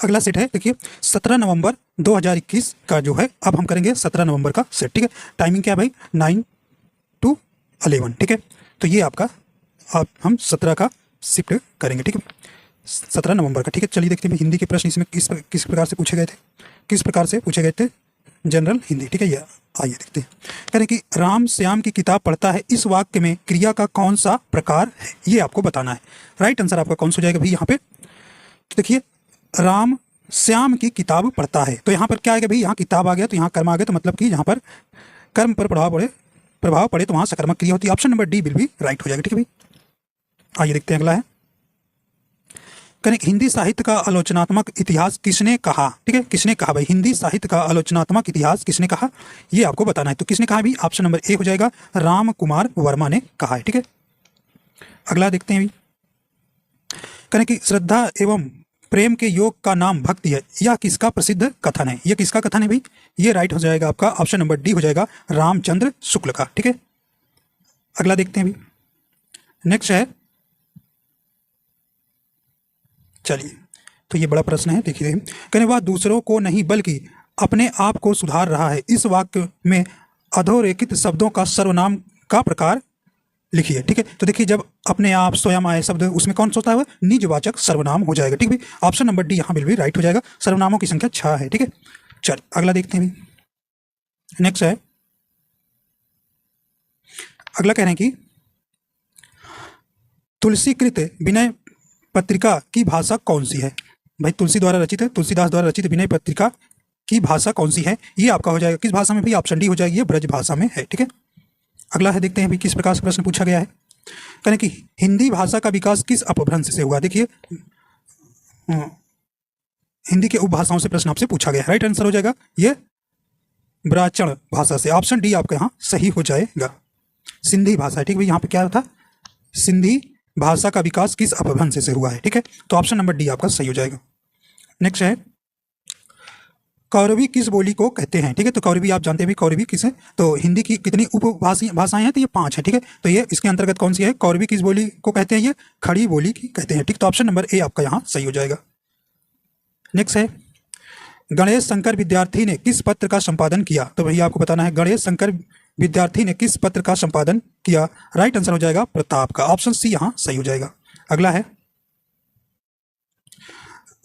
अगला सेट है देखिए 17 नवंबर 2021 का जो है, अब हम करेंगे 17 नवंबर का सेट। ठीक है, टाइमिंग क्या है भाई, 9 to 11। ठीक है, तो ये आपका अब हम 17 का शिफ्ट करेंगे। ठीक है, 17 नवंबर का। ठीक है, चलिए देखते हैं हिंदी के प्रश्न इसमें किस प्रकार से पूछे गए थे, किस प्रकार से पूछे गए थे जनरल हिंदी। ठीक है, ये आइए देखते हैं। कह रहे कि राम श्याम की किताब पढ़ता है, इस वाक्य में क्रिया का कौन सा प्रकार है, ये आपको बताना है। राइट आंसर आपका कौन सा हो जाएगा भाई यहाँ पे, तो देखिए राम श्याम की किताब पढ़ता है, तो यहाँ पर क्या आएगा भाई, यहाँ किताब आ गया तो यहाँ कर्म आ गया, तो मतलब कि यहाँ पर कर्म पर प्रभाव पड़े तो वहाँ सकर्मक क्रिया होती है। ऑप्शन नंबर डी बिल भी राइट हो जाएगा। ठीक है भाई, आइए देखते हैं अगला है। करें हिंदी साहित्य का आलोचनात्मक इतिहास किसने कहा। ठीक है, किसने कहा भाई, हिंदी साहित्य का आलोचनात्मक इतिहास किसने कहा, ये आपको बताना है। तो किसने कहा भी, ऑप्शन नंबर ए हो जाएगा, राम कुमार वर्मा ने कहा है। ठीक है, अगला देखते हैं भी। करें कि श्रद्धा एवं प्रेम के योग का नाम भक्ति है, यह किसका प्रसिद्ध कथन है, यह किसका कथन है भाई, ये राइट हो जाएगा आपका, ऑप्शन नंबर डी हो जाएगा, रामचंद्र शुक्ल का। ठीक है, अगला देखते हैं भी। नेक्स्ट है, चलिए तो ये बड़ा प्रश्न है, देखिए कहने वह दूसरों को नहीं बल्कि अपने आप को सुधार रहा है, इस वाक्य में अधोरेखित शब्दों का सर्वनाम का प्रकार लिखिए। ठीक है, तो देखिए जब अपने आप स्वयं आए शब्द, उसमें कौन सा होता है, निजवाचक सर्वनाम हो जाएगा। ठीक है, ऑप्शन नंबर डी यहाँ बिल्कुल राइट हो जाएगा, सर्वनामों की संख्या 6 है। ठीक है, चल अगला देखते हैं भी। नेक्स्ट है, अगला कह रहे हैं कि तुलसीकृत विनय पत्रिका की भाषा कौन सी है भाई, तुलसी द्वारा रचित है, तुलसीदास द्वारा रचित विनय पत्रिका की भाषा कौन सी है, ये आपका हो जाएगा किस भाषा में भाई, ऑप्शन डी हो जाएगी, ये ब्रज भाषा में है। ठीक है, अगला है, देखते हैं भी किस प्रकार से प्रश्न पूछा गया है। कहने कि हिंदी भाषा का विकास किस अपभ्रंश से हुआ, देखिए हिंदी के उपभाषाओं से प्रश्न आपसे पूछा गया। राइट आंसर हो जाएगा ये ब्राह्मण भाषा से, ऑप्शन डी आपका यहाँ सही हो जाएगा, सिंधी भाषा। ठीक है, यहाँ पे क्या था, सिंधी भाषा का विकास किस अपभ्रंश से हुआ है। ठीक है, तो ऑप्शन नंबर डी आपका सही हो जाएगा। नेक्स्ट है, कौरवी किस बोली को कहते हैं। ठीक है, तो कौरवी आप जानते हैं कौरवी किस है, तो हिंदी की कितनी उपभाषाएं हैं, तो ये 5 है। ठीक है, तो ये इसके अंतर्गत कौन सी है, कौरवी किस बोली को कहते हैं, ये खड़ी बोली की कहते हैं। ठीक, तो ऑप्शन नंबर ए आपका यहाँ सही हो जाएगा। नेक्स्ट है, गणेश शंकर विद्यार्थी ने किस पत्र का संपादन किया, तो भैया आपको बताना है गणेश शंकर विद्यार्थी ने किस पत्र का संपादन किया। राइट आंसर हो जाएगा प्रताप का, ऑप्शन सी यहाँ सही हो जाएगा। अगला है,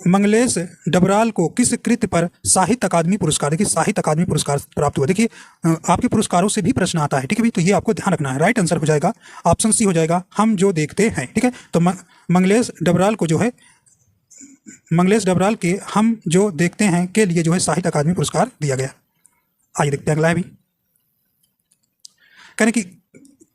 मंगलेश डबराल को किस कृत्य पर साहित्य अकादमी पुरस्कार, देखिए साहित्य अकादमी पुरस्कार प्राप्त हुआ। देखिए आपके पुरस्कारों से भी प्रश्न आता है। ठीक है भाई, तो ये आपको ध्यान रखना है। राइट आंसर हो जाएगा ऑप्शन सी हो जाएगा, हम जो देखते हैं। ठीक है, तो मंगलेश डबराल को जो है, मंगलेश डबराल के हम जो देखते हैं के लिए जो है साहित्य अकादमी पुरस्कार दिया गया। आइए देखते हैं अगला है भी। कहने कि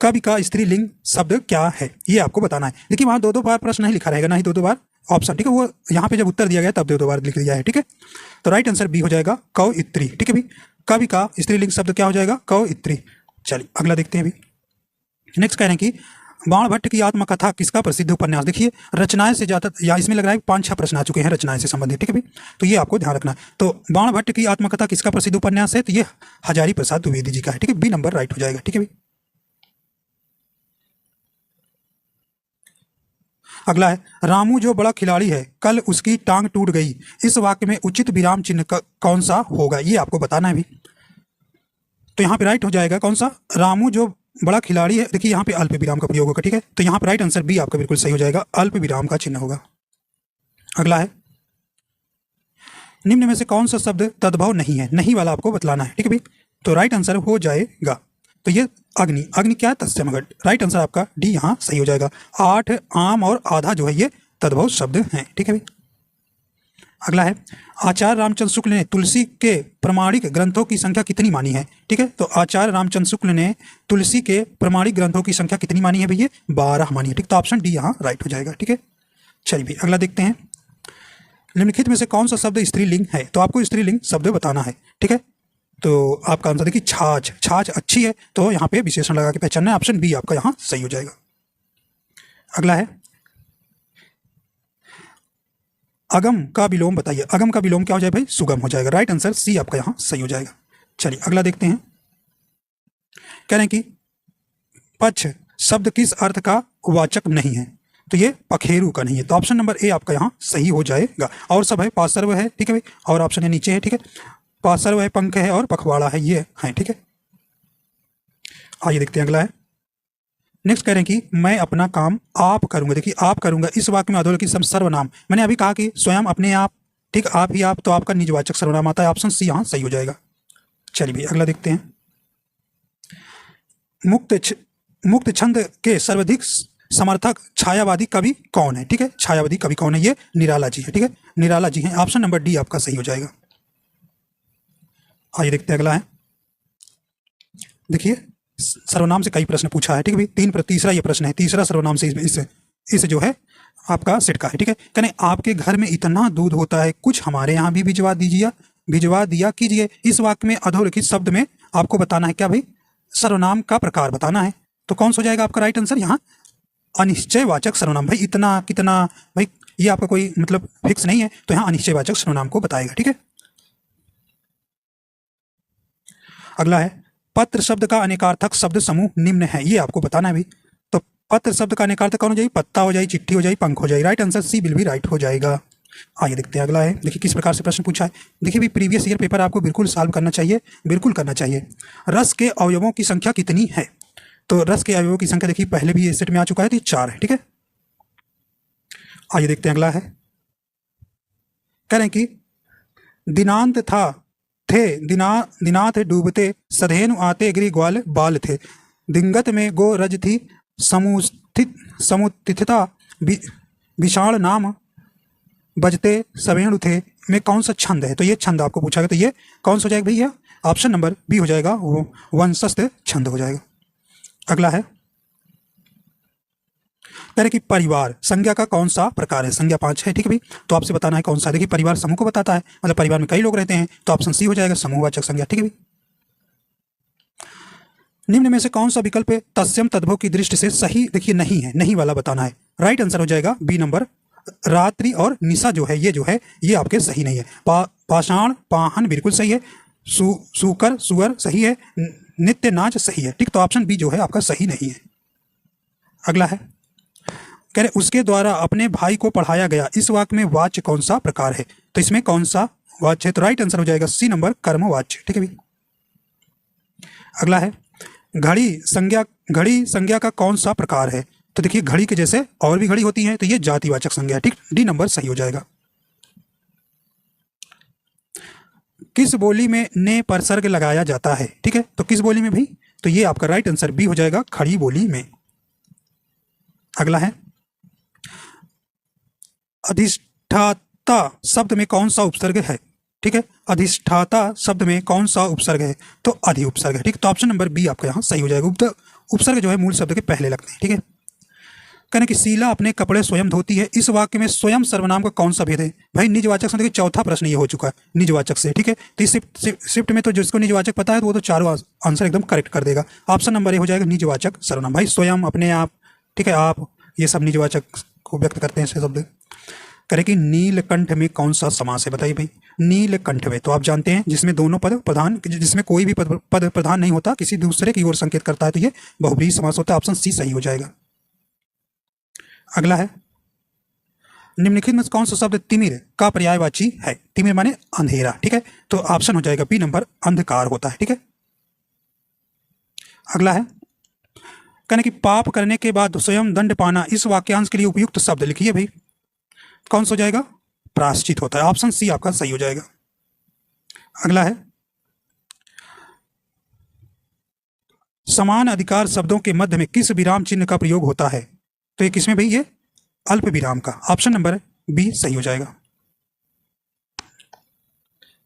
कवि का स्त्रीलिंग शब्द क्या है, ये आपको बताना है। देखिए वहाँ 2 बार प्रश्न नहीं लिखा रहेगा, ना ही 2 बार ऑप्शन। ठीक है, वो यहाँ पे जब उत्तर दिया गया तब 2 बार लिख दिया है। ठीक है, तो राइट आंसर बी हो जाएगा, कवयित्री। ठीक है भाई, कवि का स्त्रीलिंग शब्द क्या हो जाएगा, कवयित्री। चलिए अगला देखते हैं अभी। नेक्स्ट कह रहे हैं कि बाणभट्ट की आत्मकथा किसका प्रसिद्ध उपन्यास। देखिए रचनाएं से ज़्यादा, या इसमें लग रहा है 5-6 प्रश्न आ चुके हैं रचनाएं से संबंधित। ठीक है भाई, तो ये आपको ध्यान रखना है। तो बाणभट्ट की आत्मकथा किसका प्रसिद्ध उपन्यास है, तो ये हजारी प्रसाद द्विवेदी जी का है। ठीक है, बी नंबर राइट हो जाएगा। ठीक है भाई, अगला है, रामू जो बड़ा खिलाड़ी है, कल उसकी टांग टूट गई, इस वाक्य में उचित विराम चिन्ह कौन सा होगा, ये आपको बताना है भी। तो यहाँ पे राइट हो जाएगा कौन सा, रामू जो बड़ा खिलाड़ी है। देखिए यहाँ पे अल्प विराम का प्रयोग होगा। ठीक है, तो यहाँ पे राइट आंसर बी आपका बिल्कुल सही हो जाएगा, अल्प विराम का चिन्ह होगा। अगला है, निम्न में से कौन सा शब्द तद्भव नहीं है, नहीं वाला आपको बतलाना है। ठीक है भाई, तो राइट आंसर हो जाएगा, तो ये अग्नि, अग्नि क्या है, तत्समघट। राइट आंसर आपका डी यहाँ सही हो जाएगा। 8 आम और आधा जो है ये तद्भव शब्द हैं। ठीक है भाई, अगला है, आचार्य रामचंद्र शुक्ल ने तुलसी के प्रमाणिक ग्रंथों की संख्या कितनी मानी है। ठीक है, तो आचार्य रामचंद्र शुक्ल ने तुलसी के प्रमाणिक ग्रंथों की संख्या कितनी मानी है भैया, 12 मानी है। ठीक, तो ऑप्शन डी यहाँ राइट हो जाएगा। ठीक है, चलिए भाई अगला देखते हैं। निम्नलिखित में से कौन सा शब्द स्त्रीलिंग है, तो आपको स्त्रीलिंग शब्द बताना है। ठीक है, तो आपका आंसर देखिए छाछ, छाछ अच्छी है, तो यहाँ पे विशेषण लगा के पहचानना है, ऑप्शन बी आपका यहाँ सही हो जाएगा। अगला है, अगम का विलोम बताइए, अगम का विलोम क्या हो जाएगा भाई, सुगम हो जाएगा। राइट आंसर सी आपका यहाँ सही हो जाएगा। चलिए अगला देखते हैं। कह रहे हैं कि पक्ष शब्द किस अर्थ का वाचक नहीं है, तो ये पखेरु का नहीं है, तो ऑप्शन नंबर ए आपका यहाँ सही हो जाएगा। और सब है, पार्श्व है, ठीक है भाई, और ऑप्शन है नीचे है, ठीक है, पार्श्व है, पंख है और पखवाड़ा है, ये है, ठीक है। आइए देखते हैं अगला है। नेक्स्ट कह रहे हैं कि मैं अपना काम आप करूंगा। देखिए आप करूंगा, इस वाक्य में अधोरेखित शब्द सर्वनाम, मैंने अभी कहा कि स्वयं, अपने आप, ठीक, आप ही आप, तो आपका निजवाचक सर्वनाम आता है, ऑप्शन सी यहाँ सही हो जाएगा। चलिए भाई अगला देखते हैं। मुक्त छंद के सर्वाधिक समर्थक छायावादी कवि कौन है? ठीक है, छायावादी कवि कौन है? ये निराला जी है, ठीक है, निराला जी हैं, ऑप्शन नंबर डी आपका सही हो जाएगा। आइए देखते हैं अगला है। देखिए सर्वनाम से कई प्रश्न पूछा है, ठीक है भाई, तीसरा ये प्रश्न है, तीसरा सर्वनाम से इस जो है आपका सेट का है, ठीक है। कहने आपके घर में इतना दूध होता है, कुछ हमारे यहाँ भी भिजवा दीजिए, भिजवा दिया कीजिए। इस वाक्य में अधोरेखित शब्द में आपको बताना है क्या भाई? सर्वनाम का प्रकार बताना है। तो कौन सा हो जाएगा आपका राइट आंसर यहाँ? अनिश्चयवाचक सर्वनाम। भाई इतना कितना, भाई ये आपका कोई मतलब फिक्स नहीं है, तो यहाँ अनिश्चयवाचक सर्वनाम को बताएगा, ठीक है। अगला है पत्र शब्द का अनेकार्थक शब्द समूह निम्न है, ये आपको बताना है भाई। तो पत्र शब्द का अनेकार्थक कौन हो जाए? पत्ता हो जाए, चिट्ठी हो जाए, पंख हो जाए। राइट आंसर सी बिल भी राइट हो जाएगा। आइए देखते हैं अगला है। देखिए किस प्रकार से प्रश्न पूछा है। देखिए भी प्रीवियस ईयर पेपर आपको बिल्कुल सॉल्व करना चाहिए, बिल्कुल करना चाहिए। रस के अवयवों की संख्या कितनी है? तो रस के अवयवों की संख्या देखिए पहले भी इस सेट में आ चुका है, तो 4 है, ठीक है। आइए देखते हैं अगला है। कह रहे हैं कि दिनांत था थे दिनाथ डूबते, सधेनु आते गिरी ग्वाल बाल थे, दिंगत में गो रज थी, समुत्थिता विषाण नाम बजते सवेणु थे, में कौन सा छंद है? तो ये छंद आपको पूछा गया, तो ये कौन सा हो जाएगा भैया? ऑप्शन नंबर बी हो जाएगा, वो वंशस्थ छंद हो जाएगा। अगला है कह रहे कि परिवार संज्ञा का कौन सा प्रकार है? संज्ञा 5 है, ठीक है भाई, तो आपसे बताना है कौन सा। देखिए परिवार समूह को बताता है, मतलब परिवार में कई लोग रहते हैं, तो ऑप्शन सी हो जाएगा, समूहवाचक संज्ञा, ठीक है भाई। निम्न में से कौन सा विकल्प तस्यम तद्भव की दृष्टि से सही? देखिए नहीं है, नहीं वाला बताना है। राइट आंसर हो जाएगा बी नंबर, रात्रि और निशा जो है ये आपके सही नहीं है। पाषाण पाहन बिल्कुल सही है, सुकर सुअर सही है, नित्य नाच सही है, ठीक, तो ऑप्शन बी जो है आपका सही नहीं है। अगला है कह रहे उसके द्वारा अपने भाई को पढ़ाया गया, इस वाक्य में वाच्य कौन सा प्रकार है? तो इसमें कौन सा वाच्य है? तो राइट आंसर हो जाएगा सी नंबर, कर्मवाच्य, ठीक है भाई। अगला है घड़ी संज्ञा का कौन सा प्रकार है? तो देखिए घड़ी के जैसे और भी घड़ी होती है, तो ये जातिवाचक संज्ञा है, ठीक, डी नंबर सही हो जाएगा। किस बोली में ने पर सर्ग लगाया जाता है? ठीक है, तो किस बोली में भाई? तो ये आपका राइट आंसर बी हो जाएगा, खड़ी बोली में। अगला है अधिष्ठाता शब्द में कौन सा उपसर्ग है? ठीक है, अधिष्ठाता शब्द में कौन सा उपसर्ग है? तो अधि उपसर्ग है, ठीक, तो ऑप्शन नंबर बी आपका यहाँ सही हो जाएगा। उपसर्ग जो है मूल शब्द के पहले लगते हैं, ठीक है। कहने की शीला अपने कपड़े स्वयं धोती है, इस वाक्य में स्वयं सर्वनाम का कौन सा भेद है? भाई निजवाचक से देखिए चौथा प्रश्न ये हो चुका है निजवाचक से, ठीक है, तो इस शिफ्ट में तो जिसको निजवाचक पता है तो वो तो चारों आंसर एकदम करेक्ट कर देगा। ऑप्शन नंबर ए हो जाएगा निजवाचक सर्वनाम। भाई स्वयं, अपने आप, ठीक है, आप, ये सब निजवाचक को व्यक्त करते हैं शब्द। करे कि नीलकंठ में कौन सा समास है? बताइए भाई, नीलकंठ में तो आप जानते हैं जिसमें दोनों पद प्रधान, जिसमें कोई भी पद प्रधान नहीं होता, किसी दूसरे की ओर संकेत करता है, तो ये बहुब्रीहि समास होता है, ऑप्शन सी सही हो जाएगा। अगला है निम्नलिखित में कौन सा शब्द तिमिर का पर्यायवाची है? तिमिर माने अंधेरा, ठीक है, तो ऑप्शन हो जाएगा बी नंबर, अंधकार होता है, ठीक है। अगला है कहने कि पाप करने के बाद स्वयं दंड पाना, इस वाक्यांश के लिए उपयुक्त शब्द लिखिए भाई, कौन सा हो जाएगा? प्रायश्चित होता है, ऑप्शन सी आपका सही हो जाएगा। अगला है समान अधिकार शब्दों के मध्य में किस विराम चिन्ह का प्रयोग होता है? तो ये किसमें भाई? ये अल्प विराम का, ऑप्शन नंबर बी सही हो जाएगा।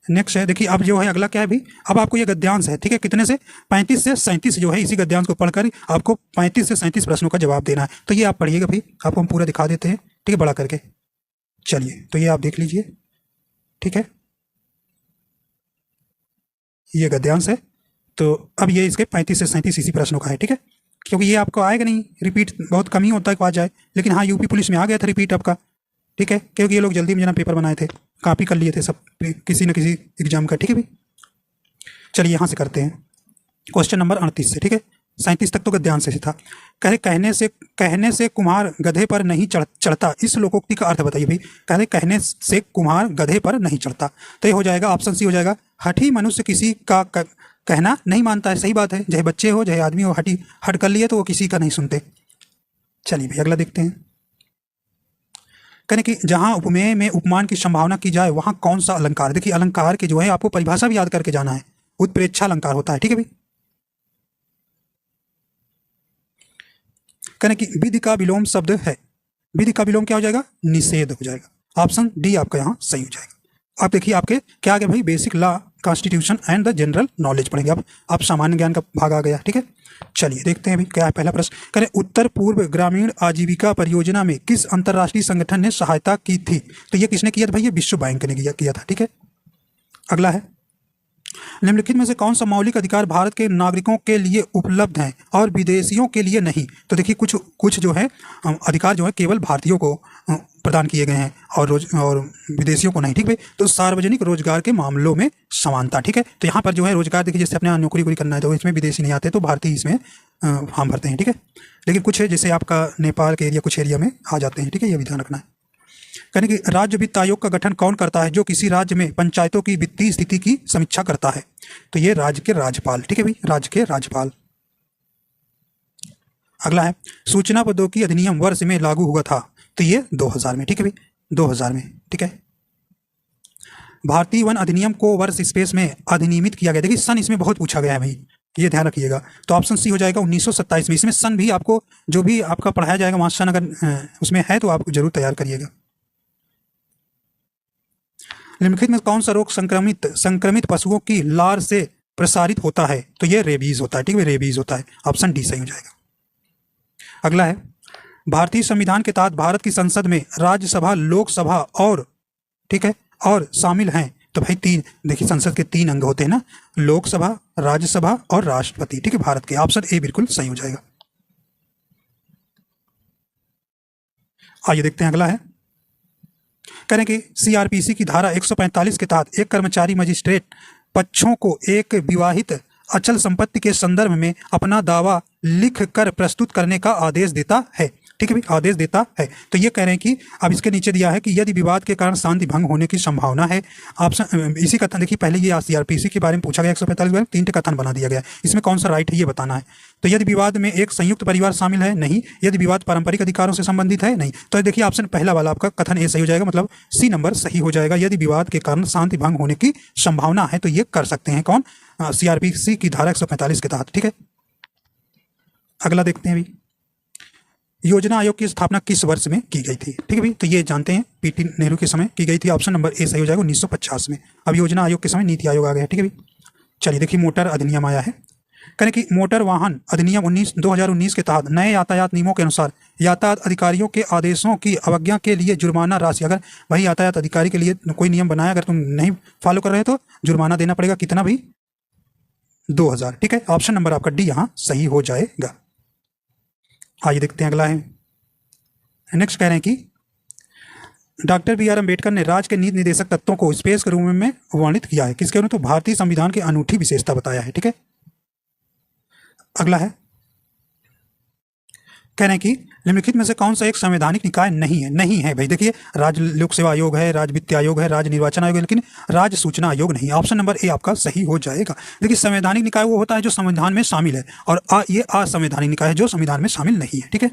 नेक्स्ट है देखिए, अब जो है अगला क्या है भाई? अब आपको ये गद्यांश है, ठीक है, कितने से 35 से 37 जो है, इसी गद्यांश को पढ़कर आपको 35 से 37 प्रश्नों का जवाब देना है। तो ये आप पढ़िएगा भाई, आपको हम पूरा दिखा देते हैं, ठीक है, बड़ा करके। चलिए तो ये आप देख लीजिए, ठीक है, ये गद्यांश है। तो अब ये इसके 35 से 37 इसी प्रश्नों का है, ठीक है, क्योंकि ये आपको आएगा नहीं, रिपीट बहुत कम ही होता है कि आ जाए, लेकिन हाँ यूपी पुलिस में आ गया था रिपीट आपका, ठीक है, क्योंकि ये लोग जल्दी में जना पेपर बनाए थे, कॉपी कर लिए थे सब किसी न किसी एग्जाम का, ठीक है भाई। चलिए यहाँ से करते हैं क्वेश्चन नंबर 38 से, ठीक है, 37 तक तो गद्यांश से था। कहने से कुम्हार गधे पर नहीं चढ़ता, इस लोकोक्ति का अर्थ बताइए भाई। कहने से कुम्हार गधे पर नहीं चढ़ता, तो ये हो जाएगा ऑप्शन सी हो जाएगा। हठी मनुष्य किसी का कहना नहीं मानता है, सही बात है। चाहे बच्चे हो चाहे आदमी हो, हट कर लिए तो वो किसी का नहीं सुनते। चलिए भाई अगला देखते हैं। कहने कि जहां उपमेय में उपमान की संभावना की जाए वहां कौन सा अलंकार, देखिए अलंकार के जो है आपको परिभाषा भी याद करके जाना है। उत्प्रेक्षा अलंकार होता है, ठीक है भाई। कहने कि विधि का विलोम शब्द है, विधि का विलोम क्या हो जाएगा, निषेध हो जाएगा। ऑप्शन डी आपका यहाँ सही हो जाएगा। आप देखिए आपके क्या आ गया भाई, basic law, constitution and the general knowledge पढ़ेंगे आप सामान्य ज्ञान का भाग आ गया, ठीक है। चलिए देखते हैं अभी क्या है पहला प्रश्न। करें उत्तर पूर्व ग्रामीण आजीविका परियोजना में किस अंतर्राष्ट्रीय संगठन ने सहायता की थी, तो ये किसने किया था भाई, ये विश्व बैंक ने किया था, ठीक है। अगला है, निम्नलिखित में से कौन सा मौलिक अधिकार भारत के नागरिकों के लिए उपलब्ध है और विदेशियों के लिए नहीं, तो देखिए कुछ जो है अधिकार जो है केवल भारतीयों को प्रदान किए गए हैं और विदेशियों को नहीं, ठीक है। तो सार्वजनिक रोजगार के मामलों में समानता, ठीक है। तो यहाँ पर जो है रोजगार देखिए जैसे अपने नौकरी करना है तो इसमें विदेशी नहीं आते, तो भारतीय इसमें फॉर्म भरते हैं, ठीक है। लेकिन कुछ है जैसे आपका नेपाल के एरिया कुछ एरिया में आ जाते हैं, ठीक है, ये भी ध्यान रखना है। कहने कि राज्य वित्त आयोग का गठन कौन करता है, जो किसी राज्य में पंचायतों की वित्तीय स्थिति की समीक्षा करता है, तो ये राज्य के राज्यपाल, ठीक है भाई, राज्य के राज्यपाल। अगला है, सूचना प्रौद्योगिकी अधिनियम वर्ष में लागू हुआ था, तो ये 2000 में, ठीक है भाई, 2000 में, ठीक है। भारतीय वन अधिनियम को वर्ष स्पेस में अधिनियमित किया गया, देखिए सन इसमें बहुत पूछा गया है भाई, ये ध्यान रखिएगा। तो ऑप्शन सी हो जाएगा 1927 में। इसमें सन भी आपको जो भी आपका पढ़ाया जाएगा वहां सन अगर उसमें है तो आप जरूर तैयार करिएगा। निम्नलिखित में कौन सा रोग संक्रमित पशुओं की लार से प्रसारित होता है, तो ये रेबीज होता है, ठीक है, रेबीज होता है। ऑप्शन डी सही हो जाएगा। अगला है, भारतीय संविधान के तहत भारत की संसद में राज्यसभा, लोकसभा और, ठीक है, और शामिल हैं, तो भाई तीन, देखिए संसद के 3 अंग होते हैं ना, लोकसभा, राज्यसभा और राष्ट्रपति, ठीक है, भारत के। ऑप्शन ए बिल्कुल सही हो जाएगा। आइए देखते हैं अगला है, करें कि सीआरपीसी की धारा 145 के तहत एक कर्मचारी मजिस्ट्रेट पक्षों को एक विवाहित अचल संपत्ति के संदर्भ में अपना दावा लिख कर प्रस्तुत करने का आदेश देता है, ठीक है भाई, आदेश देता है। तो ये कह रहे हैं कि अब इसके नीचे दिया है कि यदि विवाद के कारण शांति भंग होने की संभावना है, ऑप्शन इसी कथन, देखिए पहले ये सीआरपीसी के बारे में पूछा गया 145 में 3 कथन बना दिया गया, इसमें कौन सा राइट है ये बताना है। तो यदि विवाद में एक संयुक्त परिवार शामिल है, नहीं। यदि विवाद पारंपरिक अधिकारों से संबंधित है, नहीं। तो देखिए ऑप्शन पहला वाला आपका कथन ए सही हो जाएगा, मतलब सी नंबर सही हो जाएगा। यदि विवाद के कारण शांति भंग होने की संभावना है तो ये कर सकते हैं कौन, सीआरपीसी की धारा 145 के तहत, ठीक है। अगला देखते हैं, योजना आयोग की स्थापना किस वर्ष में की गई थी, ठीक है भाई, तो ये जानते हैं पीटी नेहरू के समय की गई थी। ऑप्शन नंबर ए सही हो जाएगा 1950 में। अब योजना आयोग के समय नीति आयोग आ गया, ठीक है भाई। चलिए देखिए मोटर अधिनियम आया है, कहें कि मोटर वाहन अधिनियम 2019 के तहत नए यातायात नियमों के अनुसार यातायात अधिकारियों के आदेशों की अवज्ञा के लिए जुर्माना राशि, अगर भाई यातायात अधिकारी के लिए कोई नियम बनाया, अगर तुम नहीं फॉलो कर रहे तो जुर्माना देना पड़ेगा, कितना भाई, 2000, ठीक है। ऑप्शन नंबर आपका डी यहाँ सही हो जाएगा। आइए देखते हैं अगला है, नेक्स्ट कह रहे हैं कि डॉक्टर बी.आर. अम्बेडकर ने राज्य के नीति निर्देशक तत्वों को स्पेस के रूप में वर्णित किया है, किसके अनुसार, तो भारतीय संविधान की अनूठी विशेषता बताया है, ठीक है। अगला है, कह रहे हैं कि निम्नलिखित में से कौन सा एक संवैधानिक निकाय नहीं है, नहीं है भाई, देखिए राज्य लोक सेवा आयोग है, राज्य वित्त आयोग है, राज्य निर्वाचन आयोग है, लेकिन राज्य सूचना आयोग नहीं। ऑप्शन नंबर ए आपका सही हो जाएगा। देखिए संवैधानिक निकाय वो होता है जो संविधान में शामिल है, और ये असंवैधानिक निकाय है जो संविधान में शामिल नहीं है, ठीक है।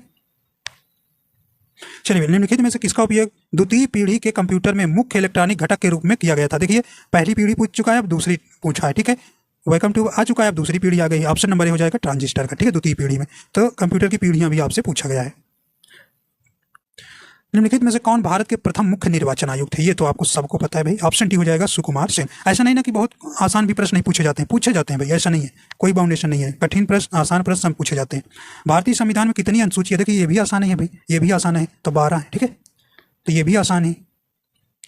चलिए निम्नलिखित में से किसका उपयोग द्वितीय पीढ़ी के कंप्यूटर में मुख्य इलेक्ट्रॉनिक घटक के रूप में किया गया था, देखिए पहली पीढ़ी पूछ चुका है, अब दूसरी पूछा है, ठीक है। वेलकम टू आ चुका है, अब दूसरी पीढ़ी आ गई। ऑप्शन नंबर ए हो जाएगा ट्रांजिस्टर का, ठीक है, द्वितीय पीढ़ी में। तो कंप्यूटर की पीढ़ियां भी आपसे पूछा गया है। निम्नलिखित में से कौन भारत के प्रथम मुख्य निर्वाचन आयुक्त थे, ये तो आपको सबको पता है भाई। ऑप्शन डी हो जाएगा सुकुमार सेन। ऐसा नहीं ना कि बहुत आसान भी प्रश्न नहीं पूछे जाते हैं भाई, ऐसा नहीं है, कोई बाउंडेशन नहीं है, कठिन प्रश्न आसान प्रश्न सब पूछे जाते हैं। भारतीय संविधान में कितनी अनुसूची है, देखिए ये भी आसान है भाई, ये भी आसान है, तो 12 है, ठीक है, तो ये भी आसान है।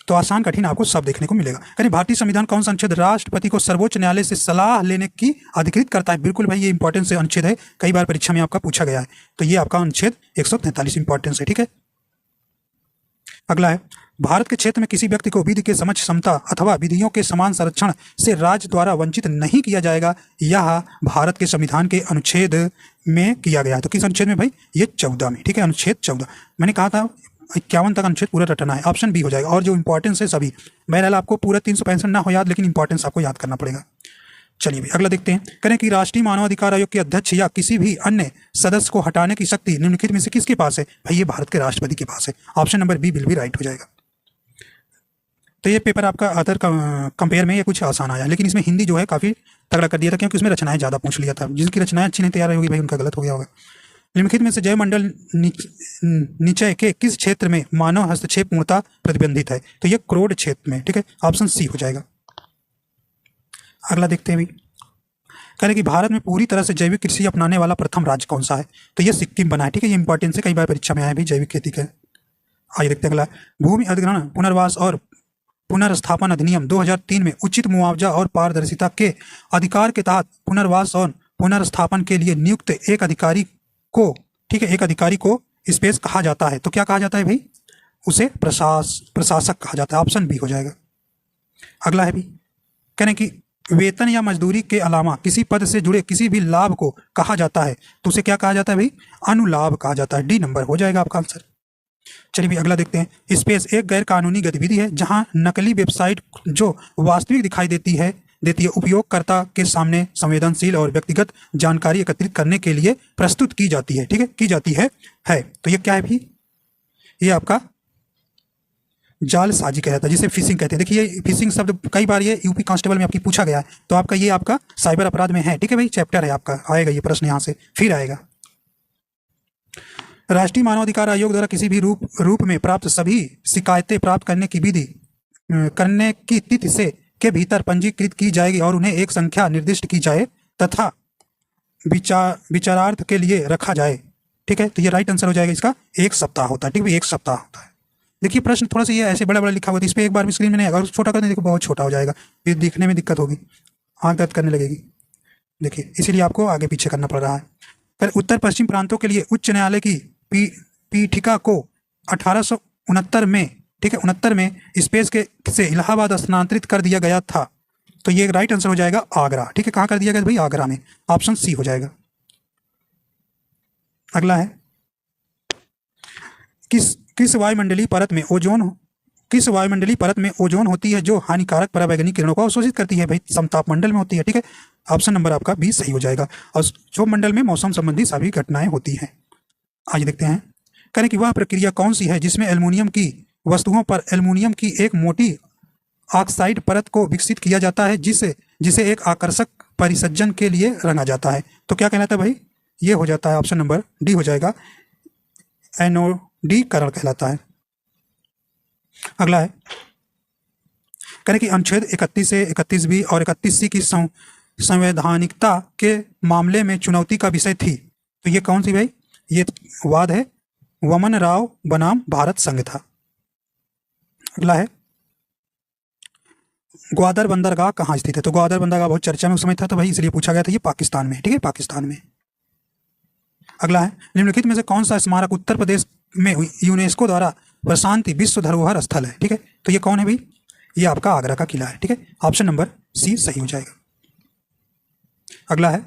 तो आसान कठिन आपको सब देखने को मिलेगा। यानी भारतीय संविधान कौन सा अनुच्छेद राष्ट्रपति को सर्वोच्च न्यायालय से सलाह लेने की अधिकृत करता है, बिल्कुल भाई ये इंपॉर्टेंस है, अनुच्छेद है, कई बार परीक्षा में आपका पूछा गया है। तो ये आपका अनुच्छेद 143 इंपॉर्टेंस है, ठीक है। अगला है, भारत के क्षेत्र में किसी व्यक्ति को विधि के समक्ष समता अथवा विधियों के समान संरक्षण से राज्य द्वारा वंचित नहीं किया जाएगा। यह भारत के संविधान के अनुच्छेद में किया गया है। तो किस अनुच्छेद में भाई? ये 14 में, ठीक है, अनुच्छेद 14। मैंने कहा था 51 तक अनुच्छेद पूरा रटना है, ऑप्शन बी हो जाएगा। और जो इंपॉर्टेंस है सभी, बहरहाल आपको पूरा 365 ना हो याद, लेकिन इंपॉर्टेंस आपको याद करना पड़ेगा। चलिए भाई अगला देखते हैं। करें कि राष्ट्रीय मानवाधिकार आयोग के अध्यक्ष या किसी भी अन्य सदस्य को हटाने की शक्ति निम्नलिखित में से किसके पास है? भाई ये भारत के राष्ट्रपति के पास है। ऑप्शन नंबर बी बिल्कुल राइट हो जाएगा। तो ये पेपर आपका अदर कंपेयर में ये कुछ आसान आया, लेकिन इसमें हिंदी जो है काफ़ी तगड़ा कर दिया था, क्योंकि उसमें रचनाएं ज़्यादा पूछ लिया था। जिनकी रचनाएं अच्छी नहीं तैयार होगी भाई उनका गलत हो गया होगा। निम्नलिखित में से जयमंडल निचय के किस क्षेत्र में मानव हस्तक्षेप पूर्णता प्रतिबंधित है? तो ये क्रोड क्षेत्र में, ठीक है, ऑप्शन सी हो जाएगा। अगला देखते हैं भाई। कह रहे कि भारत में पूरी तरह से जैविक कृषि अपनाने वाला प्रथम राज्य कौन सा है? तो ये सिक्किम बना है, ठीक है, ये इंपॉर्टेंस है, कई बार परीक्षा में आया भी जैविक खेती का। आइए देखते हैं अगला। भूमि अधिग्रहण पुनर्वास और पुनर्स्थापन अधिनियम 2003 में उचित मुआवजा और पारदर्शिता के अधिकार के तहत पुनर्वास और पुनर्स्थापन के लिए नियुक्त एक अधिकारी को, ठीक है, एक अधिकारी को स्पेस कहा जाता है। तो क्या कहा जाता है भाई? उसे प्रशासक कहा जाता है। ऑप्शन बी हो जाएगा। अगला है भी, कह रहे कि वेतन या मजदूरी के अलावा किसी पद से जुड़े किसी भी लाभ को कहा जाता है, तो उसे क्या कहा जाता है भाई? अनुलाभ कहा जाता है। डी नंबर हो जाएगा आपका आंसर। चलिए भाई अगला देखते हैं। स्पेस एक गैर कानूनी गतिविधि है जहां नकली वेबसाइट जो वास्तविक दिखाई देती है उपयोगकर्ता के सामने संवेदनशील और व्यक्तिगत जानकारी एकत्रित करने के लिए प्रस्तुत की जाती है, ठीक है, की जाती है। तो ये क्या है भी? ये आपका जालसाजी कहता है, जिसे फिशिंग कहते हैं। देखिए फिशिंग शब्द कई बार ये यूपी कांस्टेबल में आपकी पूछा गया है, तो आपका ये आपका साइबर अपराध में है, ठीक है भाई, चैप्टर है आपका, आएगा ये प्रश्न यहाँ से फिर आएगा। राष्ट्रीय मानवाधिकार आयोग द्वारा किसी भी रूप में प्राप्त सभी शिकायतें प्राप्त करने की तिथि से के भीतर पंजीकृत की जाएगी और उन्हें एक संख्या निर्दिष्ट की जाए तथा विचारार्थ के लिए रखा जाए, ठीक है। तो ये राइट आंसर हो जाएगा इसका 1 सप्ताह होता है, ठीक है, 1 सप्ताह होता है। देखिए प्रश्न थोड़ा सा ये ऐसे बड़ा बड़ा लिखा हुआ है, इस पर एक बार स्क्रीन में नहीं, अगर छोटा कर दें देखो बहुत छोटा हो जाएगा, फिर दिखने में दिक्कत होगी, आँख दर्द करने लगेगी। देखिए इसीलिए आपको आगे पीछे करना पड़ रहा है। फिर उत्तर पश्चिम प्रांतों के लिए उच्च न्यायालय की पीठिका को 1869 में, ठीक है, 69 में स्पेस के से इलाहाबाद स्थानांतरित कर दिया गया था। तो ये राइट आंसर हो जाएगा आगरा, ठीक है। कहाँ कर दिया गया भाई? आगरा में, ऑप्शन सी हो जाएगा। अगला है, किस वायुमंडलीय परत में ओजोन होती है जो हानिकारक पराबैंगनी किरणों को अवशोषित करती है? भाई समताप मंडल में होती है, ठीक है, ऑप्शन नंबर आपका बी सही हो जाएगा। और क्षोभ मंडल में मौसम संबंधी सभी घटनाएं होती हैं। आइए देखते हैं, करें कि वह प्रक्रिया कौन सी है जिसमें एल्युमिनियम की वस्तुओं पर एल्युमिनियम की एक मोटी ऑक्साइड परत को विकसित किया जाता है जिसे एक आकर्षक परिसज्जन के लिए रंगा जाता है? तो क्या कहलाता है भाई? ये हो जाता है ऑप्शन नंबर डी हो जाएगा, एनोडीकरण कहलाता है। अगला है, करें कि अनुच्छेद 31A, 31B और 31C की संवैधानिकता के मामले में चुनौती का विषय थी। तो ये कौन सी भाई? ये वाद है वमन राव बनाम भारत संघ था। अगला है, ग्वादर बंदरगाह कहाँ स्थित है? तो ग्वादर बंदरगाह बहुत चर्चा में उस समय था, तो भाई इसलिए पूछा गया था, ये पाकिस्तान में, ठीक है, पाकिस्तान में। अगला है, निम्नलिखित में से कौन सा स्मारक उत्तर प्रदेश में यूनेस्को द्वारा प्रशांति विश्व धरोहर स्थल है? ठीक है, तो ये कौन है भाई? ये आपका आगरा का किला है, ठीक है, ऑप्शन नंबर सी सही हो जाएगा। अगला है,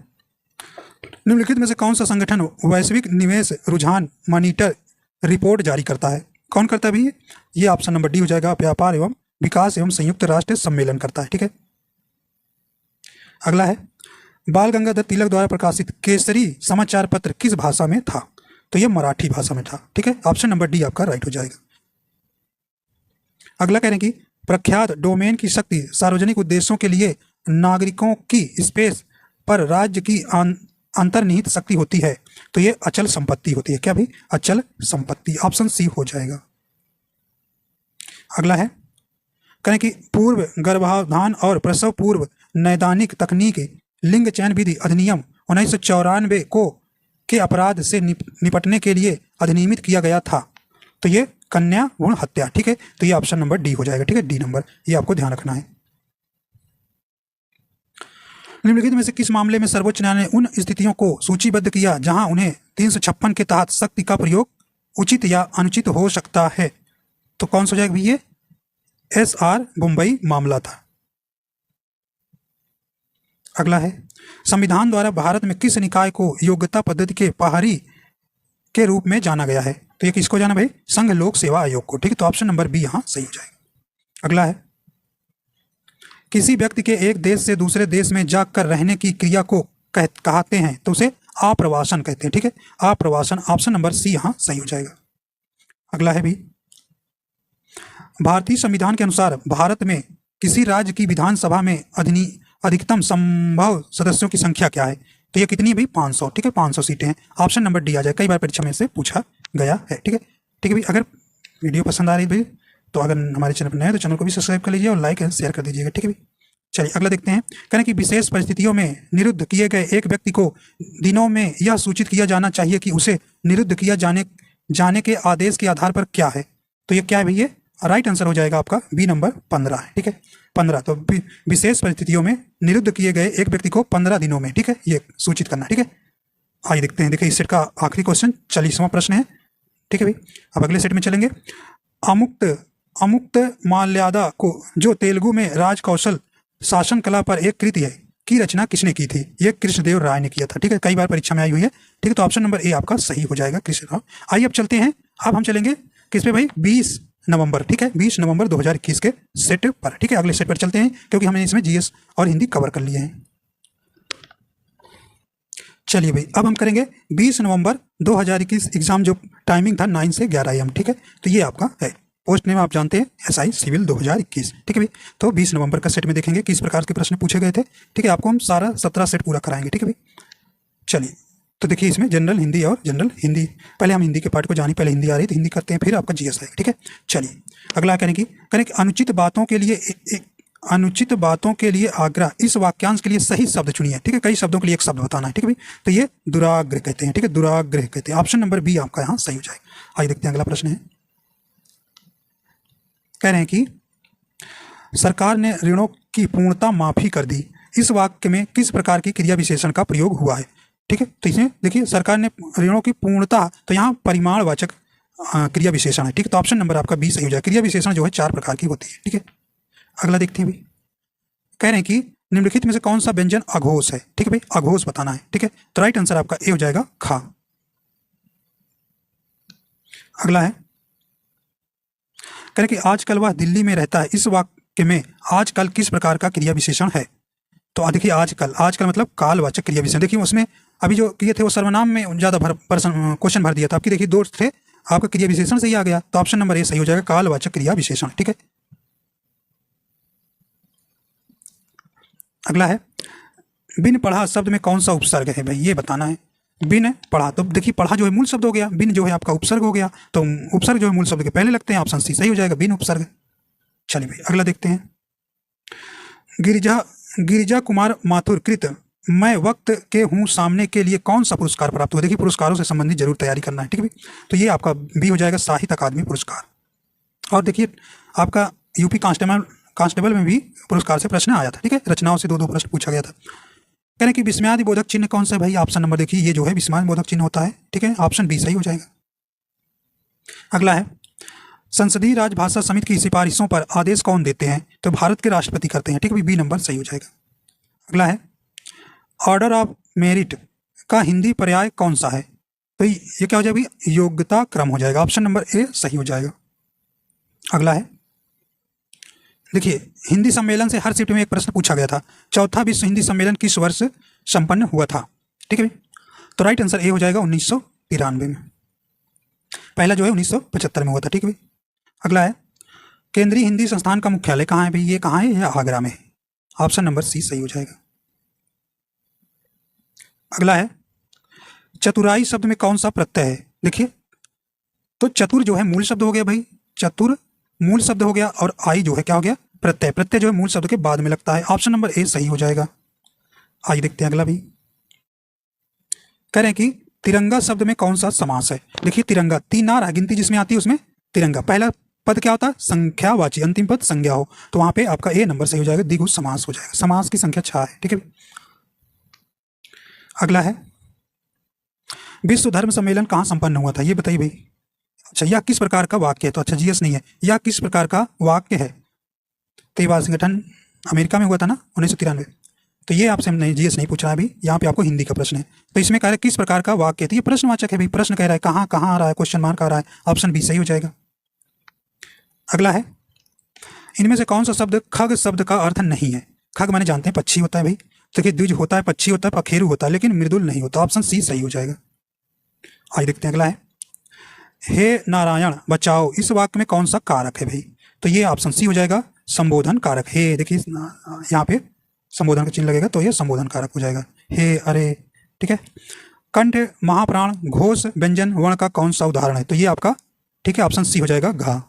निम्नलिखित में से कौन सा संगठन वैश्विक निवेश रुझान मॉनिटर रिपोर्ट जारी करता है? कौन करता है भाई? ये ऑप्शन नंबर डी हो जाएगा, व्यापार एवं विकास एवं संयुक्त राष्ट्र सम्मेलन करता है, ठीक है। अगला है, बाल गंगाधर तिलक द्वारा प्रकाशित केसरी समाचार पत्र किस भाषा में था? तो ये मराठी भाषा में था, ठीक है, ऑप्शन नंबर डी आपका राइट हो जाएगा। अगला कह रहे हैं कि प्रख्यात डोमेन की शक्ति सार्वजनिक उद्देश्यों के लिए नागरिकों की स्पेस पर राज्य की अंतर्निहित शक्ति होती है। तो ये अचल संपत्ति होती है। क्या भाई? अचल संपत्ति, ऑप्शन सी हो जाएगा। अगला है, कहें कि पूर्व गर्भाधान और प्रसव पूर्व नैदानिक तकनीक लिंग चयन विधि अधिनियम 1994 को के अपराध से निपटने के लिए अधिनियमित किया गया था। तो ये कन्या भ्रूण हत्या, ठीक है, तो ये ऑप्शन नंबर डी हो जाएगा, ठीक है, डी नंबर, ये आपको ध्यान रखना है। निम्नलिखित में से किस मामले में सर्वोच्च न्यायालय ने उन स्थितियों को सूचीबद्ध किया जहां उन्हें 356 के तहत शक्ति का प्रयोग उचित या अनुचित हो सकता है? तो कौन सा हो जाएगा ये SR मुंबई मामला था। अगला है, संविधान द्वारा भारत में किस निकाय को योग्यता पद्धति के प्रहरी के रूप में जाना गया है? तो ये किसको जाना भाई? संघ लोक सेवा आयोग को। ठीक है, तो ऑप्शन नंबर बी यहां सही हो जाएगा। अगला है, किसी व्यक्ति के एक देश से दूसरे देश में जाकर रहने की क्रिया को कहते हैं तो उसे आप्रवासन कहते हैं। ठीक है, आप्रवासन, ऑप्शन नंबर सी यहां सही हो जाएगा। अगला है भी, भारतीय संविधान के अनुसार भारत में किसी राज्य की विधानसभा में अधिकतम संभव सदस्यों की संख्या क्या है? तो ये कितनी है भाई? 500। ठीक है, 500 सीटें हैं। ऑप्शन नंबर डी आ जाए, कई बार परीक्षा में से पूछा गया है। ठीक है, ठीक है भाई, अगर वीडियो पसंद आ रही है भाई तो अगर हमारे चैनल पर नए हैं तो चैनल को भी सब्सक्राइब कर लीजिए और लाइक एंड शेयर कर दीजिएगा। ठीक है भाई, चलिए अगला देखते हैं। कहने की विशेष परिस्थितियों में निरुद्ध किए गए एक व्यक्ति को दिनों में यह सूचित किया जाना चाहिए कि उसे निरुद्ध किया जाने के आदेश के आधार पर क्या है? तो ये क्या है भैया? राइट आंसर हो जाएगा आपका बी नंबर 15 है। ठीक है, 15। तो विशेष परिस्थितियों में निरुद्ध किए गए एक व्यक्ति को 15 दिनों में, ठीक है, ये सूचित करना। ठीक है, आइए देखते हैं। देखिए इस सेट का आखिरी क्वेश्चन 40वां प्रश्न है। ठीक है भाई, अब अगले सेट में चलेंगे। अमुक्त माल्यादा को जो तेलुगु में राज कौशल शासन कला पर एक कृति है की रचना किसने की थी? ये कृष्णदेव राय ने किया था। ठीक है, कई बार परीक्षा में आई हुई है। ठीक है, तो ऑप्शन नंबर ए आपका सही हो जाएगा, कृष्णदेव। आइए अब चलते हैं। अब हम चलेंगे किस पे भाई? 20 नवंबर। ठीक है, 20 नवंबर 2021 के सेट पर। ठीक है, अगले सेट पर चलते हैं क्योंकि हमने इसमें जीएस और हिंदी कवर कर लिए हैं। चलिए भाई, अब हम करेंगे 20 नवंबर 2021 एग्जाम, जो टाइमिंग था 9 से 11 AM। ठीक है, तो ये आपका है। पोस्ट नेम आप जानते हैं SI सिविल 2021। ठीक है भाई, तो 20 नवंबर का सेट में देखेंगे किस प्रकार के प्रश्न पूछे गए थे। ठीक है, आपको हम सारा 17 सेट पूरा कराएंगे। ठीक है भाई, चलिए तो देखिए इसमें जनरल हिंदी और जनरल हिंदी, पहले हम हिंदी के पार्ट को जाने, पहले हिंदी आ रही तो हिंदी करते हैं, फिर आपका जीएस आएगा। ठीक है, चलिए अगला कहने की अनुचित बातों के लिए आग्रह, इस वाक्यांश के लिए सही शब्द चुनिए। ठीक है, कई शब्दों के लिए एक शब्द बताना है। ठीक है भाई, तो ये दुराग्रह कहते हैं। ठीक है, दुराग्रह कहते हैं। ऑप्शन नंबर बी आपका यहाँ सही हो जाएगा। आइए देखते हैं अगला प्रश्न है। कह रहे हैं कि सरकार ने ऋणों की पूर्णता माफी कर दी, इस वाक्य में किस प्रकार की क्रिया विशेषण का प्रयोग हुआ है? ठीक है, तो इसमें देखिए सरकार ने ऋणों की पूर्णता, तो यहाँ परिमाणवाचक क्रिया विशेषण है। ठीक है, तो ऑप्शन नंबर आपका बी सही हो जाएगा। क्रिया विशेषण जो है 4 प्रकार की होती है। ठीक है, अगला देखते हैं भाई। कह रहे हैं कि निम्नलिखित में से कौन सा व्यंजन अघोष है? ठीक है भाई, अघोष बताना है। ठीक है, तो राइट आंसर आपका ए हो जाएगा, खा। अगला है, कह रहे कि आजकल वह दिल्ली में रहता है, इस वाक्य में आजकल किस प्रकार का क्रिया विशेषण है? तो देखिए आजकल मतलब कालवाचक क्रिया विशेषण। देखिए उसमें अभी जो किए थे वो सर्वनाम में ज़्यादा क्वेश्चन भर दिया था। आपकी देखिए 2 थे, आपका क्रिया विशेषण सही आ गया, तो ऑप्शन नंबर ए सही हो जाएगा, कालवाचक क्रिया विशेषण। ठीक है, अगला है, बिन पढ़ा शब्द में कौन सा उपसर्ग है? भाई ये बताना है। बिन पढ़ा, तो देखिए पढ़ा जो है मूल शब्द हो गया, बिन जो है आपका उपसर्ग हो गया, तो उपसर्ग जो है मूल शब्द के पहले लगते हैं, ऑप्शन सी सही हो जाएगा, बिन उपसर्ग। चलिए भाई अगला देखते हैं। गिरिजा कुमार माथुर कृत मैं वक्त के हूँ सामने के लिए कौन सा पुरस्कार प्राप्त हुआ? देखिए पुरस्कारों से संबंधित जरूर तैयारी करना है। ठीक है भाई, तो ये आपका बी हो जाएगा, साहित्य अकादमी पुरस्कार। और देखिए आपका यूपी कांस्टेबल में भी पुरस्कार से प्रश्न आया था। ठीक है, रचनाओं से 2 प्रश्न पूछा गया था। कह रहे कि विस्मयादि बोधक चिन्ह कौन सा है? भाई ऑप्शन नंबर देखिए, ये जो है विस्मयादि बोधक चिन्ह होता है। ठीक है, ऑप्शन बी सही हो जाएगा। अगला है, संसदीय राजभाषा समिति की सिफारिशों पर आदेश कौन देते हैं? तो भारत के राष्ट्रपति करते हैं। ठीक है, बी नंबर सही हो जाएगा। अगला है, ऑर्डर ऑफ मेरिट का हिंदी पर्याय कौन सा है? तो ये क्या हो जाएगा? योग्यता क्रम हो जाएगा, ऑप्शन नंबर ए सही हो जाएगा। अगला है, देखिए हिंदी सम्मेलन से हर शिफ्ट में एक प्रश्न पूछा गया था, चौथा विश्व हिंदी सम्मेलन किस वर्ष संपन्न हुआ था? ठीक है, तो राइट आंसर ए हो जाएगा 1993 में। पहला जो है 1975 में हुआ था। ठीक है, अगला है, केंद्रीय हिंदी संस्थान का मुख्यालय कहाँ है? भाई ये कहाँ है? यह आगरा में है, ऑप्शन नंबर सी सही हो जाएगा। अगला है, चतुराई शब्द में कौन सा प्रत्यय है? देखिए तो चतुर जो है मूल शब्द हो गया भाई, चतुर मूल शब्द हो गया, और आई जो है क्या हो गया? प्रत्यय। प्रत्यय जो है मूल शब्द के बाद में लगता है, ऑप्शन नंबर ए सही हो जाएगा। आइए देखते हैं अगला भी। कह रहे हैं कि तिरंगा शब्द में कौन सा समास है? देखिए तिरंगा, 3 आर गिनती जिसमें आती है उसमें तिरंगा, पहला पद क्या होता है? संख्यावाची, अंतिम पद संज्ञा हो, तो वहां पे आपका ए नंबर सही हो जाएगा, द्विगु समास हो जाएगा। समास की संख्या 6 है। ठीक है, अगला है, विश्व धर्म सम्मेलन कहाँ संपन्न हुआ था? ये बताइए भाई, अच्छा, यह किस प्रकार का वाक्य है? तो अच्छा जीएस नहीं है, यह किस प्रकार का वाक्य है? तो ये बाल संगठन अमेरिका में हुआ था ना 1993। तो ये आपसे नहीं, जीएस नहीं पूछ रहा है अभी, यहाँ पे आपको हिंदी का प्रश्न है। तो इसमें कह रहा है किस प्रकार का वाक्य है, तो ये प्रश्नवाचक है भाई, प्रश्न कह रहा है, कहाँ कहाँ आ रहा है, क्वेश्चन मार्क आ रहा है, ऑप्शन बी सही हो जाएगा। अगला है, इनमें से कौन सा शब्द खग शब्द का अर्थ नहीं है? खग माने जानते हैं पक्षी होता है भाई, देखिए द्विज होता है, पक्षी होता है, पखेरु होता है, लेकिन मृदुल नहीं होता, ऑप्शन सी सही हो जाएगा। आइए देखते हैं अगला है, हे नारायण बचाओ, इस वाक्य में कौन सा कारक है भाई? तो ये ऑप्शन सी हो जाएगा, संबोधन कारक। हे देखिए यहाँ पे संबोधन का चिन्ह लगेगा, तो ये संबोधन कारक हो जाएगा, हे अरे, ठीक है। कंठ महाप्राण घोष व्यंजन वर्ण का कौन सा उदाहरण है? तो ये आपका ठीक है, ऑप्शन सी हो जाएगा घा।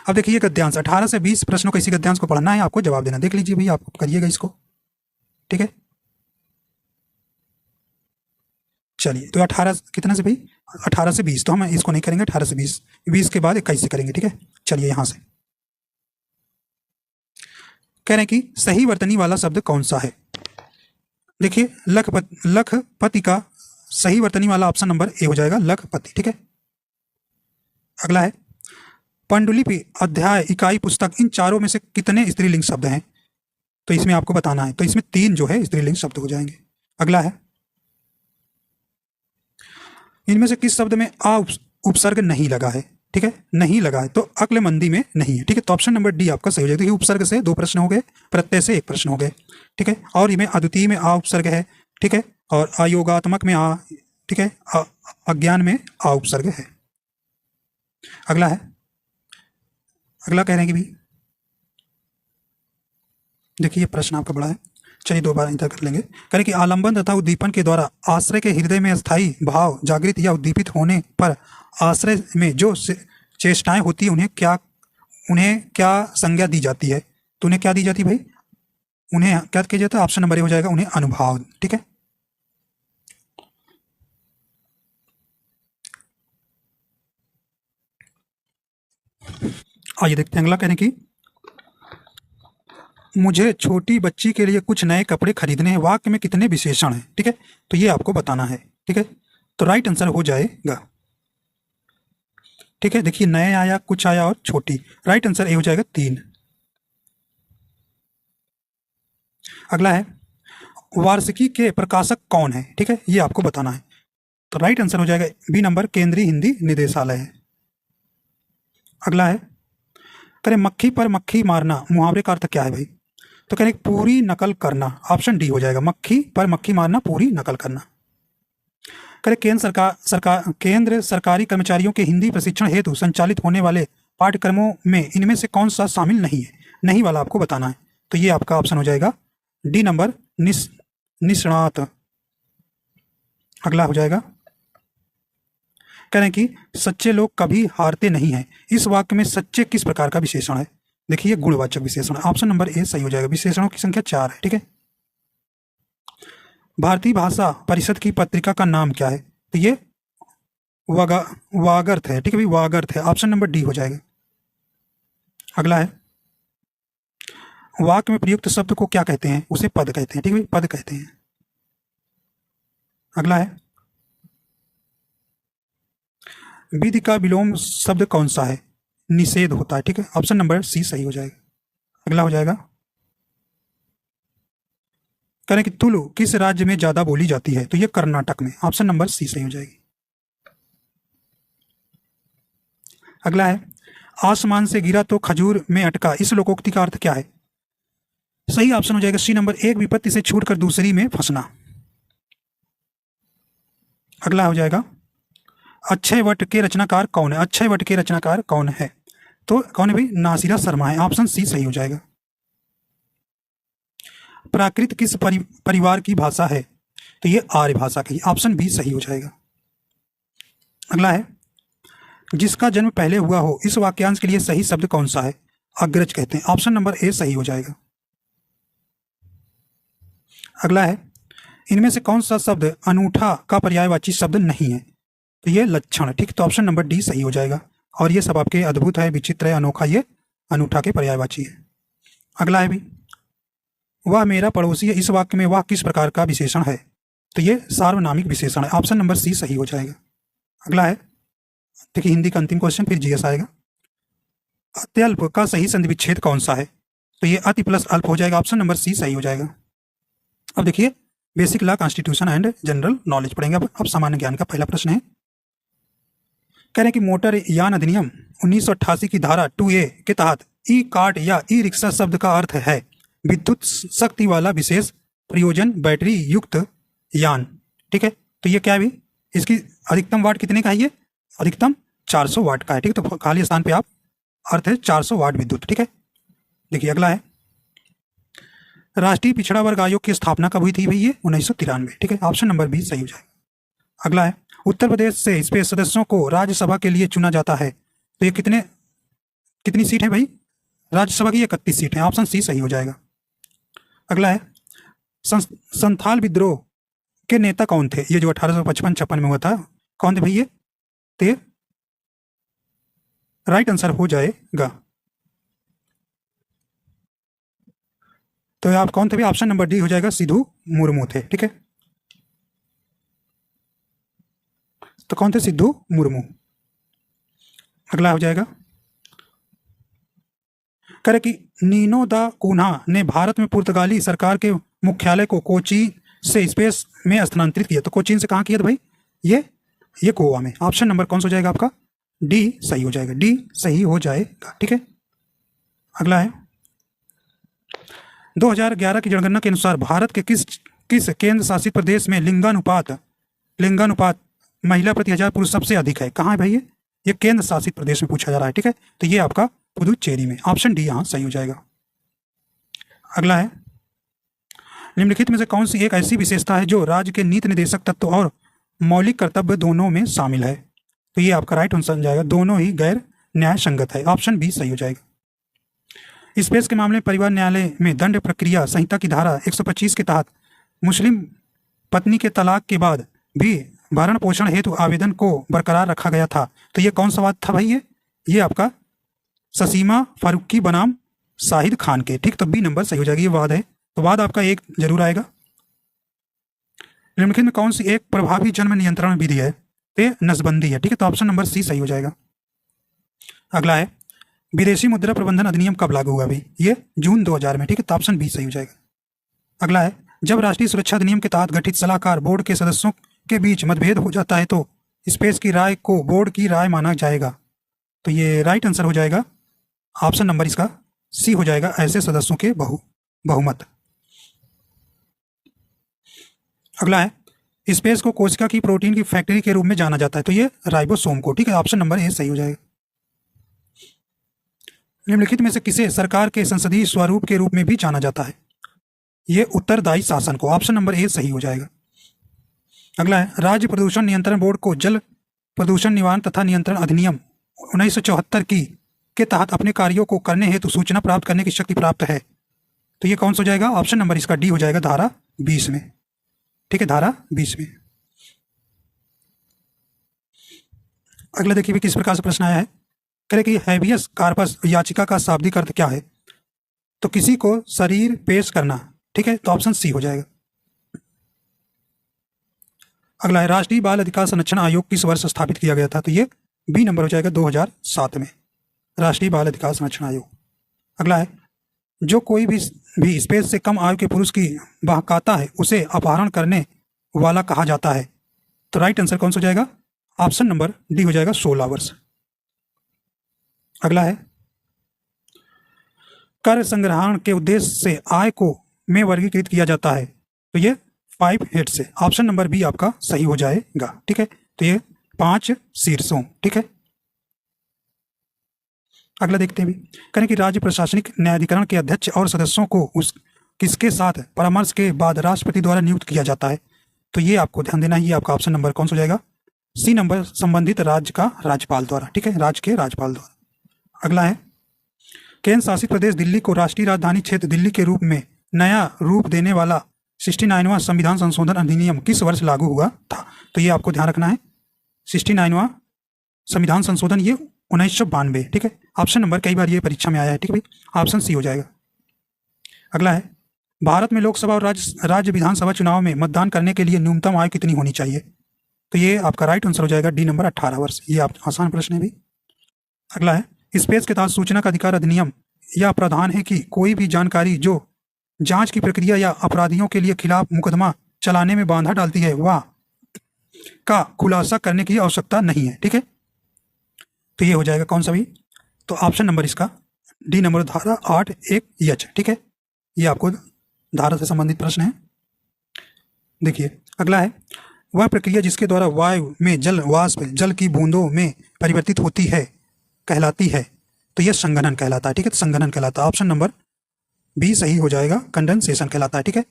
अब देखिए गद्यांश, 18 से 20 प्रश्नों का इसी गद्यांश को पढ़ना है, आपको जवाब देना, देख लीजिए भैया, आप करिएगा इसको, ठीक है। चलिए, तो 18 कितना से भाई? 18 से 20, तो हम इसको नहीं करेंगे, 18 से 20, 20 के बाद 21 से करेंगे, ठीक है। चलिए यहां से कह रहे हैं कि सही वर्तनी वाला शब्द कौन सा है? देखिए लखपति का सही वर्तनी वाला ऑप्शन नंबर ए हो जाएगा, लखपति, ठीक है। अगला है, पांडुलिपि अध्याय इकाई पुस्तक, इन चारों में से कितने स्त्रीलिंग शब्द हैं? तो इसमें आपको बताना है, तो इसमें 3 जो है स्त्रीलिंग शब्द हो जाएंगे। अगला है, इनमें से किस शब्द में आ उपसर्ग नहीं लगा है? ठीक है, नहीं लगा है, तो अक्लमंदी में नहीं है, ठीक है। तो ऑप्शन नंबर डी आपका सही हो जाएगा। उपसर्ग से 2 प्रश्न हो गए, प्रत्यय से 1 प्रश्न हो गए, ठीक है। और इनमें अद्वितीय में आ उपसर्ग है, ठीक है, और अयोगात्मक में आ, ठीक है, अज्ञान में आ उपसर्ग है। अगला है, अगला कह रहे हैं कि भी देखिए प्रश्न आपका बड़ा है, चलिए 2 बार इंतर कर लेंगे। करें कि आलंबन तथा उद्दीपन के द्वारा आश्रय के हृदय में स्थायी भाव जागृत या उद्दीपित होने पर आश्रय में जो चेष्टाएं होती है उन्हें क्या संज्ञा दी जाती है? तो उन्हें क्या दी जाती है भाई? उन्हें क्या किया जाता है? ऑप्शन नंबर ए हो जाएगा, उन्हें अनुभाव, ठीक है। आइए देखते हैं अगला, कहने की मुझे छोटी बच्ची के लिए कुछ नए कपड़े खरीदने हैं, वाक्य में कितने विशेषण हैं? ठीक है, तो ये आपको बताना है, ठीक है। तो राइट आंसर हो जाएगा, ठीक है। देखिए नए आया, कुछ आया और छोटी, राइट आंसर ए हो जाएगा 3। अगला है, वार्षिकी के प्रकाशक कौन है? ठीक है, ये आपको बताना है, तो राइट आंसर हो जाएगा बी नंबर, केंद्रीय हिंदी निदेशालय है। अगला है, करें मक्खी पर मक्खी मारना मुहावरे का अर्थ क्या है भाई? तो करें पूरी नकल करना, ऑप्शन डी हो जाएगा, मक्खी पर मक्खी मारना, पूरी नकल करना। करें केंद्र सरकारी कर्मचारियों के हिंदी प्रशिक्षण हेतु संचालित होने वाले पाठ्यक्रमों में इनमें से कौन सा शामिल नहीं है? नहीं वाला आपको बताना है, तो ये आपका ऑप्शन हो जाएगा डी नंबर, निष्णात। अगला हो जाएगा, कह रहे हैं कि सच्चे लोग कभी हारते नहीं हैं, इस वाक्य में सच्चे किस प्रकार का विशेषण है? देखिए गुणवाचक विशेषण है, ऑप्शन नंबर ए सही हो जाएगा। विशेषणों की संख्या 4 है, ठीक है। भारतीय भाषा परिषद की पत्रिका का नाम क्या है? तो ये वागर्थ है, ठीक है भाई, वागर्थ है, ऑप्शन नंबर डी हो जाएगा। अगला है, वाक्य में प्रयुक्त शब्द को क्या कहते हैं? उसे पद कहते हैं, ठीक है, पद कहते हैं। अगला है, विधि का विलोम शब्द कौन सा है? निषेध होता है, ठीक है, ऑप्शन नंबर सी सही हो जाएगा। अगला हो जाएगा, करें कि तुलु किस राज्य में ज्यादा बोली जाती है? तो ये कर्नाटक में, ऑप्शन नंबर सी सही हो जाएगी। अगला है, आसमान से गिरा तो खजूर में अटका, इस लोकोक्ति का अर्थ क्या है? सही ऑप्शन हो जाएगा सी नंबर, एक विपत्ति से छूटकर दूसरी में फंसना। अगला हो जाएगा, अक्षय वट के रचनाकार कौन है? अक्षय वट के रचनाकार कौन है? तो कौन है भाई? नासिरा शर्मा है, ऑप्शन सी सही हो जाएगा। प्राकृत किस परिवार की भाषा है? तो ये आर्य भाषा की, ऑप्शन बी सही हो जाएगा। अगला है, जिसका जन्म पहले हुआ हो, इस वाक्यांश के लिए सही शब्द कौन सा है? अग्रज कहते हैं, ऑप्शन नंबर ए सही हो जाएगा। अगला है, इनमें से कौन सा शब्द अनूठा का पर्यायवाची शब्द नहीं है? तो ये लक्षण, ठीक, तो ऑप्शन नंबर डी सही हो जाएगा। और ये सब आपके अद्भुत है, विचित्र है, अनोखा, ये अनूठा के पर्यायवाची है। अगला है भी, वह मेरा पड़ोसी है, इस वाक्य में वह किस प्रकार का विशेषण है? तो ये सार्वनामिक विशेषण है, ऑप्शन नंबर सी सही हो जाएगा। अगला है, देखिए हिंदी का अंतिम क्वेश्चन, फिर जीएस आएगा। अत्यल्प का सही संधि विच्छेद कौन सा है? तो ये अति प्लस अल्प हो जाएगा, ऑप्शन नंबर सी सही हो जाएगा। अब देखिए basic law, constitution and general knowledge पढ़ेंगे। अब सामान्य ज्ञान का पहला प्रश्न है, कह रहे हैं कि मोटर यान अधिनियम 1988 की धारा 2A के तहत ई कार्ट या ई रिक्शा शब्द का अर्थ है विद्युत शक्ति वाला विशेष प्रयोजन बैटरी युक्त यान। ठीक है, तो ये क्या है भी, इसकी अधिकतम वाट कितने का है? ये अधिकतम 400 वाट का है। ठीक है, तो खाली स्थान पे आप अर्थ है 400 वाट विद्युत। ठीक है, देखिए अगला है, राष्ट्रीय पिछड़ा वर्ग आयोग की स्थापना कब हुई थी भाई? ये 1993। ठीक है, ऑप्शन नंबर बी सही हो जाएगा। अगला है, उत्तर प्रदेश से स्पेस सदस्यों को राज्यसभा के लिए चुना जाता है, तो ये कितनी सीट है भाई? राज्यसभा की 31 सीट है, ऑप्शन सी सही हो जाएगा। अगला है, संथाल विद्रोह के नेता कौन थे? ये जो 1855-56 में हुआ था, कौन थे भाई ये? तो राइट आंसर हो जाएगा। तो आप कौन थे भी? ऑप्शन नंबर डी हो जाएगा, सिद्धू मुर्मू थे। ठीक है, तो कौन थे? सिद्धू मुर्मू। अगला हो जाएगा, करे कि नीनो दा कून्हा ने भारत में पुर्तगाली सरकार के मुख्यालय को कोची से स्पेस में स्थानांतरित किया, तो कोचीन से कहाँ किया था भाई? ये गोवा में। ऑप्शन नंबर कौन सा हो जाएगा आपका? डी सही हो जाएगा, डी सही हो जाएगा। ठीक है, अगला है, 2011 की जनगणना के अनुसार भारत के किस केंद्र शासित प्रदेश में लिंगानुपात महिला प्रति 1000 पुरुष सबसे अधिक है? कहाँ है भाई? ये केंद्र शासित प्रदेश में पूछा जा रहा है। ठीक है, तो ये आपका पुदुचेरी में, ऑप्शन डी यहाँ सही हो जाएगा। अगला है, निम्नलिखित में से कौन सी एक ऐसी विशेषता है जो राज्य के नीति निदेशक तत्व और मौलिक कर्तव्य दोनों में शामिल है? तो ये आपका राइट आंसर जाएगा, दोनों ही गैर न्याय संगत है, ऑप्शन बी सही हो जाएगा। स्पेस के मामले में परिवार न्यायालय में दंड प्रक्रिया संहिता की धारा 125 के तहत मुस्लिम पत्नी के तलाक के बाद भी भरण पोषण हेतु आवेदन को बरकरार रखा गया था, तो ये कौन सा वाद था भाई? ये आपका ससीमा फारूकी बनाम शाहिद खान के। ठीक, तो बी नंबर सही हो जाएगा, ये वाद है, तो वाद आपका एक जरूर आएगा। निम्नलिखित में कौन सी एक प्रभावी जन्म नियंत्रण विधि है? ये नसबंदी है। ठीक है, तो ऑप्शन नंबर सी सही हो जाएगा। अगला है, विदेशी मुद्रा प्रबंधन अधिनियम कब लागू हुआ भाई? ये जून 2000 में। ठीक है, तो ऑप्शन बी सही हो जाएगा। अगला है, जब राष्ट्रीय सुरक्षा अधिनियम के तहत गठित सलाहकार बोर्ड के सदस्यों के बीच मतभेद हो जाता है तो स्पेस की राय को बोर्ड की राय माना जाएगा, तो ये राइट आंसर हो जाएगा, ऑप्शन नंबर इसका सी हो जाएगा, ऐसे सदस्यों के बहुमत। अगला है, स्पेस को कोशिका की प्रोटीन की फैक्ट्री के रूप में जाना जाता है, तो ये राइबोसोम को। ठीक है, ऑप्शन नंबर ए सही हो जाएगा। निम्नलिखित में से किसे सरकार के संसदीय स्वरूप के रूप में भी जाना जाता है? ये उत्तरदायी शासन को, ऑप्शन नंबर ए सही हो जाएगा। अगला है, राज्य प्रदूषण नियंत्रण बोर्ड को जल प्रदूषण निवारण तथा नियंत्रण अधिनियम 1974 के तहत अपने कार्यों को करने हेतु सूचना प्राप्त करने की शक्ति प्राप्त है, तो ये कौन सा हो जाएगा? ऑप्शन नंबर इसका डी हो जाएगा, धारा 20 में। ठीक है, धारा 20 में। अगला देखिए भी किस प्रकार से प्रश्न आया है, कह कि हैबियस कार्पस याचिका का शाब्दिक अर्थ क्या है? तो किसी को शरीर पेश करना। ठीक है, तो ऑप्शन सी हो जाएगा। अगला है, राष्ट्रीय बाल अधिकार संरक्षण आयोग किस वर्ष स्थापित किया गया था? तो ये बी नंबर हो जाएगा, 2007 में, राष्ट्रीय बाल अधिकार संरक्षण आयोग। अगला है, जो कोई भी स्पेस से कम आयु के पुरुष की बहकाता है उसे अपहरण करने वाला कहा जाता है, तो राइट आंसर कौन सा हो जाएगा? ऑप्शन नंबर डी हो जाएगा, 16 वर्ष। अगला है, कर संग्रहण के उद्देश्य से आय को में वर्गीकृत किया जाता है, तो ये 5 हेड से, ऑप्शन नंबर बी आपका सही हो जाएगा। ठीक है, तो ये 5 शीर्षों। ठीक है, अगला देखते हैं भी, करें कि राज्य प्रशासनिक न्यायाधिकरण के अध्यक्ष और सदस्यों को किसके साथ परामर्श के बाद राष्ट्रपति द्वारा नियुक्त किया जाता है, तो ये आपको ध्यान देना है, ये आपका ऑप्शन नंबर कौन सा हो जाएगा? सी नंबर, संबंधित राज्य का राज्यपाल द्वारा। ठीक है, राज्य के राज्यपाल द्वारा। अगला है, केंद्र शासित प्रदेश दिल्ली को राष्ट्रीय राजधानी क्षेत्र दिल्ली के रूप में नया रूप देने वाला 69वां संविधान संशोधन अधिनियम किस वर्ष लागू हुआ था? तो ये आपको ध्यान रखना है, 69वां संविधान संशोधन ये 1992। ठीक है, ऑप्शन नंबर कई बार ये परीक्षा में आया है। ठीक है भाई, ऑप्शन सी हो जाएगा। अगला है, भारत में लोकसभा और राज्य विधानसभा चुनाव में मतदान करने के लिए न्यूनतम आयु कितनी होनी चाहिए? तो ये आपका राइट आंसर हो जाएगा डी नंबर 18 वर्ष। ये आप आसान प्रश्न है भी। अगला है, स्पेस के तहत सूचना का अधिकार अधिनियम यह प्रावधान है कि कोई भी जानकारी जो जांच की प्रक्रिया या अपराधियों के लिए खिलाफ मुकदमा चलाने में बाधा डालती है वह का खुलासा करने की आवश्यकता नहीं है। ठीक है, तो ये हो जाएगा कौन सा भी, तो ऑप्शन नंबर इसका डी नंबर धारा 8(1)(h)। ठीक है, ये आपको धारा से संबंधित प्रश्न है। देखिए अगला है, वह प्रक्रिया जिसके द्वारा वायु में जल वाष्प जल की बूंदों में परिवर्तित होती है कहलाती है, तो यह संघनन कहलाता है। ठीक है, तो संघनन कहलाता है। ऑप्शन नंबर बी सही हो जाएगा, कंडेंसेशन कहलाता है। ठीक है,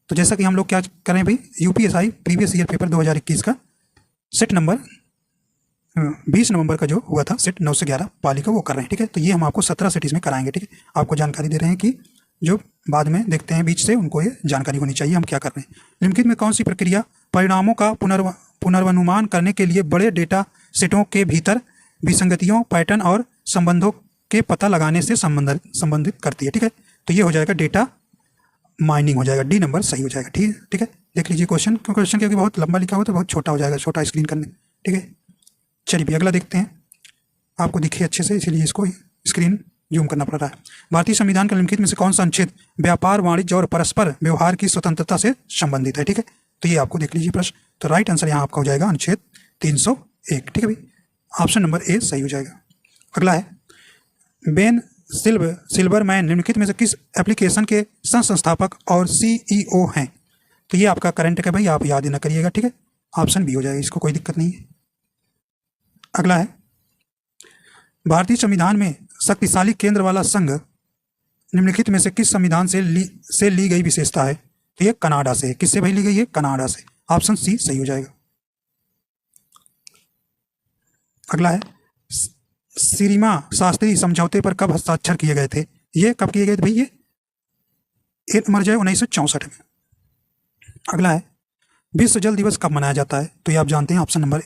तो जैसा कि हम लोग क्या करें भाई, यूपीएसआई प्रीवियस ईयर पेपर 2021 का सेट नंबर 20 नवंबर का जो हुआ था सेट 9 से 11 पाली का वो कर रहे हैं। ठीक है, तो ये हम आपको 17 सेट इसमें कराएंगे। ठीक है, आपको जानकारी दे रहे हैं कि जो बाद में देखते हैं बीच से उनको ये जानकारी होनी चाहिए हम क्या कर रहे हैं। निम्नलिखित में कौन सी प्रक्रिया परिणामों का पुनर्वनुमान करने के लिए बड़े डेटा सेटों के भीतर विसंगतियों, पैटर्न और संबंधों के पता लगाने से संबंधित करती है। ठीक है, तो ये हो जाएगा डेटा माइनिंग हो जाएगा, डी नंबर सही हो जाएगा। ठीक है, देख लीजिए क्वेश्चन क्योंकि बहुत लंबा लिखा हुआ तो बहुत छोटा हो जाएगा, छोटा स्क्रीन करने। ठीक है, चलिए भी अगला देखते हैं, आपको दिखे अच्छे से इसीलिए इसको स्क्रीन जूम करना पड़ रहा है। भारतीय संविधान के निम्नलिखित में से कौन सा अनुच्छेद व्यापार, वाणिज्य और परस्पर व्यवहार की स्वतंत्रता से संबंधित है? ठीक है, तो ये आपको देख लीजिए प्रश्न, तो राइट आंसर यहाँ आपका हो जाएगा अनुच्छेद 301। ठीक है भाई, ऑप्शन नंबर ए सही हो जाएगा। अगला है, बेन सिल्वरमैन निम्नलिखित में से किस एप्लीकेशन के सह संस्थापक और सीईओ हैं? तो ये आपका करंट है भाई, आप याद ना करिएगा। ठीक है, ऑप्शन बी हो जाएगा, इसको कोई दिक्कत नहीं है। अगला है, भारतीय संविधान में शक्तिशाली केंद्र वाला संघ निम्नलिखित में से किस संविधान से ली गई विशेषता है? तो ये कनाडा से है। किससे भाई ली गई है? कनाडा से। ऑप्शन सी सही हो जाएगा। अगला है, सीरिमा शास्त्री समझौते पर कब हस्ताक्षर किए गए थे? ये कब किए गए थे भाई? ये मर जाए 1964 में। अगला है, विश्व जल दिवस कब मनाया जाता है? तो ये आप जानते हैं, ऑप्शन नंबर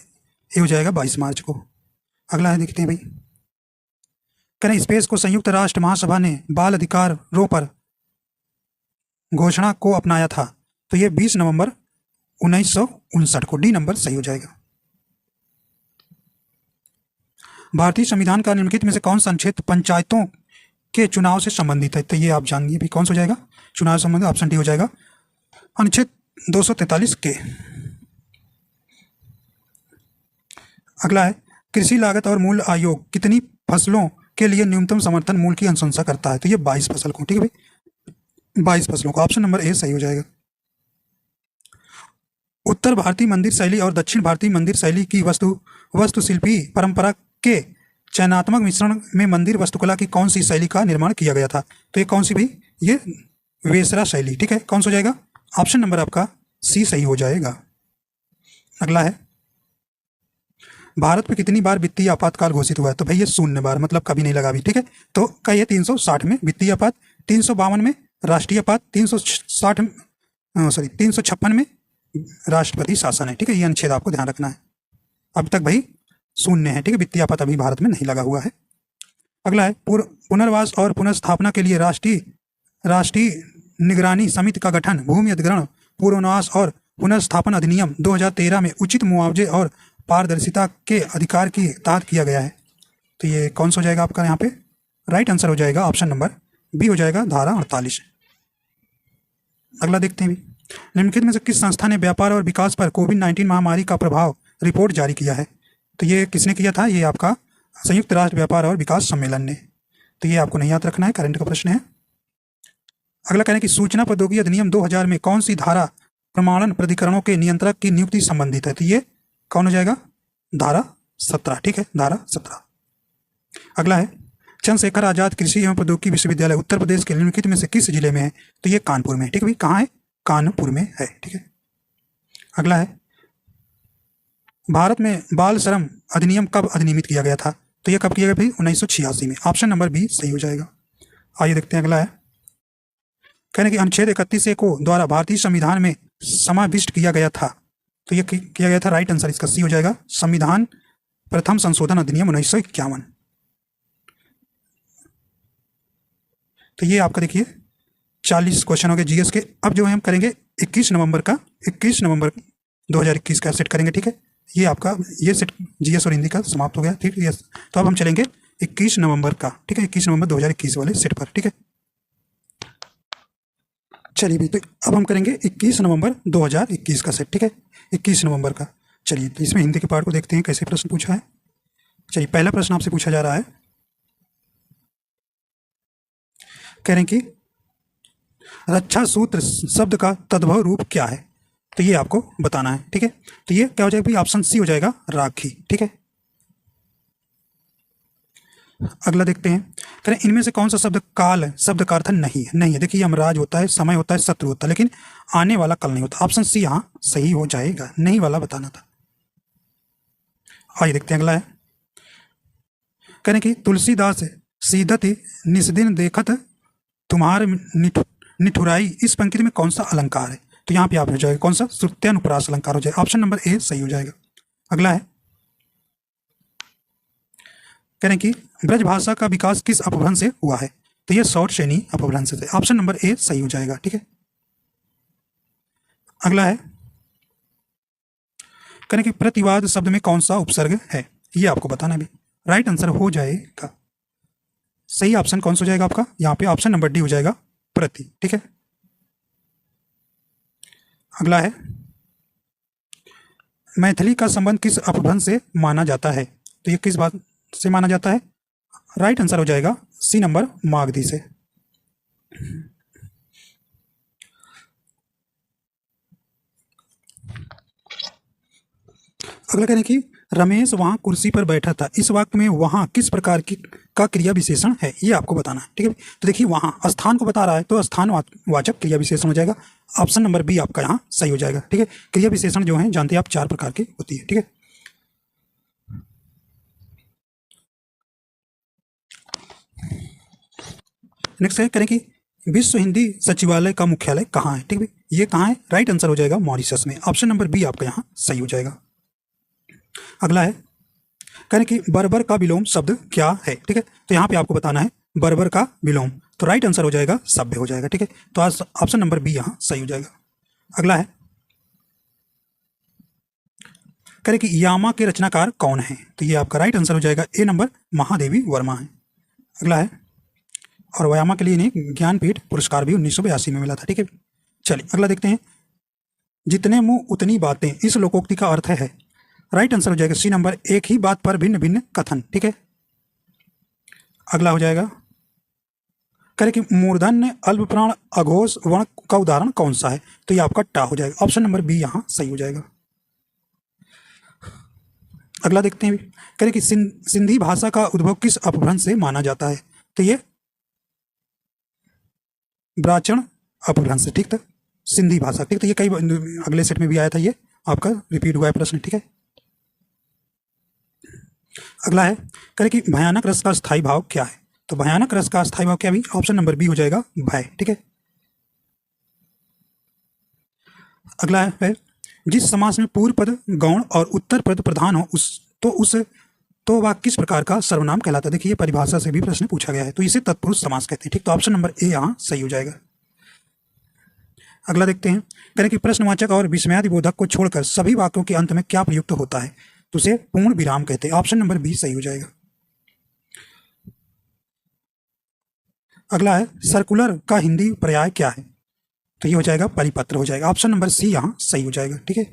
ए हो जाएगा 22 मार्च को। अगला है, देखते हैं भाई, करें स्पेस को संयुक्त राष्ट्र महासभा ने बाल अधिकारों पर घोषणा को अपनाया था? तो ये 20 नवंबर 1959 को, डी नंबर सही हो जाएगा। भारतीय संविधान का निम्नलिखित में से कौन सा अनुच्छेद पंचायतों के चुनाव से संबंधित है? तो ये आप जानिए भी कौन सा हो जाएगा चुनाव से संबंधित, ऑप्शन डी हो जाएगा अनुच्छेद 243 के। अगला है, कृषि लागत और मूल्य आयोग कितनी फसलों के लिए न्यूनतम समर्थन मूल्य की अनुशंसा करता है? तो ये 22 फसल को। ठीक है भाई, 22 फसलों को, ऑप्शन नंबर ए सही हो जाएगा। उत्तर भारतीय मंदिर शैली और दक्षिण भारतीय मंदिर शैली की वास्तुशिल्पी परंपरा के चयनात्मक मिश्रण में मंदिर वास्तुकला की कौन सी शैली का निर्माण किया गया था? तो ये कौन सी भाई? ये वेसरा शैली। ठीक है, कौन सा हो जाएगा? ऑप्शन नंबर आपका सी सही हो जाएगा। अगला है, भारत में कितनी बार वित्तीय आपातकाल घोषित हुआ है? तो भाई ये 0 बार, मतलब कभी नहीं लगा भी। ठीक है, तो का ये 360 में वित्तीय आपात, 352 में राष्ट्रीय आपात, 356 में राष्ट्रपति शासन है। ठीक है, ये अनुच्छेद आपको ध्यान रखना है। अब तक भाई 0 है। ठीक है, वित्तीय आपात अभी भारत में नहीं लगा हुआ है। अगला है, पुनर्वास और पुनर्स्थापना के लिए राष्ट्रीय निगरानी समिति का गठन भूमि अधिग्रहण पुनर्वास और पुनर्स्थापन अधिनियम 2013 में उचित मुआवजे और पारदर्शिता के अधिकार के तहत किया गया है। तो ये कौन सा हो जाएगा आपका यहाँ पे? राइट आंसर हो जाएगा ऑप्शन नंबर बी हो जाएगा, धारा 48। अगला देखते हैं भी, निम्नलिखित में से किस संस्था ने व्यापार और विकास पर कोविड-19 महामारी का प्रभाव रिपोर्ट जारी किया है? तो ये किसने किया था? ये आपका संयुक्त राष्ट्र व्यापार और विकास सम्मेलन ने। तो ये आपको नहीं याद रखना है, करंट का प्रश्न है। अगला कहना है कि सूचना प्रौद्योगिकी अधिनियम 2000 में कौन सी धारा प्रमाणन प्राधिकरणों के नियंत्रक की नियुक्ति संबंधित है? तो ये कौन हो जाएगा? धारा 17। ठीक है, धारा 17। अगला है, चंद्रशेखर आजाद कृषि एवं प्रौद्योगिकी विश्वविद्यालय उत्तर प्रदेश के निम्नलिखित में से किस जिले में है? तो ये कानपुर में है। ठीक है भाई, कहाँ है? कानपुर में है। ठीक है, अगला है, भारत में बाल श्रम अधिनियम कब अधिनियमित किया गया था? तो ये कब किया गया भाई? 1986 में। ऑप्शन नंबर बी सही हो जाएगा। आइए देखते हैं अगला है, कहने की अनुच्छेद 31 को द्वारा भारतीय संविधान में समाविष्ट किया गया था। तो ये किया गया था, राइट आंसर इसका सी हो जाएगा, संविधान प्रथम संशोधन अधिनियम 1951। तो ये आपका देखिए 40 क्वेश्चन हो गए जीएस के। अब जो है हम करेंगे 21 नवंबर 2021 का सेट करेंगे। ठीक है, ये आपका ये सेट जीएस और हिंदी का समाप्त हो गया। ठीक है, तो अब हम चलेंगे 21 नवंबर का। ठीक है, 21 नवंबर 2021 वाले सेट पर। ठीक है, चलिए भी, तो अब हम करेंगे 21 नवंबर 2021 का सेट। ठीक है, 21 नवंबर का। चलिए, तो इसमें हिंदी के पार्ट को देखते हैं कैसे प्रश्न पूछा है। चलिए, पहला प्रश्न आपसे पूछा जा रहा है, कह रहे हैं कि रक्षा सूत्र शब्द का तद्भव रूप क्या है, तो ये आपको बताना है। ठीक है, तो ये क्या हो जाएगा भाई, ऑप्शन सी हो जाएगा राखी। ठीक है, अगला देखते हैं, कह रहे हैं इनमें से कौन सा शब्द काल शब्द का अर्थ नहीं है। नहीं है, देखिए यमराज होता है, समय होता है, शत्रु होता है, लेकिन आने वाला कल नहीं होता। ऑप्शन सी यहाँ सही हो जाएगा, नहीं वाला बताना था। आइए देखते हैं, अगला है, कह रहे हैं कि तुलसीदास सीदति निस्दिन देखत तुम्हार निठुराई, इस पंक्ति में कौन सा अलंकार है, तो यहाँ पे आप हो जाएगा कौन सा, श्रुत्यानुप्रास अलंकार हो जाएगा। ऑप्शन नंबर ए सही हो जाएगा। अगला है, कह रहे हैं कि ब्रज भाषा का विकास किस अपभ्रंश से हुआ है, तो ये शॉर्ट श्रेणी अपभ्रंश से। ऑप्शन नंबर ए सही हो जाएगा। ठीक है, अगला है, कह रहे हैं कि प्रतिवाद शब्द में कौन सा उपसर्ग है, ये आपको बताना भी। राइट आंसर हो जाएगा, सही ऑप्शन कौन सा हो जाएगा आपका, यहाँ पे ऑप्शन नंबर डी हो जाएगा, प्रति। ठीक है, अगला है, मैथिली का संबंध किस अपभ्रंश से माना जाता है, तो ये किस बात से माना जाता है। राइट आंसर हो जाएगा सी नंबर, मागधी से। अगला करें कि रमेश वहां कुर्सी पर बैठा था, इस वाक्य में वहां किस प्रकार की का क्रिया विशेषण है, ये आपको बताना है। ठीक है, तो देखिए वहां स्थान को बता रहा है, तो स्थान वाचक क्रिया विशेषण हो जाएगा। ऑप्शन नंबर बी आपका यहाँ सही हो जाएगा। ठीक है, क्रिया विशेषण जो है जानते हैं आप 4 प्रकार की होती है। ठीक है, नेक्स्ट है, करें कि विश्व हिंदी सचिवालय का मुख्यालय कहाँ है। ठीक है, ये कहाँ है, राइट आंसर हो जाएगा मॉरिशस में। ऑप्शन नंबर बी आपका यहाँ सही हो जाएगा। अगला है, करें कि बर्बर का विलोम शब्द क्या है। ठीक है, तो यहाँ पे आपको बताना है बर्बर का विलोम, तो राइट आंसर हो जाएगा सभ्य हो जाएगा। ठीक है, तो आज ऑप्शन नंबर बी यहाँ सही हो जाएगा। अगला है, करें कि यामा के रचनाकार कौन है, तो ये आपका राइट आंसर हो जाएगा ए नंबर, महादेवी वर्मा है। अगला है, और व्यायामा के लिए इन्हें ज्ञानपीठ पुरस्कार भी 1982 में मिला था। ठीक है, चलिए अगला देखते हैं, जितने मुंह उतनी बातें, इस लोकोक्ति का अर्थ है। राइट आंसर हो जाएगा सी नंबर, एक ही बात पर भिन्न भिन्न कथन। ठीक है, अगला हो जाएगा, करें कि मूर्धन्य अल्पप्राण अघोष वर्ण का उदाहरण कौन सा है, तो ये आपका टा हो जाएगा। ऑप्शन नंबर बी यहाँ सही हो जाएगा। अगला देखते हैं, करें कि सिंधी भाषा का उद्भव किस अपभ्रंश से माना जाता है, तो ये ब्राह्मण अपभ्रंश। ठीक था, सिंधी भाषा। ठीक, तो ये कई अगले सेट में भी आया था, ये आपका रिपीट हुआ है प्रश्न। ठीक है, अगला है, करें कि भयानक रस का स्थायी भाव क्या है, तो भयानक रस का स्थायी भाव क्या भी, ऑप्शन नंबर बी हो जाएगा भय। ठीक है, अगला है, जिस समास में पूर्व पद गौण और उत्तर पद प्रधान हो तो वह किस प्रकार का सर्वनाम कहलाता है। देखिए ये परिभाषा से भी प्रश्न पूछा गया है, तो इसे तत्पुरुष समास कहते हैं। ठीक, तो ऑप्शन नंबर ए यहाँ सही हो जाएगा। अगला देखते हैं, करें कि प्रश्नवाचक और विस्मयादि बोधक को छोड़कर सभी वाक्यों के अंत में क्या प्रयुक्त होता है, तो उसे पूर्ण विराम कहते हैं। ऑप्शन नंबर बी सही हो जाएगा। अगला है, सर्कुलर का हिंदी पर्याय क्या है, तो ये हो जाएगा परिपत्र हो जाएगा। ऑप्शन नंबर सी यहाँ सही हो जाएगा। ठीक है,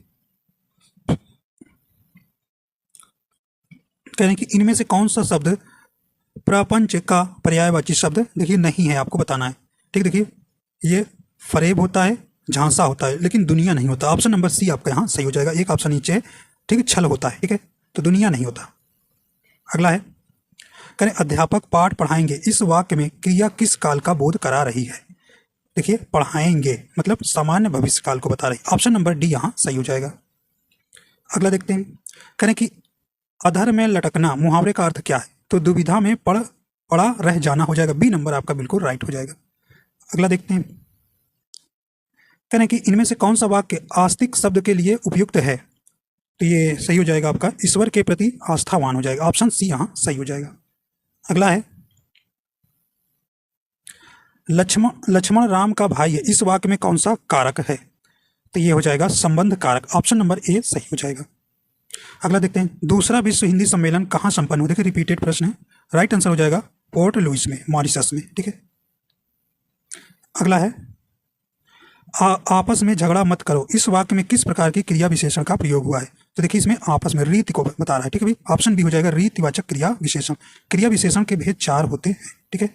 कह रहे हैं कि इनमें से कौन सा शब्द प्रपंच का पर्यायवाची शब्द, देखिए नहीं है, आपको बताना है। ठीक, देखिए ये फरेब होता है, झांसा होता है, लेकिन दुनिया नहीं होता। ऑप्शन नंबर सी आपका यहाँ सही हो जाएगा, एक ऑप्शन नीचे। ठीक है, छल होता है। ठीक है, तो दुनिया नहीं होता। अगला है, करें अध्यापक पाठ पढ़ाएंगे, इस वाक्य में क्रिया किस काल का बोध करा रही है। देखिए पढ़ाएंगे मतलब सामान्य भविष्य काल को बता रही। ऑप्शन नंबर डी यहाँ सही हो जाएगा। अगला देखते हैं, करें कि अधर में लटकना मुहावरे का अर्थ क्या है, तो दुविधा में पड़ा रह जाना हो जाएगा। बी नंबर आपका बिल्कुल राइट हो जाएगा। अगला देखते हैं, करें कि इनमें से कौन सा वाक्य आस्तिक शब्द के लिए उपयुक्त है, तो ये सही हो जाएगा आपका ईश्वर के प्रति आस्थावान हो जाएगा। ऑप्शन सी यहाँ सही हो जाएगा। अगला है, लक्ष्मण राम का भाई है, इस वाक्य में कौन सा कारक है, तो ये हो जाएगा संबंध कारक, ऑप्शन नंबर ए सही हो जाएगा। अगला देखते हैं, दूसरा विश्व हिंदी सम्मेलन कहाँ संपन्न हुआ? देखिए रिपीटेड प्रश्न है, राइट आंसर हो जाएगा पोर्ट लुइस में, मॉरिशस में, ठीक है। अगला है, आपस में झगड़ा मत करो, इस वाक्य में किस प्रकार की क्रिया विशेषण का प्रयोग हुआ है? तो देखिए इसमें आपस में रीति को बता रहा है, ठीक है भाई, ऑप्शन बी हो जाएगा रीतिवाचक क्रिया विशेषण। क्रिया विशेषण के भेद 4 होते हैं, ठीक है।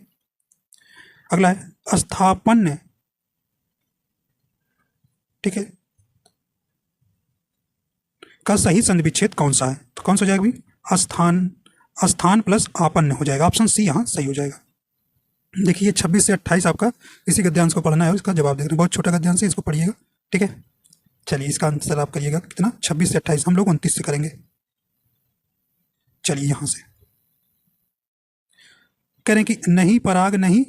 अगला है स्थापन्य, ठीक है, का सही संधि विच्छेद कौन सा है? तो कौन सा हो जाएगा भाई? स्थान प्लस आपन्न हो जाएगा, ऑप्शन सी यहाँ सही हो जाएगा। देखिए 26 से 28 आपका इसी गद्यांश को पढ़ना है और इसका जवाब देखना, बहुत छोटा गद्यांश है, इसको पढ़िएगा, ठीक है। चलिए इसका आंसर आप करिएगा कितना, 26 से 28, हम लोग 29 से करेंगे। चलिए यहां से कह रहे हैं कि नहीं पराग नहीं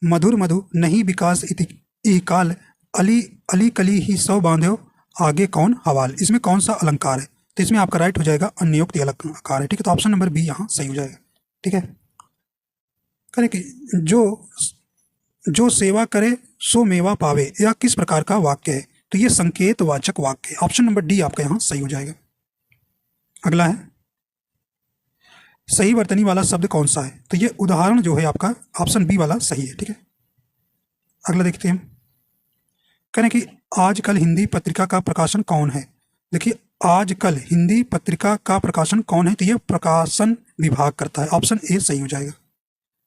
मधुर मधु नहीं विकास इति काल अली अली कली ही सौ बांध्यो आगे कौन हवाल, इसमें कौन सा अलंकार है? तो इसमें आपका राइट हो जाएगा अनियुक्त अलंकार है, ठीक है। तो ऑप्शन नंबर बी यहाँ सही हो जाएगा, ठीक है। कह रहे कि जो सेवा करे सो मेवा पावे, यह किस प्रकार का वाक्य है? तो ये संकेतवाचक वाक्य है, ऑप्शन नंबर डी आपका यहाँ सही हो जाएगा। अगला है, सही वर्तनी वाला शब्द कौन सा है? तो ये उदाहरण जो है आपका ऑप्शन बी वाला सही है, ठीक है। अगला देखते हैं, कह रहे हैं कि आजकल हिंदी पत्रिका का प्रकाशन कौन है? देखिए आजकल हिंदी पत्रिका का प्रकाशन कौन है? तो ये प्रकाशन विभाग करता है, ऑप्शन ए सही हो जाएगा।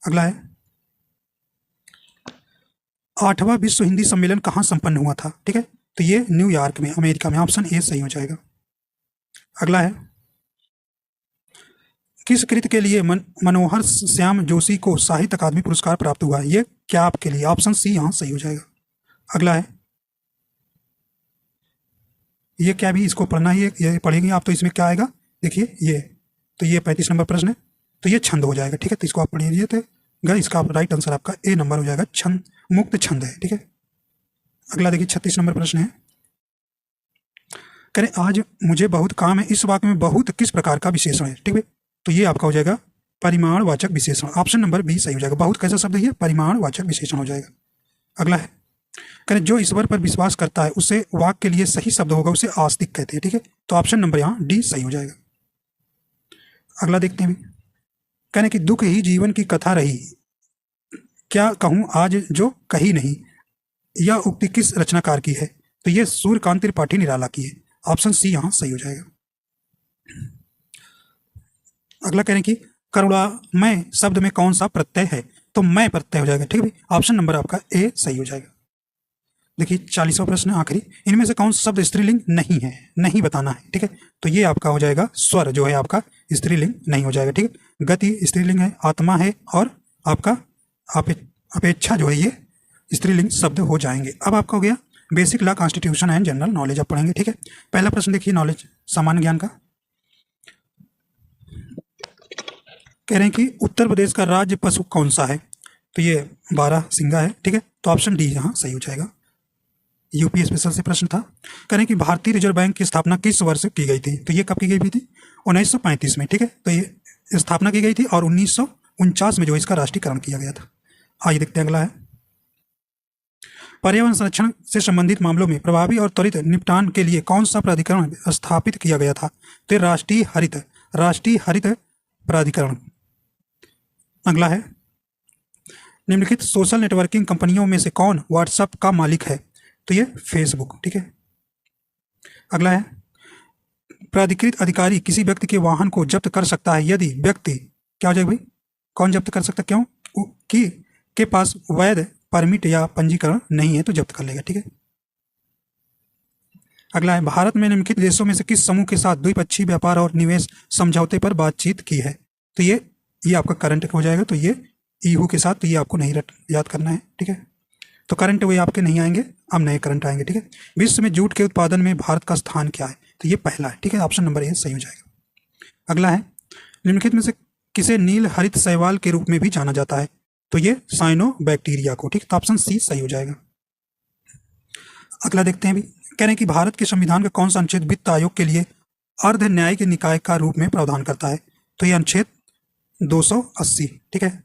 अगला है, 8वां विश्व हिंदी सम्मेलन कहाँ संपन्न हुआ था? ठीक है, तो ये न्यूयॉर्क में, अमेरिका में, ऑप्शन ए सही हो जाएगा। अगला है, किस कृति के लिए मनोहर श्याम जोशी को साहित्य अकादमी पुरस्कार प्राप्त हुआ? ये क्या आपके लिए, ऑप्शन सी यहाँ सही हो जाएगा। अगला है, ये क्या भी इसको पढ़ना ही, ये पढ़ेंगे आप तो इसमें क्या आएगा, देखिए ये, तो ये 35 नंबर प्रश्न है, तो ये छंद हो जाएगा, ठीक है। तो इसको आप पढ़ लीजिए, तो इसका राइट आंसर आपका ए नंबर हो जाएगा, छंद मुक्त छंद है, ठीक है। अगला देखिए 36 नंबर प्रश्न है, करें आज मुझे बहुत काम है, इस वाक्य में बहुत किस प्रकार का विशेषण है? ठीक है, तो ये आपका हो जाएगा परिमाणवाचक विशेषण, ऑप्शन नंबर बी सही हो जाएगा। बहुत कैसा शब्द है? परिमाणवाचक विशेषण हो जाएगा। अगला है, करें जो ईश्वर पर विश्वास करता है उसे वाक्य के लिए सही शब्द होगा, उसे आस्तिक कहते हैं, ठीक है। तो ऑप्शन नंबर यहाँ डी सही हो जाएगा। अगला देखते हैं, कहने कि दुख ही जीवन की कथा रही, क्या कहूं आज जो कही नहीं, यह उक्ति किस रचनाकार की है? तो यह सूर्यकांत त्रिपाठी निराला की है, ऑप्शन सी यहां सही हो जाएगा। अगला कह रहे हैं कि करुणामय शब्द में कौन सा प्रत्यय है? तो मैं प्रत्यय हो जाएगा, ठीक है। ऑप्शन नंबर आपका ए सही हो जाएगा। देखिए 40वां प्रश्न आखिरी, इनमें से कौन सा शब्द स्त्रीलिंग नहीं है, नहीं बताना है, ठीक है। तो ये आपका हो जाएगा स्वर जो है आपका स्त्रीलिंग नहीं हो जाएगा, ठीक है। गति स्त्रीलिंग है, आत्मा है, और आपका अपेक्षा जो है ये स्त्रीलिंग शब्द हो जाएंगे। अब आपका हो गया basic law, constitution and general knowledge आप पढ़ेंगे, ठीक है। पहला प्रश्न देखिए नॉलेज, सामान्य ज्ञान का, कह रहे हैं कि उत्तर प्रदेश का राज्य पशु कौन सा है? तो ये 12 सिंगा है, ठीक है। तो ऑप्शन डी यहाँ सही हो जाएगा। यूपी स्पेशल से प्रश्न था, कह रहे हैं कि भारतीय रिजर्व बैंक की स्थापना किस वर्ष की गई थी? तो ये कब की गई थी? 1935 में, ठीक है। तो ये स्थापना की गई थी और 1949 में जो इसका राष्ट्रीयकरण किया गया था। आइए देखते हैं अगला है, पर्यावरण संरक्षण से संबंधित मामलों में प्रभावी और त्वरित निपटान के लिए कौन सा प्राधिकरण स्थापित किया गया था? तो राष्ट्रीय हरित प्राधिकरण। अगला है, निम्नलिखित सोशल नेटवर्किंग कंपनियों में से कौन व्हाट्सएप का मालिक है? तो ये फेसबुक, ठीक है। अगला है, प्राधिकृत अधिकारी किसी व्यक्ति के वाहन को जब्त कर सकता है यदि व्यक्ति, क्या हो जाएगा भाई, कौन जब्त कर सकता है, क्यों कि के पास वैध परमिट या पंजीकरण नहीं है तो जब्त कर लेगा, ठीक है। अगला है, भारत में निम्नलिखित देशों में से किस समूह के साथ द्विपक्षीय व्यापार और निवेश समझौते पर बातचीत की है? तो ये आपका करंट हो जाएगा, तो ये ईहू के साथ, तो ये आपको नहीं याद करना है, ठीक है। तो करंट वे आपके नहीं आएंगे, अब नए करंट आएंगे, ठीक है। विश्व में जूट के उत्पादन में भारत का स्थान क्या है? तो ये पहला है, ठीक है। ऑप्शन नंबर ए सही हो जाएगा। अगला है, निम्नलिखित में से किसे नील हरित शैवाल के रूप में भी जाना जाता है? तो ये साइनोबैक्टीरिया को, ठीक। तो ऑप्शन सी सही हो जाएगा। अगला देखते हैं भी, कह रहे हैं कि भारत के संविधान का कौन सा अनुच्छेद वित्त आयोग के लिए अर्ध न्यायिक निकाय का रूप में प्रावधान करता है? तो ये अनुच्छेद 280, ठीक है।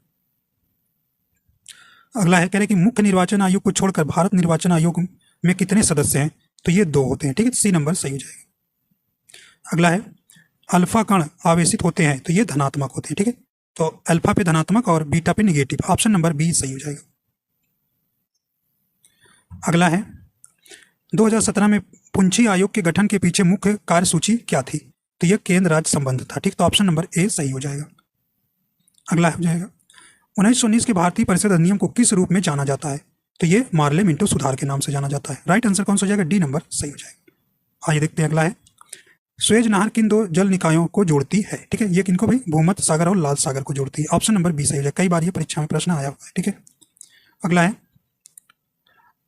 अगला है, कह रहे हैं कि मुख्य निर्वाचन आयोग को छोड़कर भारत निर्वाचन आयोग में कितने सदस्य हैं? तो ये 2 होते हैं, ठीक है, सी नंबर सही हो जाएगा। अगला है अल्फा कण आवेशित होते हैं तो ये धनात्मक होते हैं, ठीक है, तो अल्फा पे धनात्मक और बीटा पे निगेटिव, ऑप्शन नंबर बी सही हो जाएगा। अगला है 2017 में पुंछी आयोग के गठन के पीछे मुख्य कार्यसूची क्या थी? तो यह केंद्र राज्य संबंध था, ठीक, तो ऑप्शन नंबर ए सही हो जाएगा। अगला हो जाएगा 1919 के भारतीय परिषद अधिनियम को किस रूप में जाना जाता है? तो ये मार्ले मिंटो सुधार के नाम से जाना जाता है। राइट आंसर कौन सा हो जाएगा? डी नंबर सही हो जाएगा। आइए देखते हैं अगला है स्वेज नहर किन 2 जल निकायों को जोड़ती है? ठीक है, ये किनको भाई? भूमध्य सागर और लाल सागर को जोड़ती है, ऑप्शन नंबर बी सही हो जाएगा। कई बार ये परीक्षा में प्रश्न आया हुआ है, ठीक है। अगला है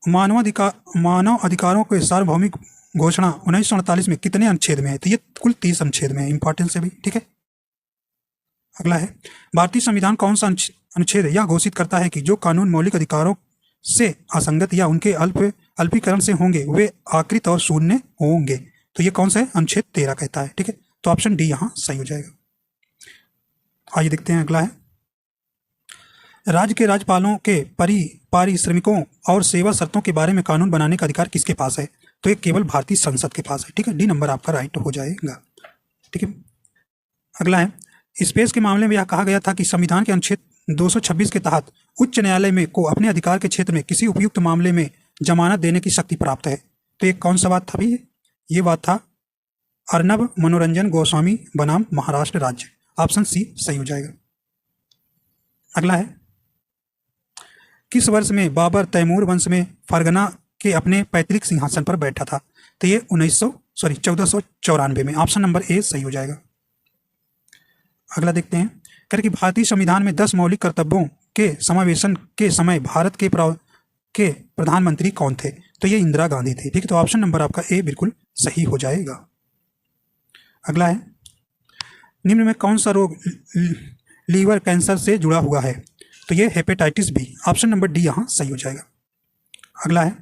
मानव अधिकारों के सार्वभौमिक घोषणा 1948 में कितने अनुच्छेद में है? तो ये कुल 30 अनुच्छेद में है, इंपॉर्टेंस है भाई, ठीक है। अगला है भारतीय संविधान कौन सा अनुच्छेद यह घोषित करता है कि जो कानून मौलिक अधिकारों से असंगत या उनके अल्पीकरण से होंगे वे आकृत और शून्य होंगे? तो ये कौन सा है? अनुच्छेद 13 कहता है, ठीक है, तो ऑप्शन डी यहाँ सही हो जाएगा। आइए देखते हैं अगला है राज्य के राज्यपालों के पारिश्रमिकों और सेवा शर्तों के बारे में कानून बनाने का अधिकार किसके पास है? तो ये केवल भारतीय संसद के पास है, ठीक है, डी नंबर आपका राइट हो जाएगा, ठीक है। अगला है स्पेस के मामले में यह कहा गया था कि संविधान के अनुच्छेद 226 के तहत उच्च न्यायालय में को अपने अधिकार के क्षेत्र में किसी उपयुक्त मामले में जमानत देने की शक्ति प्राप्त है। तो ये कौन सा बात था भाई? ये बात था अर्नब मनोरंजन गोस्वामी बनाम महाराष्ट्र राज्य, ऑप्शन सी सही हो जाएगा। अगला है किस वर्ष में बाबर तैमूर वंश में फरगना के अपने पैतृक सिंहासन पर बैठा था? तो ये 1494 में, ऑप्शन नंबर ए सही हो जाएगा। अगला देखते हैं कि भारतीय संविधान में 10 मौलिक कर्तव्यों के समावेशन के समय भारत के प्रधानमंत्री कौन थे? तो ये इंदिरा गांधी थे, ठीक है, तो ऑप्शन नंबर आपका ए बिल्कुल सही हो जाएगा। अगला है निम्न में कौन सा रोग लीवर कैंसर से जुड़ा हुआ है? तो ये hepatitis B, option number D यहाँ सही हो जाएगा। अगला है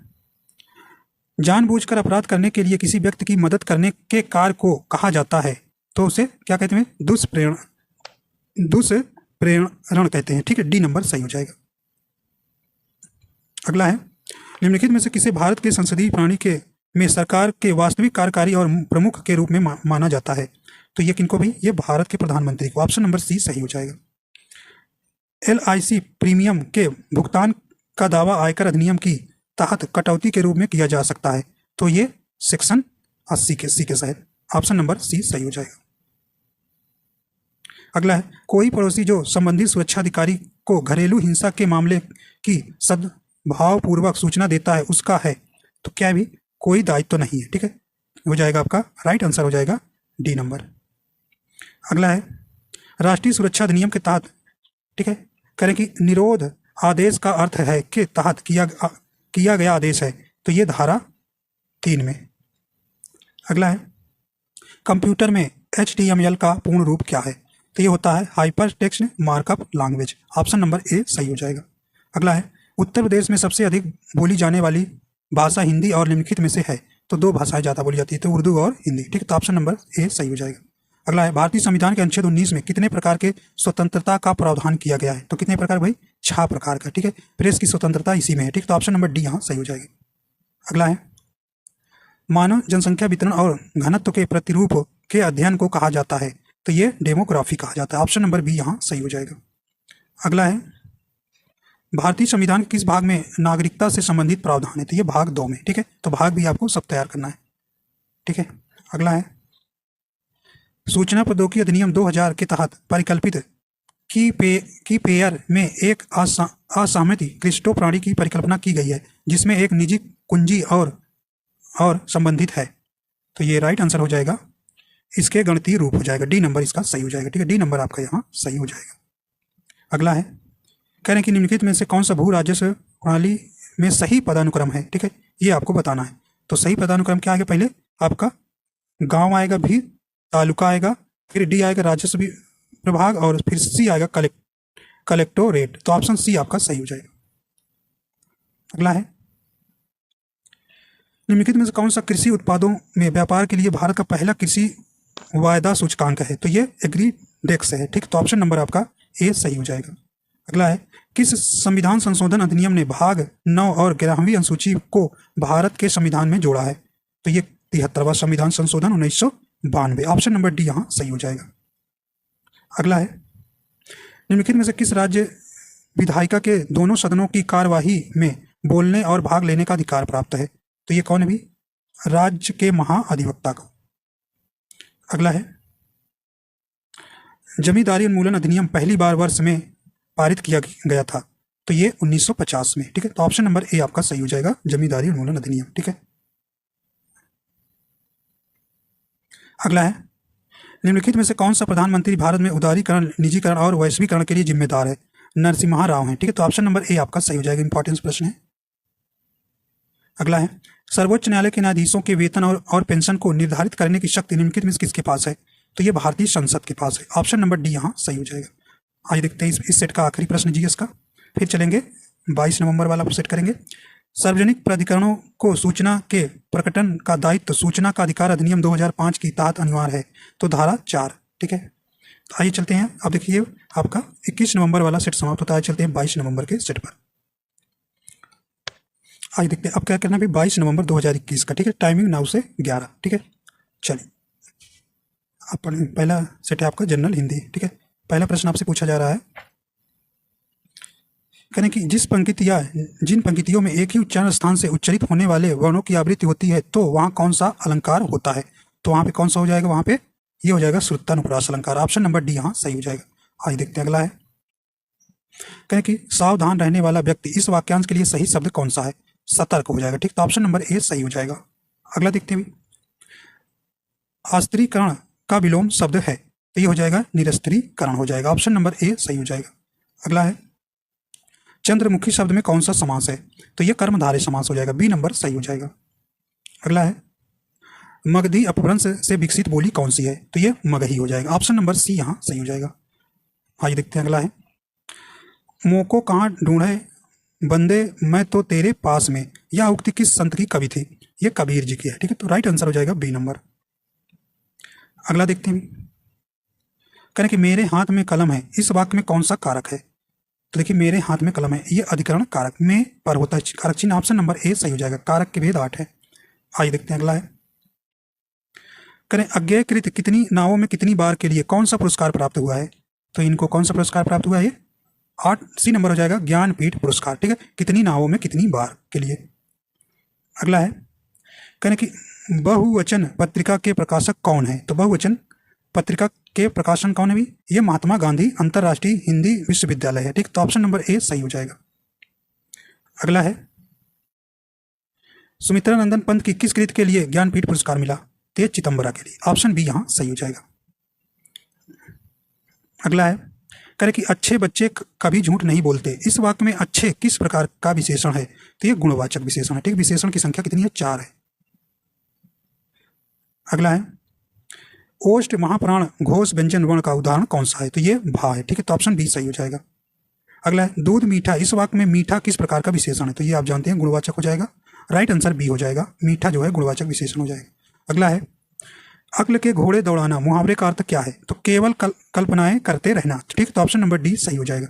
जानबूझकर अपराध करने के लिए किसी व्यक्ति की मदद करने के कार्य को कहा जाता है तो उसे क्या कहते हैं? दुष्प्रेरण कहते हैं, ठीक है, डी नंबर सही हो जाएगा। अगला है निम्नलिखित में से किसे भारत के संसदीय प्रणाली में सरकार के वास्तविक कार्यकारी और प्रमुख के रूप में माना जाता है? तो ये किनको भाई? ये भारत के प्रधानमंत्री को, ऑप्शन नंबर सी सही हो जाएगा। LIC प्रीमियम के भुगतान का दावा आयकर अधिनियम की तहत कटौती के रूप में किया जा सकता है, तो ये सेक्शन 80 के सी के तहत, ऑप्शन नंबर सी सही हो जाएगा। अगला है कोई पड़ोसी जो संबंधित सुरक्षा अधिकारी को घरेलू हिंसा के मामले की सद्भावपूर्वक सूचना देता है उसका है, तो क्या भी कोई दायित्व तो नहीं है, ठीक है, हो जाएगा आपका राइट आंसर हो जाएगा डी नंबर। अगला है राष्ट्रीय सुरक्षा अधिनियम के तहत, ठीक है, करें कि निरोध आदेश का अर्थ है के तहत किया गया आदेश है, तो ये धारा 3 में। अगला है कंप्यूटर में HTML का पूर्ण रूप क्या है? तो ये होता है hyper text markup language, option number A सही हो जाएगा। अगला है उत्तर प्रदेश में सबसे अधिक बोली जाने वाली भाषा हिंदी और निम्नलिखित में से है, तो 2 भाषाएं ज़्यादा बोली जाती है, तो उर्दू और हिंदी, ठीक है, तो ऑप्शन नंबर ए सही हो जाएगा। अगला है भारतीय संविधान के अनुच्छेद 19 में कितने प्रकार के स्वतंत्रता का प्रावधान किया गया है? तो कितने प्रकार भाई? 6 प्रकार का, ठीक है, प्रेस की स्वतंत्रता इसी में है, ठीक, तो ऑप्शन नंबर डी यहाँ सही हो जाएगी। अगला है मानव जनसंख्या वितरण और घनत्व के प्रतिरूप के अध्ययन को कहा जाता है, तो ये डेमोग्राफी कहा जाता है, ऑप्शन नंबर बी यहाँ सही हो जाएगा। अगला है भारतीय संविधान के किस भाग में नागरिकता से संबंधित प्रावधान है? तो ये भाग 2 में, ठीक है, तो भाग भी आपको सब तैयार करना है, ठीक है। अगला है सूचना प्रौद्योगिकी अधिनियम 2000 के तहत परिकल्पित की पेयर में एक असहमति क्रिस्टो प्रणाली की परिकल्पना की गई है जिसमें एक निजी कुंजी और संबंधित है, तो ये राइट आंसर हो जाएगा, इसके गणितीय रूप हो जाएगा, डी नंबर इसका सही हो जाएगा, ठीक है, डी नंबर आपका यहाँ सही हो जाएगा। अगला है कह रहे हैं कि निम्नलिखित में से कौन सा भू राजस्व प्रणाली में सही पदानुक्रम है, ठीक है, ये आपको बताना है। तो सही पदानुक्रम क्या आएगा? पहले आपका गांव आएगा, भी तालुका आएगा, फिर डी आएगा राजस्व प्रभाग और फिर सी आएगा कलेक्टोरेट, तो ऑप्शन सी आपका सही हो जाएगा। अगला है निम्नलिखित में से कौन सा कृषि उत्पादों में व्यापार के लिए भारत का पहला कृषि वायदा सूचकांक है? तो ये एग्रीडेक्स है, ठीक, तो ऑप्शन नंबर आपका ए सही हो जाएगा। अगला है किस संविधान संशोधन अधिनियम ने भाग 9 और 11वीं अनुसूची को भारत के संविधान में जोड़ा है? तो ये 73वां संविधान संशोधन 1992, ऑप्शन नंबर डी यहाँ सही हो जाएगा। अगला है, निम्नलिखित में से किस राज्य विधायिका के दोनों सदनों की कार्यवाही में बोलने और भाग लेने का अधिकार प्राप्त है? तो ये कौन है भी? राज्य के महाअधिवक्ता को। अगला है, जमींदारी उन्मूलन अधिनियम पहली बार वर्ष में पारित किया गया था? तो ये 1950 में। ठीक है, तो ऑप्शन नंबर ए आपका सही हो जाएगा, जमींदारी उन्मूलन अधिनियम। ठीक है, अगला है, निम्नलिखित में से कौन सा प्रधानमंत्री भारत में उदारीकरण, निजीकरण और वैश्वीकरण के लिए जिम्मेदार है? नरसिम्हा राव हैं। ठीक है, तो ऑप्शन नंबर ए आपका सही हो जाएगा, इंपॉर्टेंस प्रश्न है। अगला है, सर्वोच्च न्यायालय के न्यायाधीशों के वेतन और पेंशन को निर्धारित करने की शक्ति निम्नलिखित में से किसके पास है? तो ये भारतीय संसद के पास है, ऑप्शन नंबर डी यहाँ सही हो जाएगा। आइए देखते हैं इस सेट का आखिरी प्रश्न जीएस का, फिर चलेंगे 22 नवंबर वाला सेट करेंगे। सार्वजनिक प्राधिकरणों को सूचना के प्रकटन का दायित्व सूचना का अधिकार अधिनियम 2005 के तहत अनिवार्य है? तो धारा 4। ठीक है, तो आइए चलते हैं, अब देखिए आपका 21 नवंबर वाला सेट समाप्त होता है, चलते हैं 22 नवंबर के सेट पर। आइए देखते हैं अब क्या करना है, 22 नवंबर 2021 का। ठीक है, टाइमिंग 9 से 11। ठीक है, चलिए अपन पहला सेट है आपका जनरल हिंदी। ठीक है, पहला प्रश्न आपसे पूछा जा रहा है, कहने कि जिन पंक्तियों में एक ही उच्चारण स्थान से उच्चरित होने वाले वर्णों की आवृत्ति होती है तो वहाँ कौन सा अलंकार होता है? तो वहाँ पे कौन सा हो जाएगा? वहाँ पे ये हो जाएगा श्रुत्यानुप्रास अलंकार, ऑप्शन नंबर डी यहाँ सही हो जाएगा। आइए देखते हैं अगला है, कहें कि सावधान रहने वाला व्यक्ति इस वाक्यांश के लिए सही शब्द कौन सा है? सतर्क हो जाएगा। ठीक, तो ऑप्शन नंबर ए सही हो जाएगा। अगला देखते हैं, अस्त्रीकरण का विलोम शब्द है? तो ये हो जाएगा निरस्त्रीकरण हो जाएगा, ऑप्शन नंबर ए सही हो जाएगा। अगला है, चंद्रमुखी शब्द में कौन सा समास है? तो ये कर्मधारय समास हो जाएगा, बी नंबर सही हो जाएगा। अगला है, मगधी अपभ्रंश से विकसित बोली कौन सी है? तो ये मगही हो जाएगा, ऑप्शन नंबर सी यहाँ सही हो जाएगा। आइए देखते हैं अगला है, मोको कहाँ ढूंढे बंदे मैं तो तेरे पास में, यह उक्ति किस संत की कवि थी? ये कबीर जी की है। ठीक है, तो राइट आंसर हो जाएगा बी नंबर। अगला देखते हैं, कहें कि मेरे हाथ में कलम है, इस वाक्य में कौन सा कारक है? तो देखिए मेरे हाथ में कलम है, ये अधिकरण कारक में पर होता है, कारक चिन्ह, ऑप्शन नंबर ए सही हो जाएगा। कारक के भेद 8 है। आइए देखते हैं अगला है, करें अज्ञेयकृत कितनी नावों में कितनी बार के लिए कौन सा पुरस्कार प्राप्त हुआ है? तो इनको कौन सा पुरस्कार प्राप्त हुआ है? ये 8 सी नंबर हो जाएगा, ज्ञानपीठ पुरस्कार। ठीक है, कितनी नावों में कितनी बार के लिए। अगला है, कहें कि बहुवचन पत्रिका के प्रकाशक कौन है? तो बहुवचन पत्रिका के प्रकाशन कौन है भी? ये महात्मा गांधी अंतरराष्ट्रीय हिंदी विश्वविद्यालय है। ठीक, तो ऑप्शन नंबर ए सही हो जाएगा। अगला है, सुमित्रा नंदन पंत की किस कृति के लिए ज्ञानपीठ पुरस्कार मिला? तो चिदंबरा के लिए, ऑप्शन बी यहाँ सही हो जाएगा। अगला है, करें कि अच्छे बच्चे कभी झूठ नहीं बोलते, इस वाक्य में अच्छे किस प्रकार का विशेषण है? तो ये गुणवाचक विशेषण है। ठीक, विशेषण की संख्या कितनी है? 4 है। अगला है, ओष्ठ महाप्राण घोष व्यंजन वर्ण का उदाहरण कौन सा है? तो ये भा है। ठीक है, तो ऑप्शन बी सही हो जाएगा। अगला है, दूध मीठा, इस वाक्य में मीठा किस प्रकार का विशेषण है? तो ये आप जानते हैं गुणवाचक हो जाएगा, राइट आंसर बी हो जाएगा, मीठा जो है गुणवाचक विशेषण हो जाएगा। अगला है, अक्ल के घोड़े दौड़ाना मुहावरे का अर्थ क्या है? तो केवल कल्पनाएं करते रहना। ठीक, तो ऑप्शन नंबर डी सही हो जाएगा।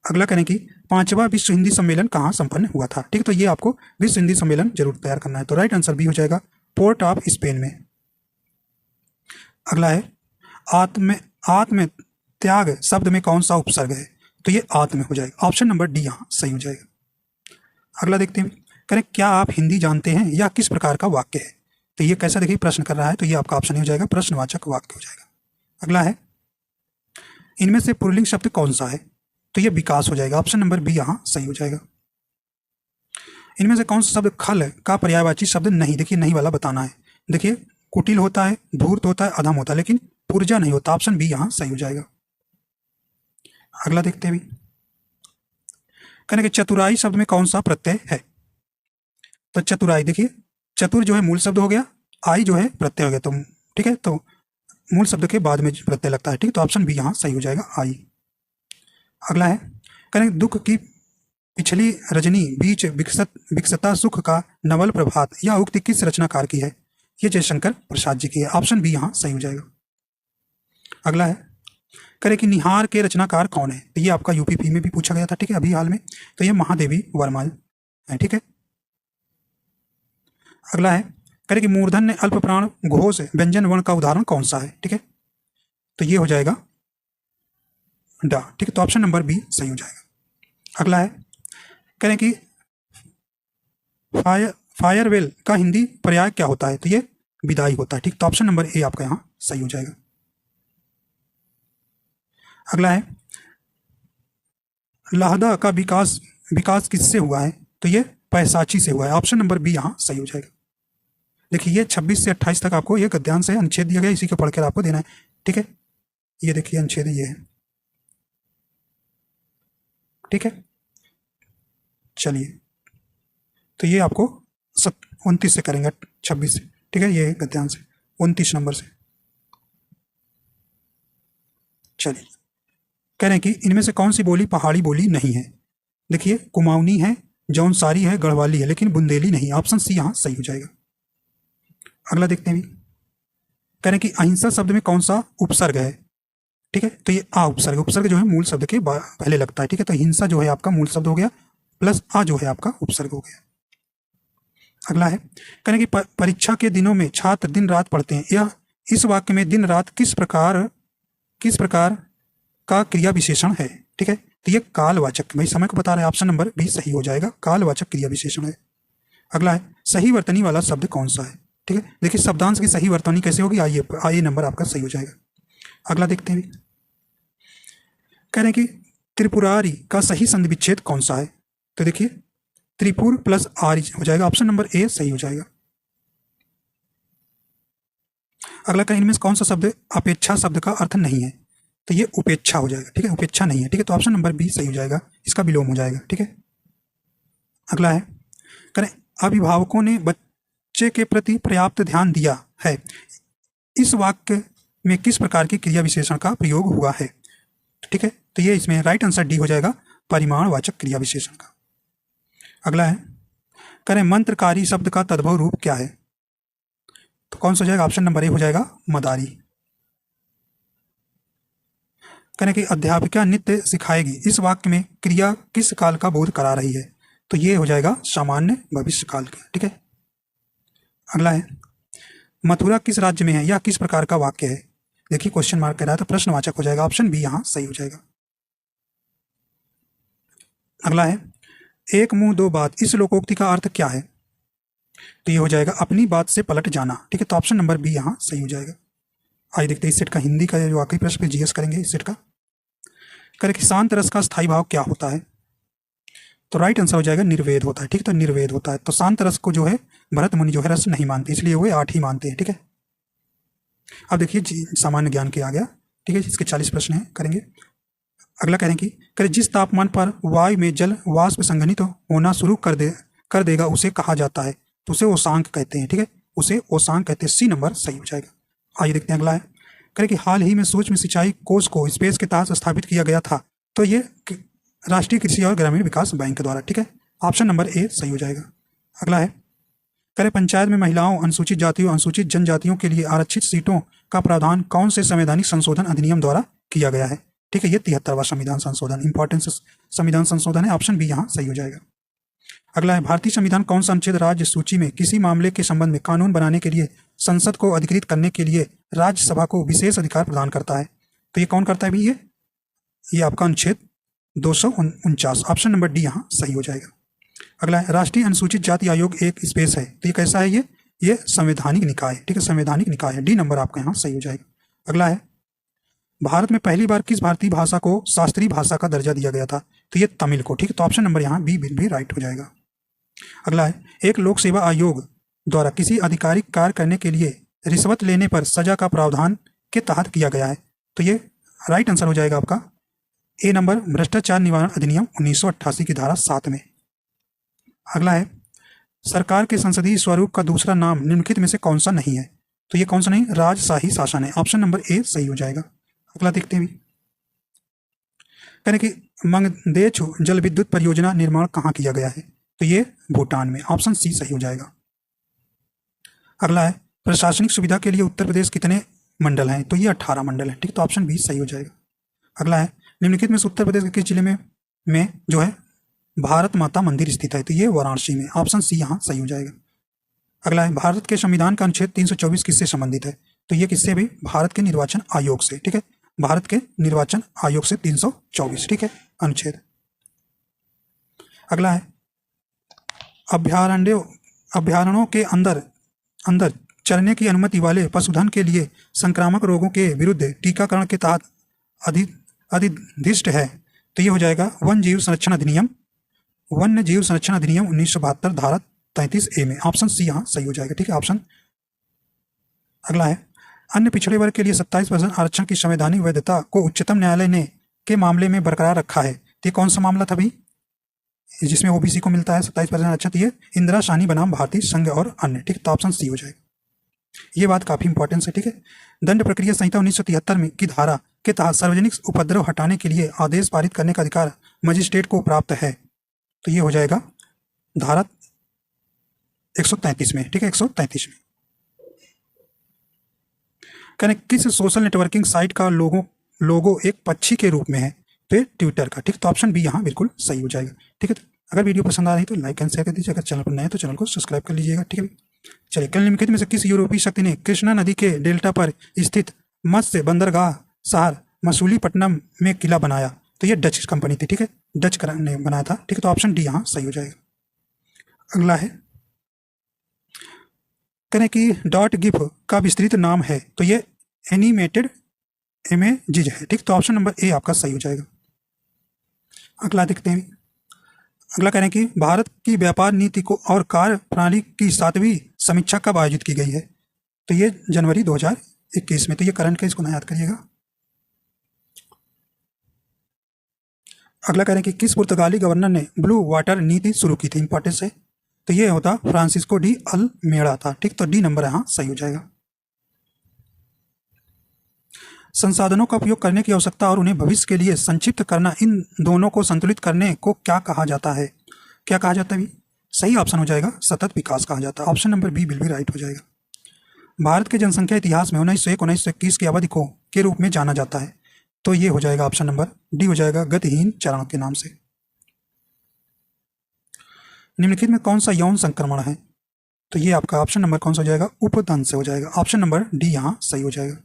अगला करें कि 5वां विश्व हिंदी सम्मेलन कहाँ संपन्न हुआ था? ठीक, तो ये आपको विश्व हिंदी सम्मेलन जरूर तैयार करना है, तो राइट आंसर बी हो जाएगा, पोर्ट ऑफ स्पेन में। अगला है, आत्म त्याग शब्द में कौन सा उपसर्ग है? तो ये आत्म हो जाएगा, ऑप्शन नंबर डी यहाँ सही हो जाएगा। अगला देखते हैं, करें क्या आप हिंदी जानते हैं, यह किस प्रकार का वाक्य है? तो ये कैसा देखिए प्रश्न कर रहा है, तो ये आपका ऑप्शन हो जाएगा, प्रश्नवाचक वाक्य हो जाएगा। अगला है, इनमें से पुल्लिंग शब्द कौन सा है? तो ये विकास हो जाएगा, ऑप्शन नंबर बी यहाँ सही हो जाएगा। इनमें से कौन सा शब्द खल का पर्यायवाची शब्द नहीं? देखिए नहीं वाला बताना है। देखिए कुटिल होता है, धूर्त होता है, अधम होता है, लेकिन पुर्जा नहीं होता, ऑप्शन बी यहाँ सही हो जाएगा। अगला देखते हैं, कहने कि चतुराई शब्द में कौन सा प्रत्यय है? तो चतुराई, देखिए चतुर जो है मूल शब्द हो गया, आई जो है प्रत्यय हो गया, तो ठीक है, तो मूल शब्द के बाद में प्रत्यय लगता है। ठीक, तो ऑप्शन बी यहाँ सही हो जाएगा, आई। अगला है, कहने दुख की पिछली रजनी बीच विकसता सुख का नवल प्रभात, यह उक्ति किस रचनाकार की है? ये जयशंकर प्रसाद जी की है, ऑप्शन बी यहाँ सही हो जाएगा। अगला है, करे कि निहार के रचनाकार कौन है? तो ये आपका यूपीपी में भी पूछा गया था, ठीक है, अभी हाल में, तो ये महादेवी वर्मा है। ठीक है, अगला है करें कि मूर्धन्य अल्प प्राण घोष व्यंजन वर्ण का उदाहरण कौन सा है, ठीक है, तो ये हो जाएगा डा, ठीक है, तो ऑप्शन नंबर बी सही हो जाएगा। अगला है करें कि फायरवेल का हिंदी पर्याय क्या होता है, तो ये विदाई होता है, ठीक, तो ऑप्शन नंबर ए आपका यहाँ सही हो जाएगा। अगला है लाहदा का विकास विकास किससे हुआ है, तो ये पैसाची से हुआ है, ऑप्शन नंबर बी यहाँ सही हो जाएगा। देखिए ये 26 से 28 तक आपको ये गद्यांश से अनुच्छेद दिया गया, इसी को पढ़कर आपको देना है, ठीक है, ये देखिए अनुच्छेद ये है, ठीक है, चलिए तो ये आपको 29 से करेंगे, 26 से, ठीक है, ये गद्यांश से 29 नंबर से। चलिए कह रहे हैं कि इनमें से कौन सी बोली पहाड़ी बोली नहीं है, देखिए कुमाऊनी है, जौनसारी है, गढ़वाली है, लेकिन बुंदेली नहीं, ऑप्शन सी यहाँ सही हो जाएगा। अगला देखते हैं भी, कह रहे हैं कि अहिंसा शब्द में कौन सा उपसर्ग है, ठीक है, तो ये आ उपसर्ग, उपसर्ग जो है मूल शब्द के पहले लगता है, ठीक है, तो हिंसा जो है आपका मूल शब्द हो गया प्लस आ जो है आपका उपसर्ग हो गया। अगला है कह रहे हैं कि परीक्षा के दिनों में छात्र दिन रात पढ़ते हैं, यह इस वाक्य में दिन रात किस प्रकार का क्रिया विशेषण है, ठीक है, तो ये कालवाचक, भाई समय को बता रहे हैं, ऑप्शन नंबर बी सही हो जाएगा, कालवाचक क्रिया विशेषण है। अगला है सही वर्तनी वाला शब्द कौन सा है, ठीक है, देखिए शब्दांश की सही वर्तनी कैसे होगी, आइए नंबर आपका सही हो जाएगा। अगला देखते हैं, कह रहे हैं कि त्रिपुरारी का सही संधि विच्छेद कौन सा है, तो देखिए त्रिपुर प्लस आरी हो जाएगा, ऑप्शन नंबर ए सही हो जाएगा। अगला कहीं इनमें कौन सा शब्द अपेक्षा शब्द का अर्थ नहीं है, तो ये उपेक्षा हो जाएगा, ठीक है, उपेक्षा नहीं है, ठीक है, तो ऑप्शन नंबर बी सही हो जाएगा, इसका विलोम हो जाएगा, ठीक है। अगला है करें अभिभावकों ने बच्चे के प्रति पर्याप्त ध्यान दिया है, इस वाक्य में किस प्रकार की क्रिया विशेषण का प्रयोग हुआ है, ठीक है, तो ये इसमें राइट आंसर डी हो जाएगा, परिमाणवाचक क्रिया विशेषण का। अगला है करें मंत्रकारी शब्द का तद्भव रूप क्या है, तो कौन सा हो जाएगा, ऑप्शन नंबर ए हो जाएगा मदारी। करें कि अध्यापिका नृत्य सिखाएगी, इस वाक्य में क्रिया किस काल का बोध करा रही है, तो ये हो जाएगा सामान्य भविष्य काल का, ठीक है। अगला है मथुरा किस राज्य में है, यह किस प्रकार का वाक्य है, देखिए क्वेश्चन मार्क कर रहा है, तो प्रश्नवाचक हो जाएगा, ऑप्शन बी यहां सही हो जाएगा। अगला है एक मुंह दो बात, इस लोकोक्ति का अर्थ क्या है, तो ये हो जाएगा अपनी बात से पलट जाना, ठीक है, तो ऑप्शन नंबर बी यहां सही हो जाएगा। आइए देखते हैं इस सेट का हिंदी का जो आखिरी प्रश्न जीएस करेंगे इस सेट का। करें कि शांत रस का स्थायी भाव क्या होता है, तो राइट आंसर हो जाएगा निर्वेद होता है, ठीक है, तो निर्वेद होता है, तो शांत रस को जो है भरत मुनि जो है रस नहीं मानते, इसलिए वो 8 ही मानते हैं, ठीक है। अब देखिए सामान्य ज्ञान के आ गया, ठीक है, इसके 40 प्रश्न हैं, करेंगे। अगला कह रहे हैं कि करें जिस तापमान पर वायु में जल वाष्प संघनित होना शुरू कर देगा उसे कहा जाता है, तो उसे ओसांक कहते हैं, ठीक है, उसे ओसांक कहते हैं, सी नंबर सही हो जाएगा। आइए देखते हैं अगला है करें कि हाल ही में सूक्ष्म सिंचाई कोष को स्पेस के तहत स्थापित किया गया था, तो ये राष्ट्रीय कृषि और ग्रामीण विकास बैंक के द्वारा, ठीक है, ऑप्शन नंबर ए सही हो जाएगा। अगला है करें पंचायत में महिलाओं अनुसूचित जातियों अनुसूचित जनजातियों के लिए आरक्षित सीटों का प्रावधान कौन से संवैधानिक संशोधन अधिनियम द्वारा किया गया है, ठीक है, ये 73वां संविधान संशोधन, इंपॉर्टेंस संविधान संशोधन है, ऑप्शन बी यहाँ सही हो जाएगा। अगला है भारतीय संविधान कौन सा अनुच्छेद राज्य सूची में किसी मामले के संबंध में कानून बनाने के लिए संसद को अधिकृत करने के लिए राज्यसभा को विशेष अधिकार प्रदान करता है, तो ये कौन करता है भी, ये आपका अनुच्छेद 249, ऑप्शन नंबर डी यहाँ सही हो जाएगा। अगला है राष्ट्रीय अनुसूचित जाति आयोग एक स्पेस है, तो ये कैसा है, ये संवैधानिक निकाय, ठीक है, संवैधानिक निकाय है, डी नंबर आपका यहाँ सही हो जाएगा। अगला है भारत में पहली बार किस भारतीय भाषा को शास्त्रीय भाषा का दर्जा दिया गया था, तो ये तमिल को, ठीक है, तो ऑप्शन नंबर यहाँ बी भी राइट हो जाएगा। अगला है एक लोक सेवा आयोग द्वारा किसी आधिकारिक कार्य करने के लिए रिश्वत लेने पर सजा का प्रावधान के तहत किया गया है, तो ये राइट आंसर हो जाएगा आपका ए नंबर भ्रष्टाचार निवारण अधिनियम 1988 की धारा 7 में। अगला है सरकार के संसदीय स्वरूप का दूसरा नाम निम्नलिखित में से कौन सा नहीं है, तो ये कौन सा नहीं, राजशाही शासन है, ऑप्शन नंबर ए सही हो जाएगा। अगला देखते हैं भी करें कि मंगदेचु जल विद्युत परियोजना निर्माण कहाँ किया गया है, तो ये भूटान में, ऑप्शन सी सही हो जाएगा। अगला है प्रशासनिक सुविधा के लिए उत्तर प्रदेश कितने मंडल हैं, तो ये 18 मंडल हैं, ठीक, तो ऑप्शन बी सही हो जाएगा। अगला है निम्नलिखित में से उत्तर प्रदेश के किस जिले में जो है भारत माता मंदिर स्थित है, तो ये वाराणसी में, ऑप्शन सी यहाँ सही हो जाएगा। अगला है भारत के संविधान का अनुच्छेद 324 किससे संबंधित है? तो ये किससे भी? भारत के निर्वाचन आयोग से। ठीक है, भारत के निर्वाचन आयोग से 324। ठीक है, अनुच्छेद। अगला है अभ्यारण्यों के अंदर चरने की अनुमति वाले पशुधन के लिए संक्रामक रोगों के विरुद्ध टीकाकरण के तहत अधिदिष्ट है। तो ये हो जाएगा वन्य जीव संरक्षण अधिनियम 1972 धारा 33A में। ऑप्शन सी यहाँ सही हो जाएगा। ठीक है, ऑप्शन। अगला है अन्य पिछड़े वर्ग के लिए 27% आरक्षण की संवैधानिक वैधता को उच्चतम न्यायालय ने के मामले में बरकरार रखा है। तो ये कौन सा मामला था भाई जिसमें ओबीसी को मिलता है 27% आरक्षण? तो ये इंदिरा साहनी बनाम भारतीय संघ और अन्य। ठीक, तो ऑप्शन सी हो जाएगा। ये बात काफी इंपॉर्टेंट है। ठीक है, दंड प्रक्रिया संहिता 1973 में की धारा के तहत सार्वजनिक उपद्रव हटाने के लिए आदेश पारित करने का अधिकार मजिस्ट्रेट को प्राप्त है। तो ये हो जाएगा धारा 133 में। ठीक है, 133 में। कहने किस सोशल नेटवर्किंग साइट का लोगो एक पक्षी के रूप में है? तो ट्विटर का। ठीक, तो ऑप्शन बी यहाँ बिल्कुल सही हो जाएगा। ठीक है, तो अगर वीडियो पसंद आ रही तो लाइक एंड शेयर कर दीजिए। अगर चैनल पर नए हैं तो चैनल को सब्सक्राइब कर लीजिएगा। ठीक है, चलिए। कल निम्नलिखित में से किस यूरोपीय शक्ति ने कृष्णा नदी के डेल्टा पर स्थित मत्स्य बंदरगाह शहर मसूलीपट्टनम में किला बनाया? तो ये डच कंपनी थी। ठीक है, डच ने बनाया था। ठीक है, तो ऑप्शन डी यहाँ सही हो जाएगा। अगला है करें कि डॉट गिफ का विस्तृत नाम है? तो ये एनिमेटेड इमेजेज है। ठीक, तो ऑप्शन नंबर ए आपका सही हो जाएगा। अगला देखते हैं। अगला कह रहे हैं कि भारत की व्यापार नीति को और कार्य प्रणाली की 7वीं समीक्षा कब आयोजित की गई है? तो ये जनवरी 2021 में। तो ये करंट का, इसको ना याद करिएगा। अगला कह रहे हैं कि किस पुर्तगाली गवर्नर ने ब्लू वाटर नीति शुरू की थी? इंपॉर्टेंस है। तो ये होता फ्रांसिस्को डी अल्मेड़ा था। ठीक, तो डी नंबर यहाँ सही हो जाएगा। संसाधनों का उपयोग करने की आवश्यकता और उन्हें भविष्य के लिए संक्षिप्त करना, इन दोनों को संतुलित करने को क्या कहा जाता है? क्या कहा जाता है भी? सही ऑप्शन हो जाएगा सतत विकास कहा जाता है। ऑप्शन नंबर बी बिल्कुल राइट हो जाएगा। भारत के जनसंख्या इतिहास में 1901-1921 की अवधि को के रूप में जाना जाता है? तो ये हो जाएगा ऑप्शन नंबर डी हो जाएगा गतिहीन चरण के नाम से। निम्नलिखित में कौन सा यौन संक्रमण है? तो ये आपका ऑप्शन नंबर कौन सा हो जाएगा? उपदंत से हो जाएगा। ऑप्शन नंबर डी यहाँ सही हो जाएगा।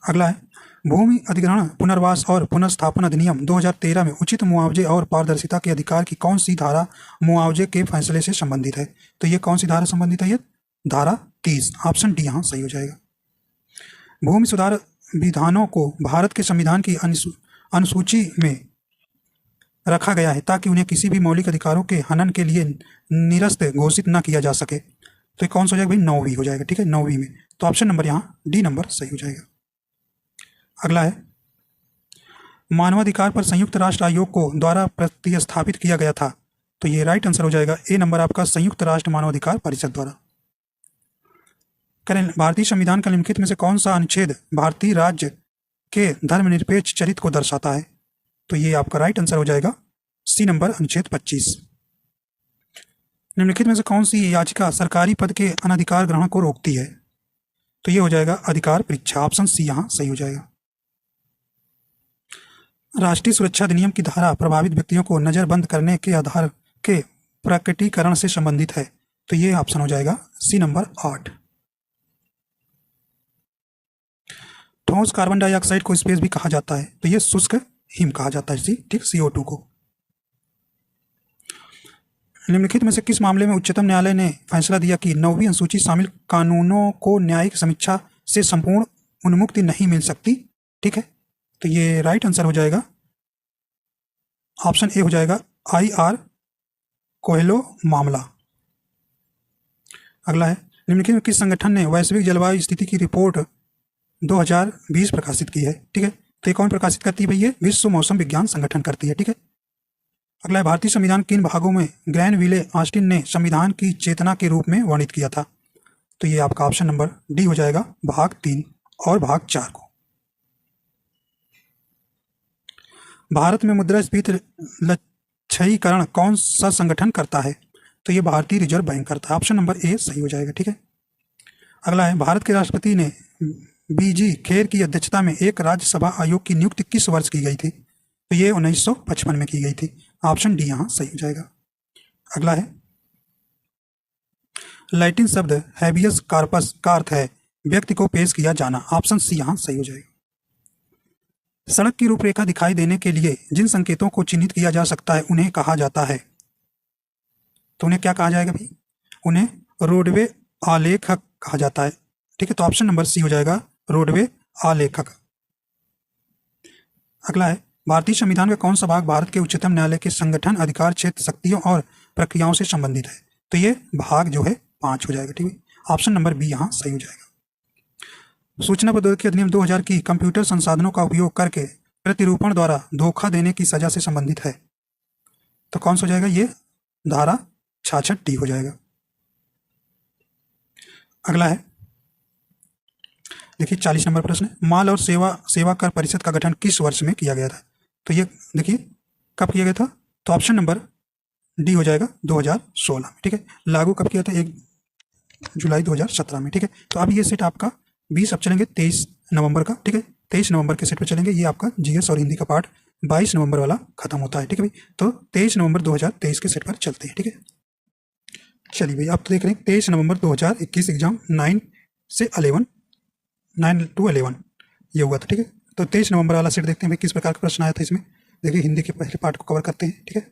अगला है भूमि अधिग्रहण पुनर्वास और पुनर्स्थापन अधिनियम 2013 में उचित मुआवजे और पारदर्शिता के अधिकार की कौन सी धारा मुआवजे के फैसले से संबंधित है? तो ये कौन सी धारा संबंधित है? ये धारा 30। ऑप्शन डी यहाँ सही हो जाएगा। भूमि सुधार विधानों को भारत के संविधान की अनुसूची में रखा गया है ताकि उन्हें किसी भी मौलिक अधिकारों के हनन के लिए निरस्त घोषित न किया जा सके। तो ये कौन सा हो जाएगा भाई? 9वीं हो जाएगा। ठीक है, 9वीं में। तो ऑप्शन नंबर यहाँ डी नंबर सही हो जाएगा। अगला है मानवाधिकार पर संयुक्त राष्ट्र आयोग को द्वारा प्रतिस्थापित किया गया था? तो ये राइट आंसर हो जाएगा ए नंबर आपका संयुक्त राष्ट्र मानवाधिकार परिषद द्वारा। करें भारतीय संविधान का निम्नलिखित में से कौन सा अनुच्छेद भारतीय राज्य के धर्मनिरपेक्ष चरित्र को दर्शाता है? तो ये आपका राइट आंसर हो जाएगा सी नंबर अनुच्छेद 25। निम्नलिखित में से कौन सी याचिका सरकारी पद के अनधिकार ग्रहण को रोकती है? तो ये हो जाएगा अधिकार परीक्षा। ऑप्शन सी यहाँ सही हो जाएगा। राष्ट्रीय सुरक्षा अधिनियम की धारा प्रभावित व्यक्तियों को नजरबंद करने के आधार के प्रकटीकरण से संबंधित है? तो ये ऑप्शन हो जाएगा सी नंबर 8। ठोस कार्बन डाइऑक्साइड को स्पेस भी कहा जाता है? तो ये शुष्क हिम कहा जाता है। ठीक, CO2 को। निम्नलिखित में से किस मामले में उच्चतम न्यायालय ने फैसला दिया कि 9वीं अनुसूची शामिल कानूनों को न्यायिक समीक्षा से संपूर्ण उन्मुक्ति नहीं मिल सकती? ठीक है, तो ये राइट आंसर हो जाएगा ऑप्शन ए हो जाएगा IR कोहेलो मामला। अगला है निम्नलिखित में किस संगठन ने वैश्विक जलवायु स्थिति की रिपोर्ट 2020 प्रकाशित की है? ठीक है, तो ये कौन प्रकाशित करती है भैया? विश्व मौसम विज्ञान संगठन करती है। ठीक है। अगला है भारतीय संविधान किन भागों में ग्रैनविले ऑस्टिन ने संविधान की चेतना के रूप में वर्णित किया था? तो ये आपका ऑप्शन नंबर डी हो जाएगा भाग 3 और भाग 4 को। भारत में मुद्रास्फीति लक्षीकरण कौन सा संगठन करता है? तो ये भारतीय रिजर्व बैंक करता है। ऑप्शन नंबर ए सही हो जाएगा। ठीक है। अगला है भारत के राष्ट्रपति ने BG खेर की अध्यक्षता में एक राज्यसभा आयोग की नियुक्ति किस वर्ष की गई थी? तो ये 1955 में की गई थी। ऑप्शन डी यहाँ सही हो जाएगा। अगला है लैटिन शब्द हैबियस कार्पस का अर्थ है व्यक्ति को पेश किया जाना। ऑप्शन सी यहाँ सही हो जाएगा। सड़क की रूपरेखा दिखाई देने के लिए जिन संकेतों को चिन्हित किया जा सकता है उन्हें कहा जाता है, तो उन्हें क्या कहा जाएगा भाई? उन्हें रोडवे आलेखक कहा जाता है। ठीक है, तो ऑप्शन नंबर सी हो जाएगा रोडवे आलेखक। अगला है, भारतीय संविधान का कौन सा भाग भारत के उच्चतम न्यायालय के संगठन, अधिकार क्षेत्र, शक्तियों और प्रक्रियाओं से संबंधित है? तो ये भाग जो है 5 हो जाएगा। ठीक है, ऑप्शन नंबर बी यहाँ सही हो जाएगा। सूचना प्रौद्योगिकी अधिनियम 2000 की कंप्यूटर संसाधनों का उपयोग करके प्रतिरूपण द्वारा धोखा देने की सजा से संबंधित है, तो कौन सा हो जाएगा? ये धारा 66D हो जाएगा। अगला है, देखिए 40 नंबर प्रश्न है, माल और सेवा कर परिषद का गठन किस वर्ष में किया गया था? तो ये देखिए कब किया गया था? तो ऑप्शन नंबर डी हो जाएगा 2016 में। ठीक है, लागू कब किया था? 1 जुलाई 2017 में। ठीक है, तो अब ये सेट आपका 20, अब चलेंगे 23 नवंबर का। ठीक है, 23 नवंबर के सेट पर चलेंगे। ये आपका जीएस और हिंदी का पार्ट 22 नवंबर वाला खत्म होता है। ठीक है भाई, तो 23 नवंबर 2023 के सेट पर चलते हैं। ठीक है, चलिए भाई, आप तो देख रहे हैं 23 नवंबर 2021 एग्जाम 9 से 11 9 to 11 ये हुआ था। ठीक है, तो 23 नवंबर वाला सेट देखते हैं भाई किस प्रकार का प्रश्न आया था इसमें। देखिए हिंदी के पहले पार्ट को कवर करते हैं। ठीक है,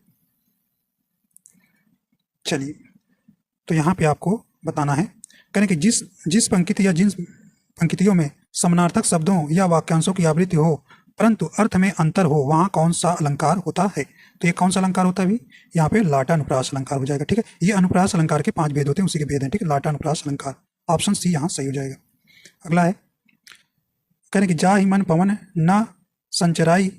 चलिए, तो यहाँ पे आपको बताना है, करें कि जिस पंक्ति या जिन पंक्तियों में समानार्थक शब्दों या वाक्यांशों की आवृत्ति हो परंतु अर्थ में अंतर हो वहाँ कौन सा अलंकार होता है? तो ये कौन सा अलंकार होता है भी? यहाँ पे लाटा अनुप्रास अलंकार हो जाएगा। ठीक है, ये अनुप्रास अलंकार के 5 भेद होते हैं, उसी के भेद हैं। ठीक है, लाटा अनुप्रास अलंकार, ऑप्शन सी यहाँ सही हो जाएगा। अगला है, करें कि जा ही मन पवन न संचराई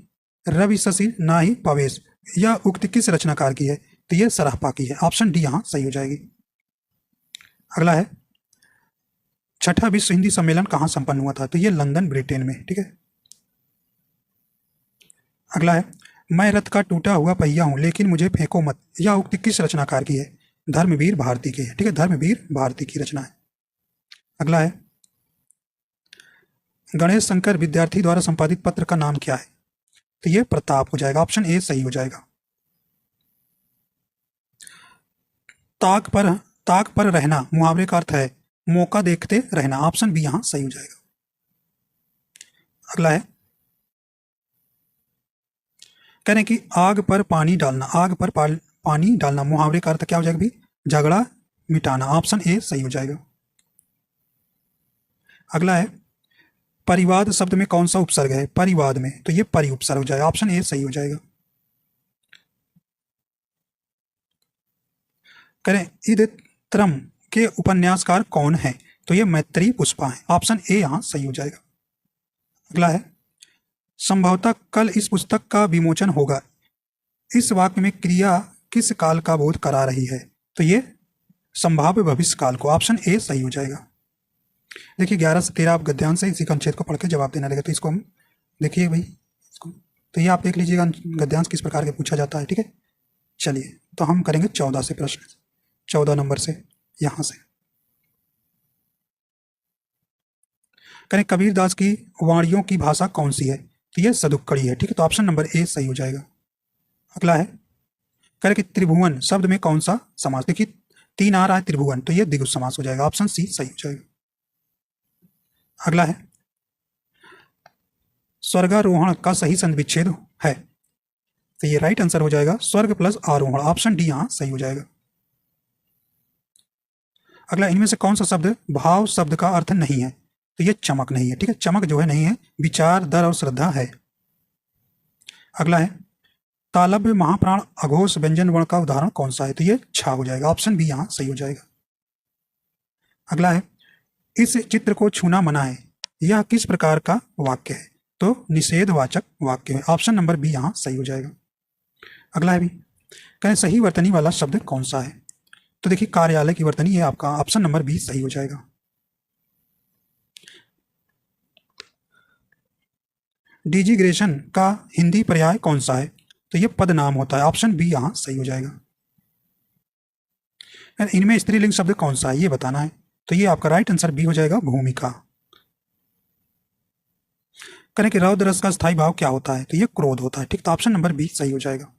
रवि शशि ना ही पवेश, यह उक्ति किस रचनाकार की है? तो ये सराहपा की है। ऑप्शन डी यहाँ सही हो जाएगी। अगला है, छठा विश्व हिंदी सम्मेलन कहाँ संपन्न हुआ था? तो ये लंदन ब्रिटेन में। ठीक है, अगला है, मैं रथ का टूटा हुआ पहिया हूं लेकिन मुझे फेंको मत, यह उक्ति किस रचनाकार की है? धर्मवीर भारती की है। ठीक है, धर्मवीर भारती की रचना है। अगला है, गणेश शंकर विद्यार्थी द्वारा संपादित पत्र का नाम क्या है? तो ये प्रताप हो जाएगा। ऑप्शन ए सही हो जाएगा। ताक पर रहना मुहावरे का अर्थ है मौका देखते रहना। ऑप्शन बी यहां सही हो जाएगा। अगला है, कह रहे हैं कि आग पर पानी डालना, आग पर पानी डालना मुहावरे का अर्थ क्या हो जाएगा भी? झगड़ा मिटाना। ऑप्शन ए सही हो जाएगा। अगला है, परिवाद शब्द में कौन सा उपसर्ग है? परिवाद में, तो ये परि उपसर्ग हो जाएगा। ऑप्शन ए सही हो जाएगा। करें इदत्रम के उपन्यासकार कौन है? तो ये मैत्री पुष्पा है। ऑप्शन ए यहां सही हो जाएगा। अगला है, संभवतः कल इस पुस्तक का विमोचन होगा, इस वाक्य में क्रिया किस काल का बोध करा रही है? तो ये संभाव्य भविष्य काल को। ऑप्शन ए सही हो जाएगा। देखिए 11 से 13 आप गद्यांश से इसी अनुच्छेद को पढ़ के जवाब देना लगेगा। तो इसको हम देखिए भाई इसको, तो ये आप देख लीजिएगा गद्यांश किस प्रकार के पूछा जाता है। ठीक है, चलिए तो हम करेंगे 14 से प्रश्न, 14 नंबर से यहां से करें, कबीरदास की वाणियों की भाषा कौन सी है? तो ये सदुक्कड़ी है। ठीक है, तो ऑप्शन नंबर ए सही हो जाएगा। अगला है, करें कि त्रिभुवन शब्द में कौन सा समास? देखिए 3 आ रहा है त्रिभुवन, तो ये द्विगु समास हो जाएगा। ऑप्शन सी सही हो जाएगा। अगला है, स्वर्गारोहण का सही संधि विच्छेद है, तो ये राइट आंसर हो जाएगा स्वर्ग प्लस आरोहण। ऑप्शन डी यहां सही हो जाएगा। अगला, इनमें से कौन सा शब्द भाव शब्द का अर्थ नहीं है? तो ये चमक नहीं है। ठीक है, चमक जो है नहीं है, विचार, दर और श्रद्धा है। अगला है, तालव्य महाप्राण अघोष व्यंजन वर्ण का उदाहरण कौन सा है? तो ये छा हो जाएगा। ऑप्शन बी यहां सही हो जाएगा। अगला है, इस चित्र को छूना मना है, यह किस प्रकार का वाक्य है? तो निषेधवाचक वाक्य है। ऑप्शन नंबर बी यहां सही हो जाएगा। अगला है भी, कहें सही वर्तनी वाला शब्द कौन सा है? तो देखिए कार्यालय की वर्तनी है आपका। ऑप्शन नंबर बी सही हो जाएगा। डिजिग्रेशन का हिंदी पर्याय कौन सा है? तो ये पदनाम होता है। ऑप्शन बी यहां सही हो जाएगा। इनमें स्त्रीलिंग शब्द कौन सा है ये बताना है, तो ये आपका राइट आंसर बी हो जाएगा, भूमिका। करें कि रौद्र रस का स्थायी भाव क्या होता है? तो ये क्रोध होता है। ठीक, तो ऑप्शन नंबर बी सही हो जाएगा।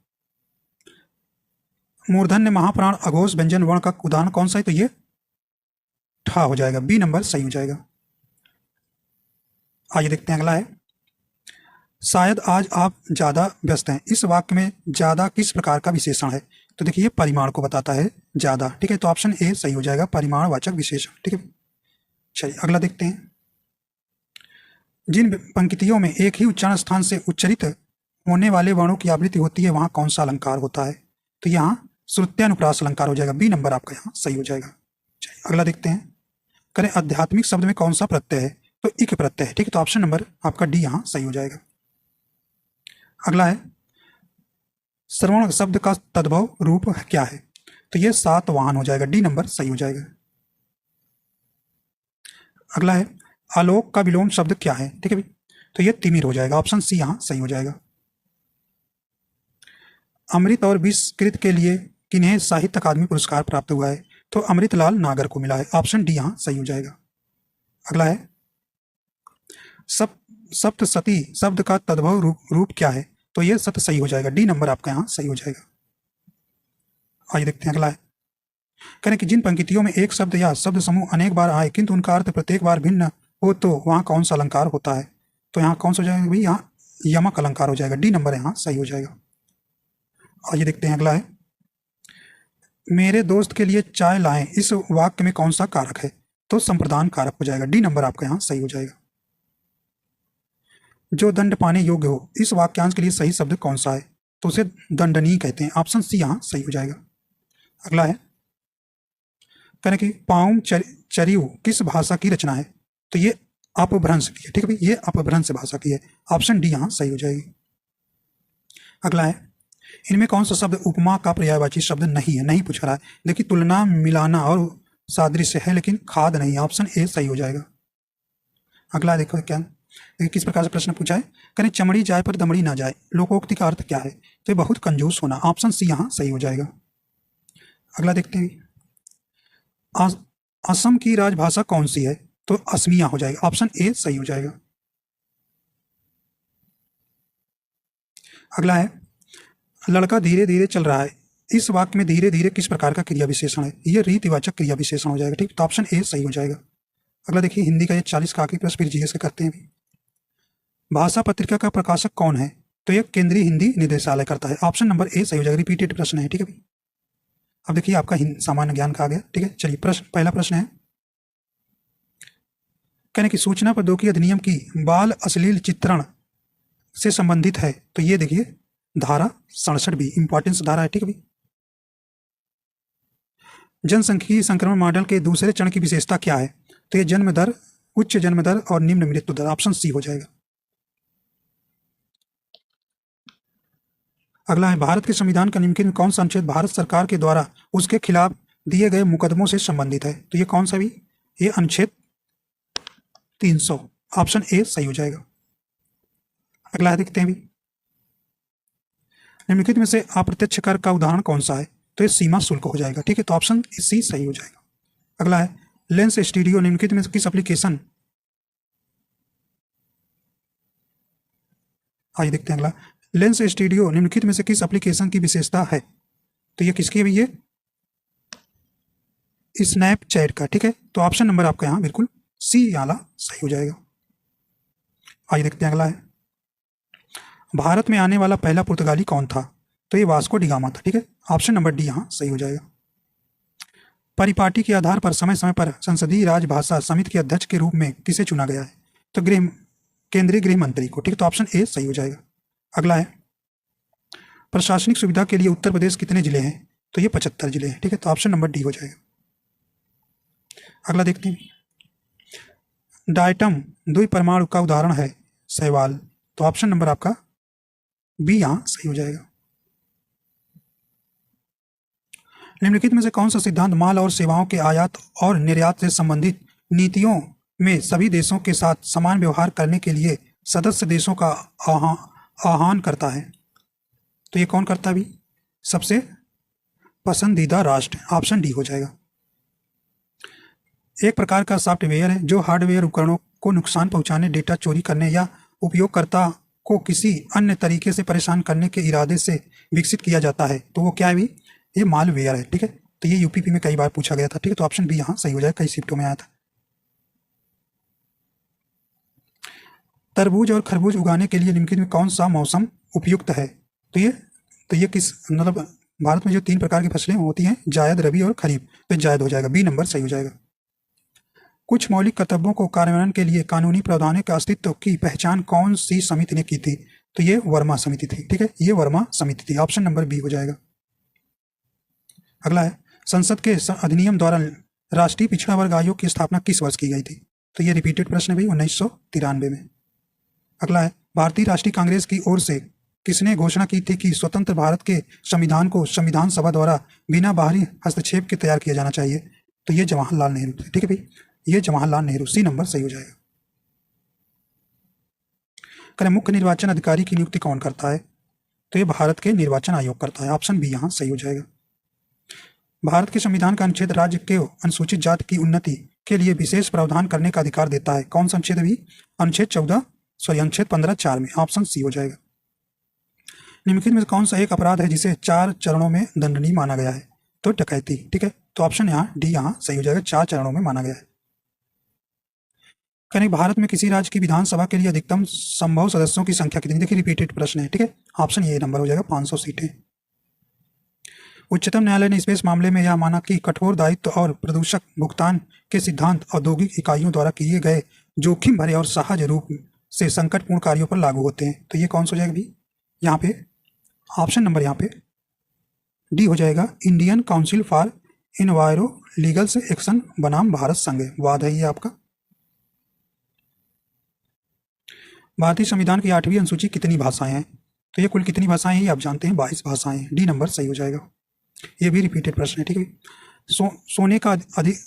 मूर्धन्य महाप्राण अघोष व्यंजन वर्ण का उदाहरण कौन सा है? तो ये ठा हो जाएगा, बी नंबर सही हो जाएगा। आइए देखते हैं अगला है, शायद आज आप ज़्यादा व्यस्त हैं। इस वाक्य में ज़्यादा किस प्रकार का विशेषण है? तो देखिए परिमाण को बताता है ज़्यादा, ठीक है, तो ऑप्शन ए सही हो जाएगा, परिमाणवाचक विशेषण, ठीक है। चलिए अगला देखते हैं, जिन पंक्तियों में एक ही उच्चारण स्थान से उच्चरित होने वाले वर्णों की आवृत्ति होती है वहां कौन सा अलंकार होता है? तो यहाँ श्रुत्यानुप्रास अलंकार हो जाएगा, बी नंबर आपका यहाँ सही हो जाएगा। चलिए अगला देखते हैं, करें आध्यात्मिक शब्द में कौन सा प्रत्यय है? तो इक प्रत्यय है, ठीक है, तो ऑप्शन नंबर आपका डी यहाँ सही हो जाएगा। अगला है, श्रवण शब्द का तद्भव रूप क्या है? तो ये सातवाहन हो जाएगा, डी नंबर सही हो जाएगा। अगला है, आलोक का विलोम शब्द क्या है? ठीक है भाई, तो ये तिमिर हो जाएगा, ऑप्शन सी यहाँ सही हो जाएगा। अमृत और विषकृत के लिए किन्हें साहित्य अकादमी पुरस्कार प्राप्त हुआ है? तो अमृतलाल नागर को मिला है, ऑप्शन डी यहाँ सही हो जाएगा। अगला है, सप्तसती शब्द का तद्भव रूप क्या है? तो ये सत सही हो जाएगा, डी नंबर आपका यहाँ सही हो जाएगा। आइए देखते हैं अगला है, कह रहे कि जिन पंक्तियों में एक शब्द या शब्द समूह अनेक बार आए किंतु उनका अर्थ प्रत्येक बार भिन्न हो तो वहाँ कौन सा अलंकार होता है? तो यहाँ कौन सा हो जाएगा भाई? यहाँ यमक अलंकार हो जाएगा, डी नंबर यहाँ सही हो जाएगा। आइए देखते हैं अगला है, मेरे दोस्त के लिए चाय लाएं, इस वाक्य में कौन सा कारक है? तो संप्रदान कारक हो जाएगा, डी नंबर आपका यहाँ सही हो जाएगा। जो दंड पाने योग्य हो, इस वाक्यांश के लिए सही शब्द कौन सा है? तो उसे दंडनीय कहते हैं, ऑप्शन सी यहाँ सही हो जाएगा। अगला है, कहने कि पाउम चरियु किस भाषा की रचना है? तो ये अपभ्रंश की है, ठीक है भाई, ये अपभ्रंश भाषा की है, ऑप्शन डी यहाँ सही हो जाएगी। अगला है, इनमें कौन सा शब्द उपमा का पर्यायवाची शब्द नहीं है? नहीं पूछ रहा है, देखिए तुलना, मिलाना और सादृश्य है लेकिन खाद नहीं, ऑप्शन ए सही हो जाएगा। अगला देखो क्या, देखिए किस प्रकार से प्रश्न पूछा है, करें चमड़ी जाए पर दमड़ी ना जाए, लोकोक्ति का अर्थ क्या है? तो ये बहुत कंजूस होना, ऑप्शन सी यहाँ सही हो जाएगा। अगला देखते हैं, असम की राजभाषा कौन सी है? तो असमिया हो जाएगा, ऑप्शन ए सही हो जाएगा। अगला है, लड़का धीरे धीरे चल रहा है, इस वाक्य में धीरे धीरे किस प्रकार का क्रिया विशेषण है? ये रीतिवाचक क्रिया विशेषण हो जाएगा, ठीक, तो ऑप्शन ए सही हो जाएगा। अगला देखिए, हिंदी का ये 40 का आखिरी प्रश्न, फिर जीएस का करते हैं। भाषा पत्रिका का प्रकाशक कौन है? तो ये केंद्रीय हिंदी निदेशालय करता है, ऑप्शन नंबर ए सही हो जाएगा, रिपीटेड प्रश्न है, ठीक है भाई। अब देखिए आपका सामान्य ज्ञान का आ गया, ठीक है। चलिए पहला प्रश्न है, कहने की सूचना प्रौद्योगिकी अधिनियम की बाल अश्लील चित्रण से संबंधित है, तो ये देखिए धारा 67 भी इंपॉर्टेंस धारा है, ठीक है भाई। जनसांख्यिकीय संक्रमण मॉडल के दूसरे चरण की विशेषता क्या है? तो ये जन्म दर, उच्च जन्म दर और निम्न मृत्यु दर, ऑप्शन सी हो जाएगा। अगला है, भारत के संविधान का निम्नलिखित में कौन सा अनुच्छेद भारत सरकार के द्वारा उसके खिलाफ दिए गए मुकदमों से संबंधित है? तो ये कौन सा भी? ये अनुच्छेद 300, ऑप्शन ए सही हो जाएगा। अगला देखते हैं भी, निम्नलिखित में से अप्रत्यक्ष कर का उदाहरण कौन सा है? तो ये सीमा शुल्क हो जाएगा, ठीक है, तो ऑप्शन सी सही हो जाएगा। अगला है, लेंस स्टूडियो निम्नलिखित में किस एप्लीकेशन, आइए देखते हैं अगला, लेंस स्टूडियो निम्नलिखित में से किस एप्लीकेशन की विशेषता है? तो ये किसकी है भैया? स्नैपचैट का, ठीक है, तो ऑप्शन नंबर आपका यहाँ बिल्कुल सी वाला सही हो जाएगा। आइए देखते हैं अगला है, भारत में आने वाला पहला पुर्तगाली कौन था? तो ये वास्को डी गामा था, ठीक है, ऑप्शन नंबर डी यहाँ सही हो जाएगा। परिपाटी के आधार पर समय समय पर संसदीय राजभाषा समिति के अध्यक्ष के रूप में किसे चुना गया है? तो केंद्रीय गृह मंत्री को, ठीक है, तो ऑप्शन ए सही हो जाएगा। अगला है, प्रशासनिक सुविधा के लिए उत्तर प्रदेश कितने जिले हैं? तो ये 75 जिले हैं, ठीक है, तो ऑप्शन नंबर डी हो जाएगा। अगला देखते हैं, डायटम द्विपरमाणु का उदाहरण है शैवाल, तो ऑप्शन नंबर आपका बी यहाँ सही हो जाएगा। निम्नलिखित में से कौन सा सिद्धांत माल और सेवाओं के आयात और निर्यात से संबंधित नीतियों में सभी देशों के साथ समान व्यवहार करने के लिए सदस्य देशों का आह्वान करता है? तो ये कौन करता है भी? सबसे पसंदीदा राष्ट्र, ऑप्शन डी हो जाएगा। एक प्रकार का सॉफ्टवेयर है जो हार्डवेयर उपकरणों को नुकसान पहुंचाने, डेटा चोरी करने या उपयोगकर्ता को किसी अन्य तरीके से परेशान करने के इरादे से विकसित किया जाता है, तो वो क्या है भी? ये मालवेयर है, ठीक है, तो ये यूपीपी में कई बार पूछा गया था, ठीक है। तो ऑप्शन बी यहाँ सही हो जाएगा, कई शिफ्टों में आया था। तरबूज और खरबूज उगाने के लिए निम्नलिखित में कौन सा मौसम उपयुक्त है? तो ये किस मतलब भारत में जो 3 प्रकार की फसलें होती हैं, जायद, रबी और खरीफ, तो जायद हो जाएगा, बी नंबर सही हो जाएगा। कुछ मौलिक कर्तव्यों को कार्यान्वयन के लिए कानूनी प्रावधानों के अस्तित्व की पहचान कौन सी समिति ने की थी? तो ये वर्मा समिति थी, ठीक है, ये वर्मा समिति थी, ऑप्शन नंबर बी हो जाएगा। अगला है, संसद के अधिनियम द्वारा राष्ट्रीय पिछड़ा वर्ग आयोग की स्थापना किस वर्ष की गई थी? तो ये रिपीटेड प्रश्न है भाई, 1993 में। अगला है, भारतीय राष्ट्रीय कांग्रेस की ओर से किसने घोषणा की थी कि स्वतंत्र भारत के संविधान को संविधान सभा द्वारा बिना बाहरी हस्तक्षेप के तैयार किया जाना चाहिए? तो ये जवाहरलाल नेहरू थे, ठीक है भाई, ये जवाहरलाल नेहरू, सी नंबर सही हो जाएगा। करें, मुख्य निर्वाचन अधिकारी की नियुक्ति कौन करता है? तो ये भारत के निर्वाचन आयोग करता है, ऑप्शन बी यहाँ सही हो जाएगा। भारत के संविधान का अनुच्छेद राज्य के अनुसूचित जाति की उन्नति के लिए विशेष प्रावधान करने का अधिकार देता है, कौन सा अनुच्छेद भी? अनुच्छेद 15(4) में, ऑप्शन सी हो जाएगा। निम्नलिखित में कौन सा एक अपराध है जिसे 4 चरणों में दंडनीय माना गया है? तो डकैती, ठीक है, तो ऑप्शन यहाँ डी यहाँ सही हो जाएगा, 4 चरणों में माना गया है। करें, भारत में किसी राज्य की विधानसभा के लिए अधिकतम संभव सदस्यों की संख्या कितनी? देखिए रिपीटेड प्रश्न है, ठीक है, ऑप्शन ये नंबर हो जाएगा, 500 सीटें। उच्चतम न्यायालय ने स्पेस मामले में यह माना कि कठोर दायित्व और प्रदूषक भुगतान के सिद्धांत औद्योगिक इकाइयों द्वारा किए गए जोखिम भरे और सहज रूप से संकटपूर्ण कार्यों पर लागू होते हैं। तो ये कौन सा हो जाएगा भी? यहाँ पे ऑप्शन नंबर यहाँ पे डी हो जाएगा, Indian council for enviro legal action बनाम भारत संघ, वाद है ये आपका। भारतीय संविधान की 8वीं अनुसूची कितनी भाषाएं हैं? तो ये कुल कितनी भाषाएं हैं ये आप जानते हैं, 22 भाषाएं हैं, डी नंबर सही हो जाएगा। ये भी रिपीटेड प्रश्न है, ठीक है। सोने का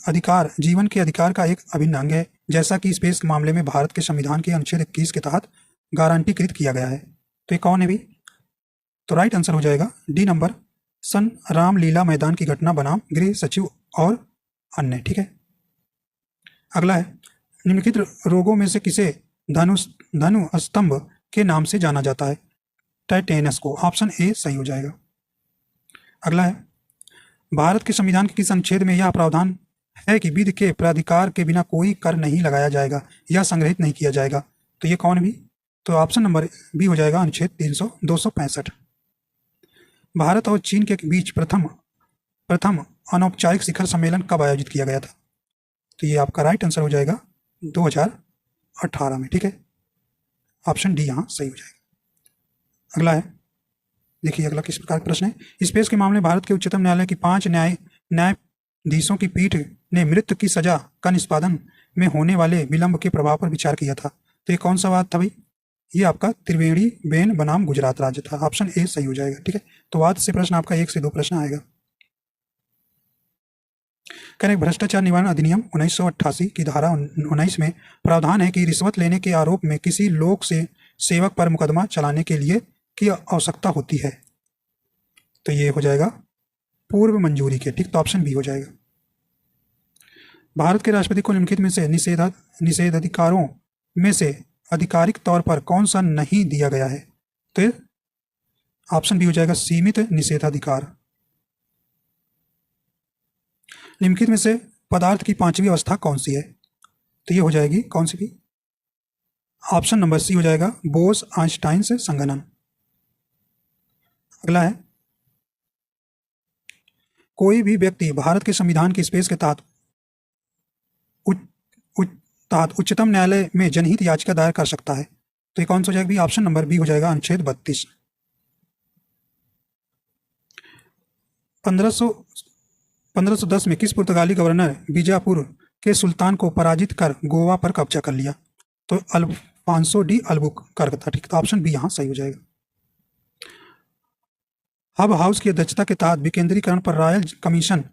अधिकार जीवन के अधिकार का एक अभिन्न अंग है, जैसा कि स्पेस के मामले में भारत के संविधान के अनुच्छेद 21 के तहत गारंटीकृत किया गया है। तो ये कौन है भी? तो राइट आंसर हो जाएगा डी नंबर, सन रामलीला मैदान की घटना बनाम गृह सचिव और अन्य, ठीक है। अगला है, निम्नलिखित रोगों में से किसे धनु स्तंभ के नाम से जाना जाता है? टाइटेनस को, ऑप्शन ए सही हो जाएगा। अगला है, भारत के संविधान के किस अनुच्छेद में यह प्रावधान है कि विधि के प्राधिकार के बिना कोई कर नहीं लगाया जाएगा या संग्रहित नहीं किया जाएगा? तो ये कौन भी? तो ऑप्शन नंबर बी हो जाएगा, अनुच्छेद 265। भारत और चीन के बीच प्रथम अनौपचारिक शिखर सम्मेलन कब आयोजित किया गया था? तो ये आपका राइट आंसर हो जाएगा 2018 में, ठीक है, ऑप्शन डी यहाँ सही हो जाएगा। अगला है, देखिए अगला किस प्रकार का प्रश्न है। स्पेस के मामले में भारत के उच्चतम न्यायालय की 5 न्यायाधीशों की पीठ ने मृत्यु की सजा का निष्पादन में होने वाले विलंब के प्रभाव पर विचार किया था। तो ये कौन सा वाद था भाई? ये आपका त्रिवेणी बेन बनाम गुजरात राज्य था, ऑप्शन ए सही हो जाएगा, ठीक है। तो वाद से प्रश्न आपका 1 से 2 प्रश्न आएगा। करें, भ्रष्टाचार निवारण अधिनियम 1988 की धारा 19 में प्रावधान है कि रिश्वत लेने के आरोप में किसी लोक से सेवक पर मुकदमा चलाने के लिए की आवश्यकता होती है। तो ये हो जाएगा पूर्व मंजूरी के, ठीक, तो ऑप्शन बी हो जाएगा। भारत के राष्ट्रपति को निम्नलिखित में से निषेधाधिकारों में से आधिकारिक तौर पर कौन सा नहीं दिया गया है? तो ऑप्शन बी हो जाएगा, सीमित निषेधाधिकार। निम्नलिखित में से पदार्थ की 5वीं अवस्था कौन सी है? तो ये हो जाएगी कौन सी भी? ऑप्शन नंबर सी हो जाएगा, बोस आइंस्टाइन से संगणन। अगला है, कोई भी व्यक्ति भारत के संविधान की स्पेस के तहत उच्चतम न्यायालय में जनहित याचिका दायर कर सकता है। तो ये कौन सा हो जाएगा? ऑप्शन नंबर बी हो जाएगा, अनुच्छेद 32। 1510 में किस पुर्तगाली गवर्नर बीजापुर के सुल्तान को पराजित कर गोवा पर कब्जा कर लिया? तो अल्फांसो डी अल्बुकर्क था, ठीक, तो ऑप्शन बी यहाँ सही हो जाएगा। हब हाउस की अध्यक्षता के तहत विकेंद्रीकरण पर रॉयल कमीशन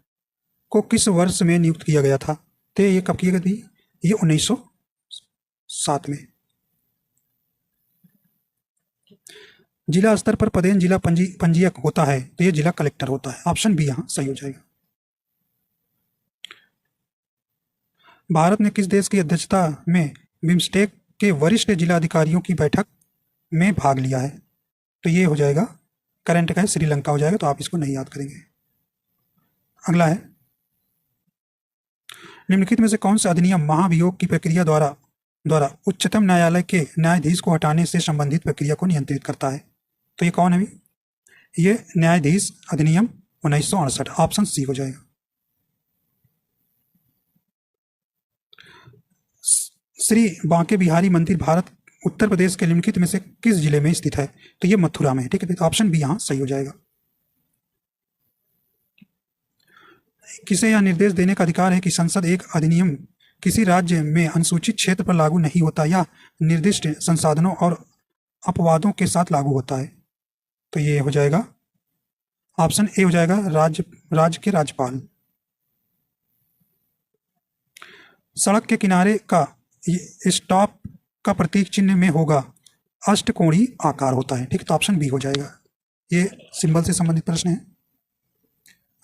को किस वर्ष में नियुक्त किया गया था? तो ये कब की गई थी? ये 1907 में। जिला स्तर पर पदेन जिला पंजीयक होता है, तो ये जिला कलेक्टर होता है, ऑप्शन बी यहाँ सही हो जाएगा। भारत ने किस देश की अध्यक्षता में बिम्स्टेक के वरिष्ठ जिला अधिकारियों की बैठक में भाग लिया है? तो ये हो जाएगा करंट का है, श्रीलंका हो जाएगा, तो आप इसको नहीं याद करेंगे। अगला है, निम्नलिखित में से कौन सा अधिनियम महाभियोग की प्रक्रिया द्वारा उच्चतम न्यायालय के न्यायाधीश को हटाने से संबंधित प्रक्रिया को नियंत्रित करता है? तो ये कौन है? ये न्यायाधीश अधिनियम 1968, ऑप्शन सी हो जाएगा। श्री बांके बिहारी मंदिर भारत उत्तर प्रदेश के निम्नलिखित में से किस जिले में स्थित है? तो ये मथुरा में है, ठीक है, तो ऑप्शन बी यहां सही हो जाएगा। किसे यह निर्देश देने का अधिकार है कि संसद एक अधिनियम किसी राज्य में अनुसूचित क्षेत्र पर लागू नहीं होता या निर्दिष्ट संसाधनों और अपवादों के साथ लागू होता है? तो ये हो जाएगा ऑप्शन ए हो जाएगा, राज्य के राज्यपाल। सड़क के किनारे का स्टॉप का प्रतीक चिन्ह में होगा अष्टकोणीय आकार होता है, ठीक, तो ऑप्शन बी हो जाएगा। ये सिंबल से संबंधित प्रश्न है।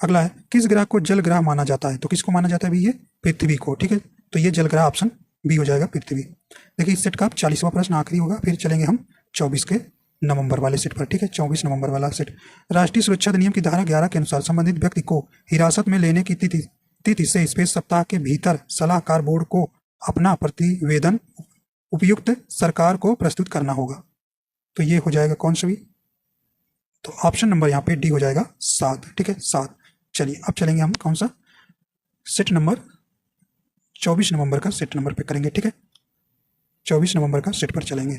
अगला है, किस ग्रह को जल ग्रह माना जाता है? तो किसको माना जाता है भाई? ये पृथ्वी को, ठीक है, तो ये जल ग्रह ऑप्शन बी हो जाएगा, पृथ्वी। देखिए इस सेट का 40वां प्रश्न आखिरी होगा, फिर चलेंगे हम 24 के नवंबर वाले सेट पर, ठीक है, 24 नवंबर वाला सेट। राष्ट्रीय सुरक्षा अधिनियम की धारा 11 के अनुसार संबंधित व्यक्ति को हिरासत में लेने की तिथि से स्पेस सप्ताह के भीतर सलाहकार बोर्ड को अपना प्रतिवेदन उपयुक्त सरकार को प्रस्तुत करना होगा। तो ये हो जाएगा कौन सा भी? तो ऑप्शन नंबर यहाँ पे डी हो जाएगा 7, ठीक है, 7। चलिए अब चलेंगे हम कौन सा सेट नंबर 24 नवंबर का सेट नंबर पे करेंगे, ठीक है, 24 नवंबर का सेट पर चलेंगे।